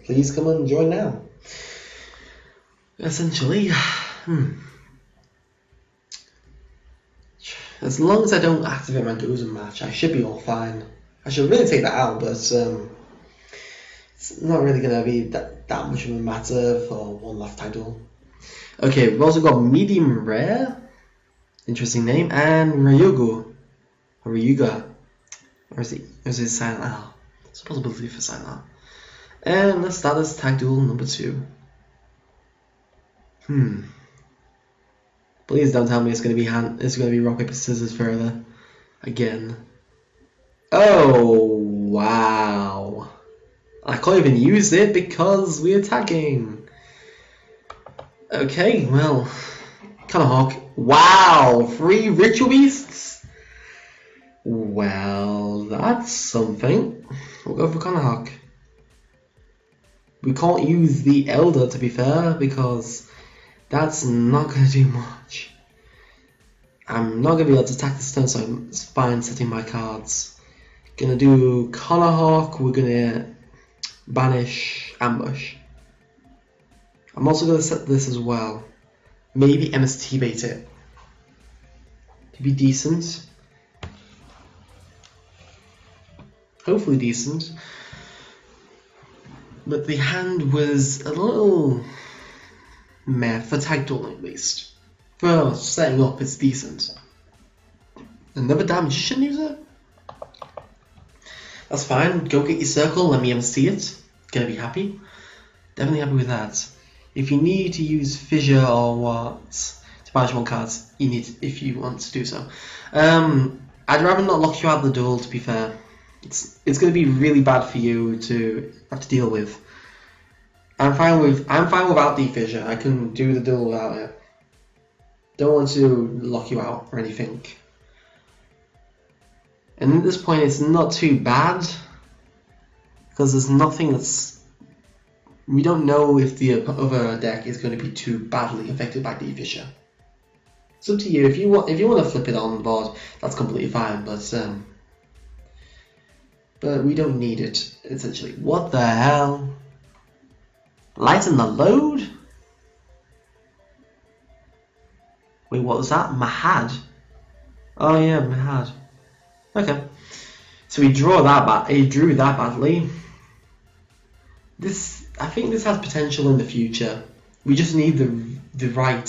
please come and join now. Essentially, as long as I don't activate my Gozen match, I should be all fine. I should really take that out, but it's not really going to be that much of a matter for one left title. Okay, we've also got Medium Rare, interesting name, and Ryuga. Or is it Silent R? It's a possibility for Silent R. And let's start this tag duel number 2. Please don't tell me it's going to be rock paper scissors further again. Oh wow! I can't even use it because we're attacking. Okay, well, Qliphort. Wow, 3 ritual beasts. Well, that's something. We'll go for Qliphort. We can't use the Elder, to be fair, because that's not going to do much. I'm not going to be able to attack this turn, so I'm fine setting my cards. Gonna do Qliphort, we're gonna banish ambush. I'm also gonna set this as well. Maybe MST bait it. To be decent. Hopefully decent. But the hand was a little meh for tag dueling at least. For setting up, it's decent. Another damage user? That's fine, go get your circle, let me MC it. Gonna be happy. Definitely happy with that. If you need to use fissure or what to banish more cards, you need if you want to do so. I'd rather not lock you out of the duel, to be fair. It's gonna be really bad for you to have to deal with. I'm fine without the fissure. I can do the duel without it. Don't want to lock you out or anything. And at this point it's not too bad because there's nothing that's... We don't know if the other deck is going to be too badly affected by the fissure. It's up to you. If you want to flip it on the board, that's completely fine, but we don't need it, essentially. What the hell? Lighten the load? Wait, what was that? Mahad? Oh yeah, Mahad. Okay. So he drew that badly. I think this has potential in the future. We just need the right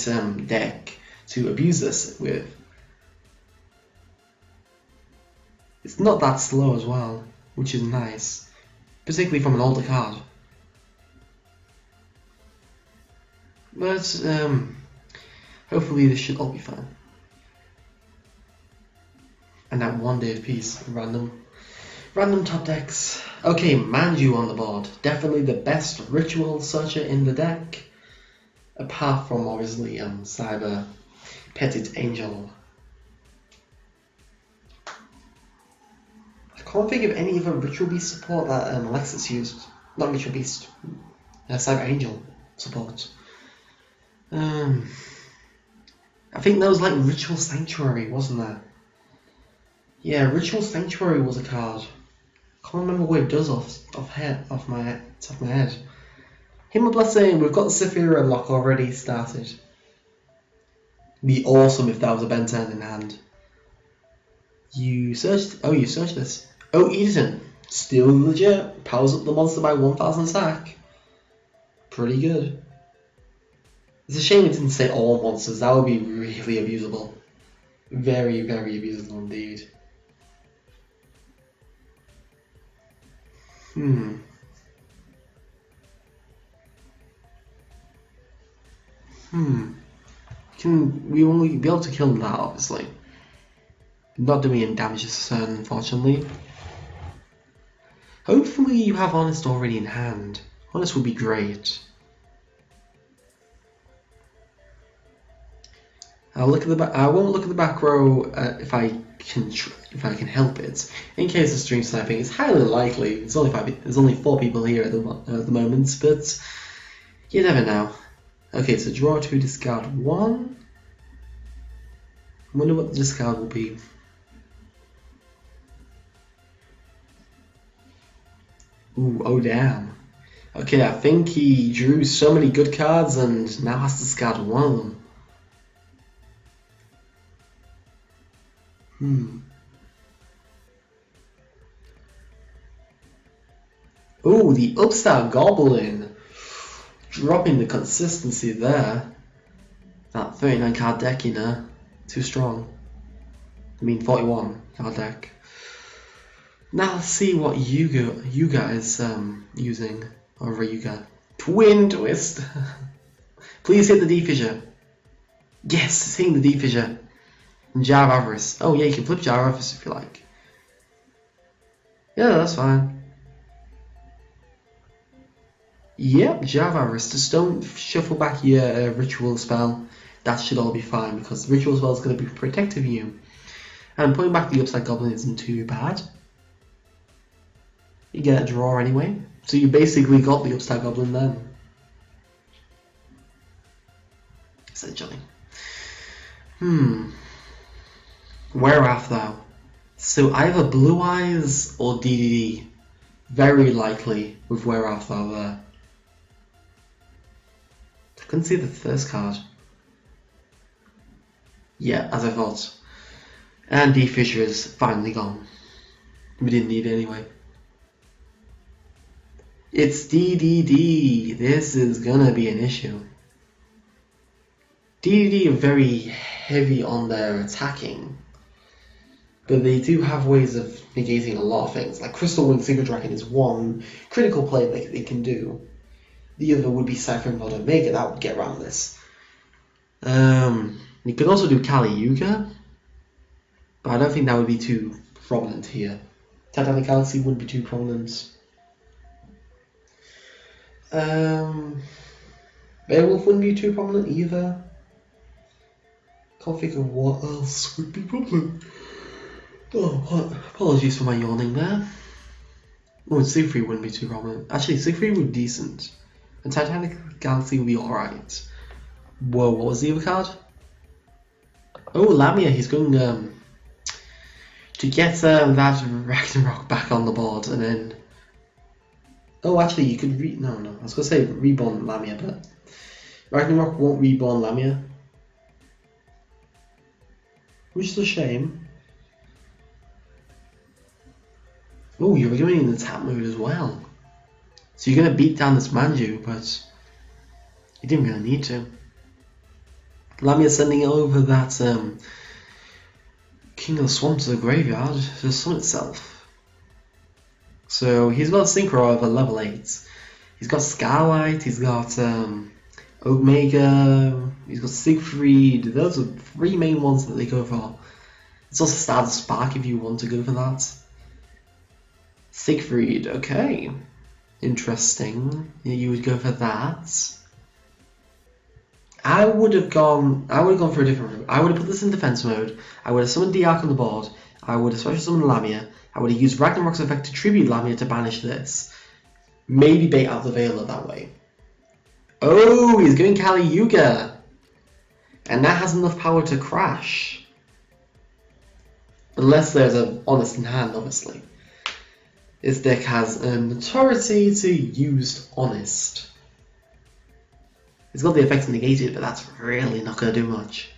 deck to abuse this with. It's not that slow as well, which is nice, particularly from an older card. But hopefully this should all be fine. And that 1 day of peace, random top decks. Okay, Manju on the board. Definitely the best ritual searcher in the deck. Apart from obviously Cyber Petit Angel. I can't think of any other ritual beast support that Alexis used. Not ritual beast. Cyber Angel support. I think there was like Ritual Sanctuary, wasn't there? Yeah, Ritual Sanctuary was a card. Can't remember what it does off my top of my head. Hymn of Blessing, we've got the Sephira unlock already started. Be awesome if that was a Ben turn in hand. You searched this. Oh, Edison, still legit. Powers up the monster by 1000 stack. Pretty good. It's a shame it didn't say all monsters. That would be really abusable. Very, very abusable indeed. We won't be able to kill that, obviously. Not doing any damage this turn, unfortunately. Hopefully you have Honest already in hand. Honest would be great. I won't look at the back row if I can help it. In case of stream sniping, it's highly likely. There's only 4 people here at the moment, but you never know. Okay, so draw 2, discard 1. I wonder what the discard will be. Ooh, oh damn. Okay, I think he drew so many good cards and now has to discard 1 of them. Ooh, the Upstart Goblin. Dropping the consistency there. That 39 card deck, you know. Too strong. I mean 41 card deck. Now let's see what you guys using over you got. Twin Twist. Please hit the D fissure. Yes, it's hitting the deep fissure. And Jar of Avarice. Oh yeah, you can flip Jar of Avarice if you like. Yeah, that's fine. Yep, Jar of Avarice. Just don't shuffle back your ritual spell. That should all be fine because the ritual spell is going to be protecting you. And putting back the Upside Goblin isn't too bad. You get a draw anyway. So you basically got the Upside Goblin then. Essentially. Whereof though? So either Blue Eyes or DDD. Very likely with Whereof though there. I couldn't see the first card. Yeah, as I thought. And D Fissure is finally gone. We didn't need it anyway. It's DDD. This is gonna be an issue. DDD are very heavy on their attacking, but they do have ways of negating a lot of things. Like Crystal Wing Single Dragon is one critical play that they can do. The other would be Cypher and Omega. That would get around this. You could also do Kali Yuga, but I don't think that would be too prominent here. Titanic Galaxy wouldn't be too prominent. Beowulf wouldn't be too prominent either. Can't think of what else would be prominent. Oh, what? Apologies for my yawning there. Oh, Siegfried wouldn't be too prominent. Actually, Siegfried would be decent. And Titanic Galaxy would be alright. Whoa, what was the other card? Oh, Lamia, he's going to get that Ragnarok back on the board and then... Oh, actually, you could No, I was going to say reborn Lamia, but Ragnarok won't reborn Lamia. Which is a shame. Oh, you're going in the tap mode as well. So you're going to beat down this Manju, but you didn't really need to. Lamia sending over that King of the Swamp to the graveyard to summon itself. So he's got Synchro over level 8. He's got Scarlight, he's got Omega, he's got Siegfried. Those are 3 main ones that they go for. It's also Stardust Spark if you want to go for that. Siegfried, okay. Interesting. You would go for that. I would have gone for a different route. I would have put this in defense mode. I would have summoned the Ark on the board. I would have special summoned Lamia. I would have used Ragnarok's effect to tribute Lamia to banish this. Maybe bait out the Veiler that way. Oh, he's going Kali Yuga. And that has enough power to crash. Unless there's an Honest in hand, obviously. This deck has an authority to use Honest. It's got the effects negated, but that's really not going to do much.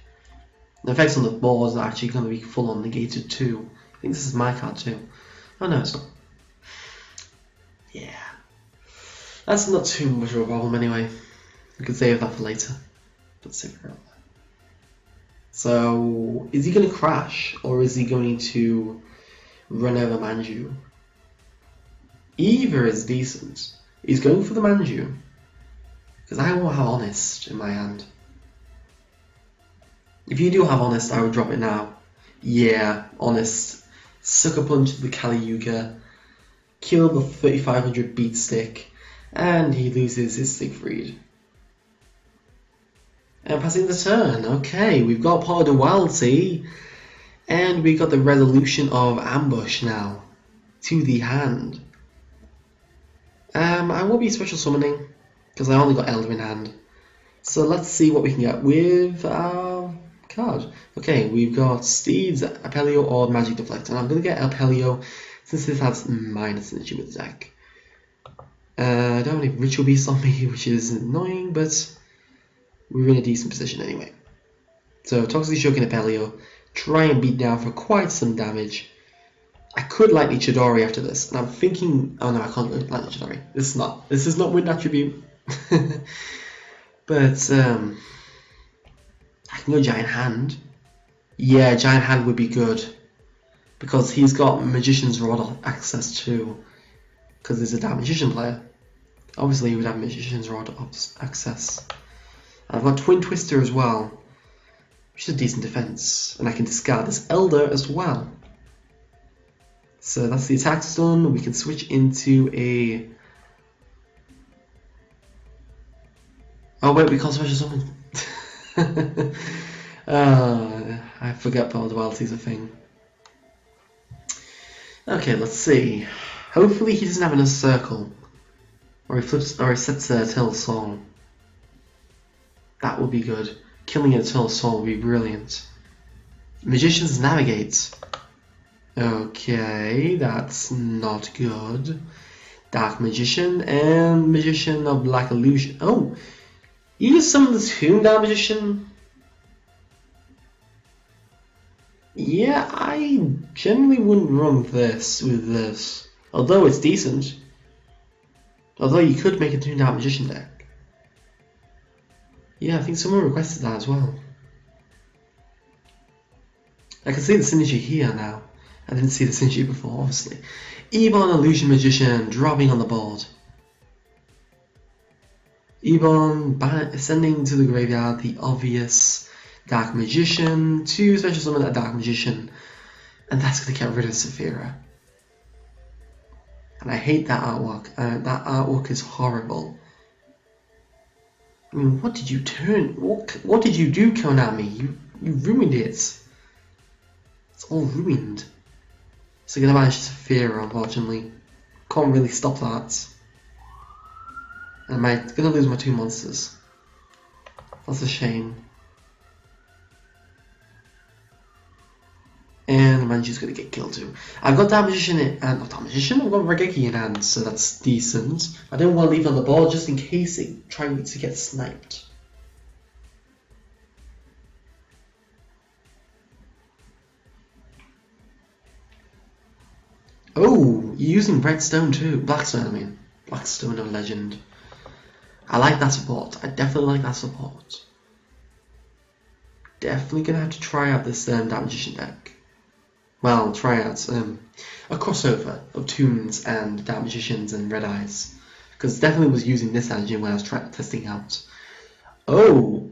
The effects on the board are actually going to be full on negated too. I think this is my card too. Oh no, it's not. Yeah. That's not too much of a problem anyway. We could save that for later. But save it. So, is he going to crash, or is he going to run over Manju? Either is decent. He's going for the Manju, because I won't have Honest in my hand. If you do have Honest, I would drop it now. Yeah, Honest. Sucker Punch the Kali Yuga, kill the 3500 beat stick, and he loses his Siegfried. And passing the turn, okay, we've got Pot of Duality, and we got the resolution of Ambush now to the hand. I will be special summoning because I only got Elder in hand. So let's see what we can get with our card. Okay, we've got Steeds, Apelio, or Magic Deflect, and I'm going to get Apelio since this has minus synergy with the deck. I don't have any Ritual Beasts on me, which is annoying, but we're in a decent position anyway. So Toxic Shock and Apelio, try and beat down for quite some damage. I could lightly Chidori after this, and I'm thinking, oh no, I can't lightly Chidori. This is not Wind Attribute. But I can go Giant Hand. Yeah, Giant Hand would be good because he's got Magician's Rod access too. Because he's a damn Magician player. Obviously, he would have Magician's Rod access. I've got Twin Twister as well. which is a decent defense, and I can discard this Elder as well. So that's the attacks done. We can switch into a... Oh wait, we can't special summon. I forget Power Duality is a thing. Okay, let's see. Hopefully he doesn't have another circle, or he flips, or he sets the Eternal Soul. That would be good. Killing an Eternal Soul would be brilliant. Magician's Navigate. Okay, that's not good. Dark Magician and Magician of Black Illusion. Oh, you just summoned the Tomb Down Magician? Yeah, I generally wouldn't run this with this. Although it's decent. Although you could make a Tomb Down Magician deck. Yeah, I think someone requested that as well. I can see the synergy here now. I didn't see the synergy before, obviously. Ebon Illusion Magician dropping on the board. Ebon sending to the graveyard the obvious Dark Magician to special summon a Dark Magician, and that's going to get rid of Saphira. And I hate that artwork. That artwork is horrible. I mean, what did you turn? What did you do, Konami? You ruined it. It's all ruined. So gonna banish Saphira, unfortunately. Can't really stop that. And I'm gonna lose my 2 monsters. That's a shame. And the Manji's gonna get killed too. I've got Dark Magician in, not Dark Magician, I've got Regeki in hand, so that's decent. I don't want to leave it on the board just in case it tries to get sniped. Oh, you're using Redstone too. Blackstone, I mean. Blackstone of Legend. I like that support. I definitely like that support. Definitely gonna have to try out this Dark Magician deck. Well, try out a crossover of Tombs and Dark Magicians and Red Eyes. Because definitely was using this engine when I was testing out. Oh!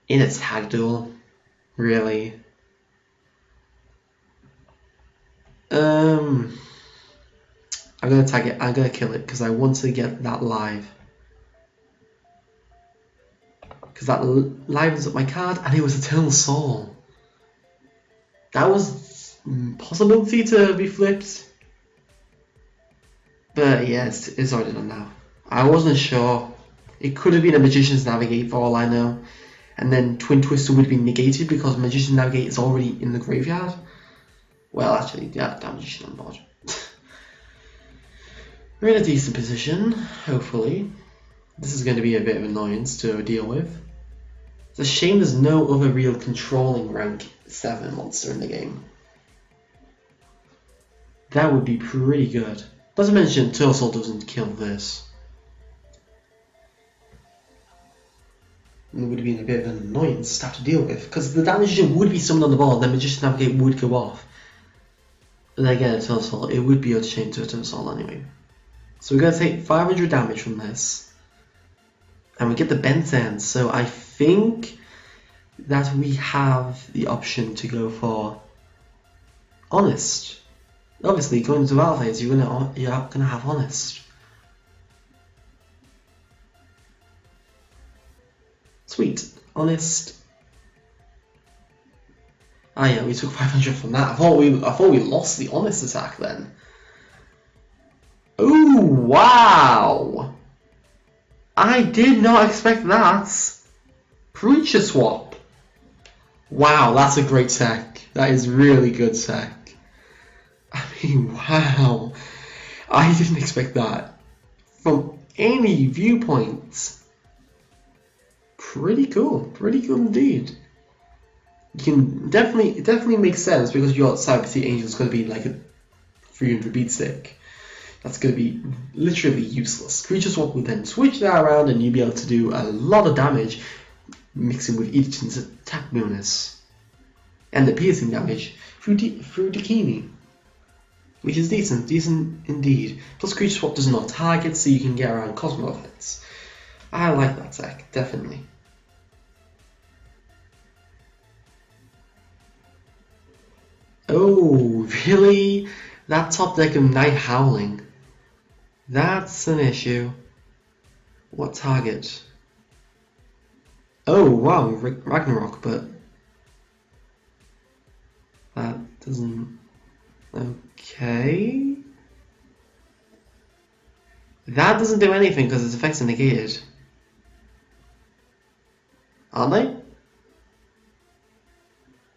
In a tag duel? Really? I'm gonna tag it, I'm gonna kill it because I want to get that live. Because that livens up my card and it was Eternal Soul. That was a possibility to be flipped. But yeah, it's already done now. I wasn't sure. It could have been a Magician's Navigate for all I know. And then Twin Twister would be negated because Magician's Navigate is already in the graveyard. Well, actually, yeah, Dark Magician on board. We're in a decent position, hopefully. This is going to be a bit of annoyance to deal with. It's a shame there's no other real controlling rank 7 monster in the game. That would be pretty good. Not to mention, Eternal Soul doesn't kill this. It would have been a bit of an annoyance to have to deal with, because the damage would be summoned on the board, then Magician Navigate would go off. And then again, Eternal Soul, it would be a shame to Eternal Soul anyway. So we're going to take 500 damage from this. And we get the bent end, so I think that we have the option to go for Honest. Obviously, going to Battle Phase, you're gonna have Honest. Sweet, Honest. Ah yeah, we took 500 from that. I thought we lost the Honest attack then. Ooh, wow! I did not expect that. Preacher Swap. Wow, that's a great tech. That is really good tech. I mean, wow. I didn't expect that. From any viewpoint. Pretty cool indeed. You can it definitely makes sense because your Cyber Sea Angel is going to be like a 300 beat stick. That's going to be literally useless. Creature Swap would then switch that around and you'll be able to do a lot of damage mixing with Edichin's attack bonus and the piercing damage through Dakini, which is decent indeed. Plus Creature Swap does not target, so you can get around Cosmo effects. I like that tech, definitely. Oh, really? That top deck of Night Howling. That's an issue. What target? Oh, wow, Ragnarok, but that doesn't... Okay... That doesn't do anything because its effects are negated. Aren't they?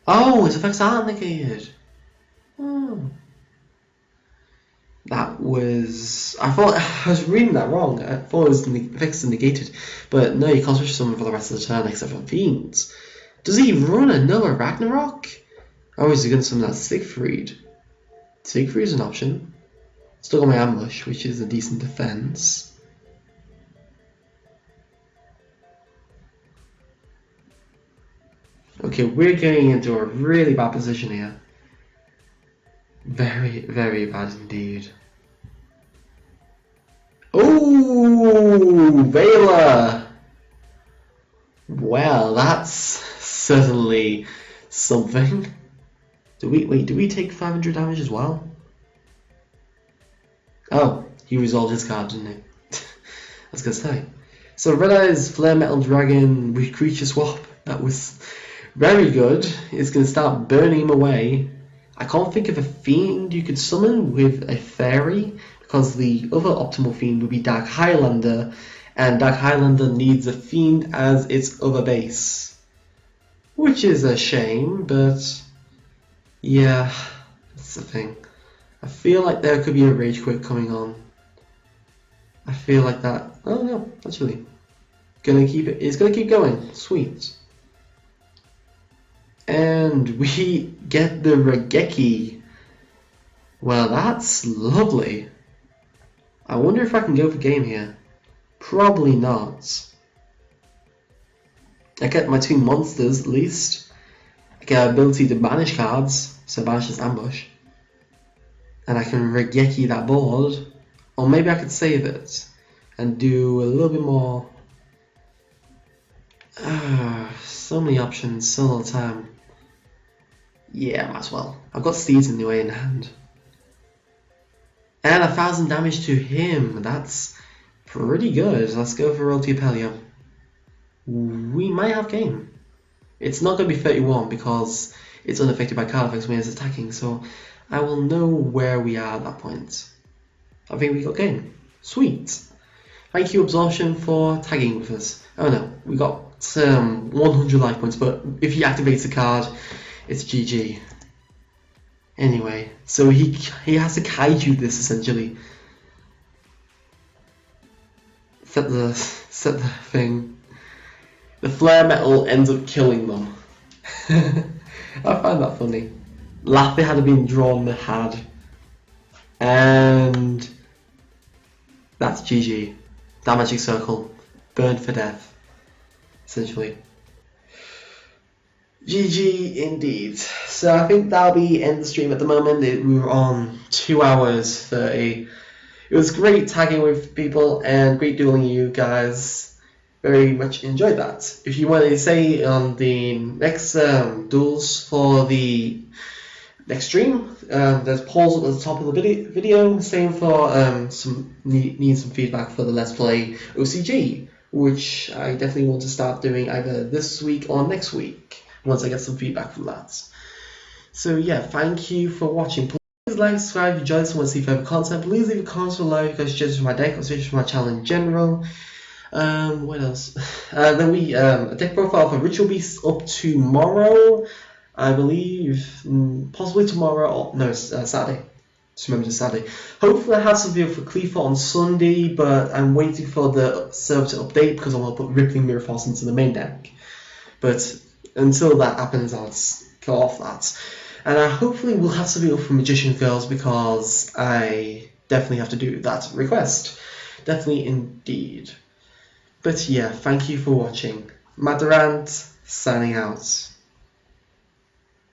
Oh, its effects are negated. Oh. That was... I thought I was reading that wrong. I thought it was the effects are negated. But no, you can't switch someone for the rest of the turn except for Fiends. Does he run another Ragnarok? Or is he going to summon that Siegfried? Siegfried is an option. Still got my ambush, which is a decent defense. Okay, we're getting into a really bad position here. Very, very bad indeed. Oh, Vela! Well, that's certainly something. Do we take 500 damage as well? Oh, he resolved his card, didn't he? I was gonna say. So Red Eye's Flare Metal Dragon with creature swap. That was very good. It's gonna start burning him away. I can't think of a fiend you could summon with a fairy because the other optimal fiend would be Dark Highlander, and Dark Highlander needs a fiend as its other base, which is a shame. But yeah, that's the thing. I feel like there could be a rage quit coming on. I feel like that. Oh no, actually, gonna keep it. It's gonna keep going. Sweet. And we get the Regeki. Well, that's lovely. I wonder if I can go for game here. Probably not. I get my 2 monsters at least. I get ability to banish cards, so banish is ambush. And I can Regeki that board. Or maybe I could save it and do a little bit more. So many options, so little time. Yeah, might as well. I've got Steeds anyway in hand. And 1000 damage to him. That's pretty good. Let's go for Royalty Apelio. We might have game. It's not going to be 31 because it's unaffected by card effects when it's attacking, so I will know where we are at that point. I think we got game. Sweet. Thank you, Absorption, for tagging with us. Oh no, we got 100 life points, but if he activates the card, it's GG. Anyway, so he has to kaiju this essentially. Set the thing. The flare metal ends up killing them. I find that funny. Lappy had been drawn had. And that's GG. That magic circle. Burned for death. Essentially. GG indeed. So I think that'll be end the stream at the moment. We were on 2 hours 30. It was great tagging with people and great dueling you guys. Very much enjoyed that. If you want to say on the next duels for the next stream, there's polls at the top of the video. Same for need some feedback for the Let's Play OCG, which I definitely want to start doing either this week or next week once I get some feedback from that. So yeah, thank you for watching. Please like, subscribe if you enjoyed this and want to see further content. Please leave a comment below if you guys suggestions for my deck or suggestions for my channel in general. What else? Then we a deck profile for Ritual Beasts up tomorrow, I believe. Possibly tomorrow or no, Saturday. Just remember it's Saturday. Hopefully I have some video for Qliphort on Sunday, but I'm waiting for the server to update because I want to put Rippling Mirror Force into the main deck. But until that happens, I'll kill off that. And I hopefully will have some video for Magician Girls because I definitely have to do that request. Definitely indeed. But yeah, thank you for watching. Durrant signing out.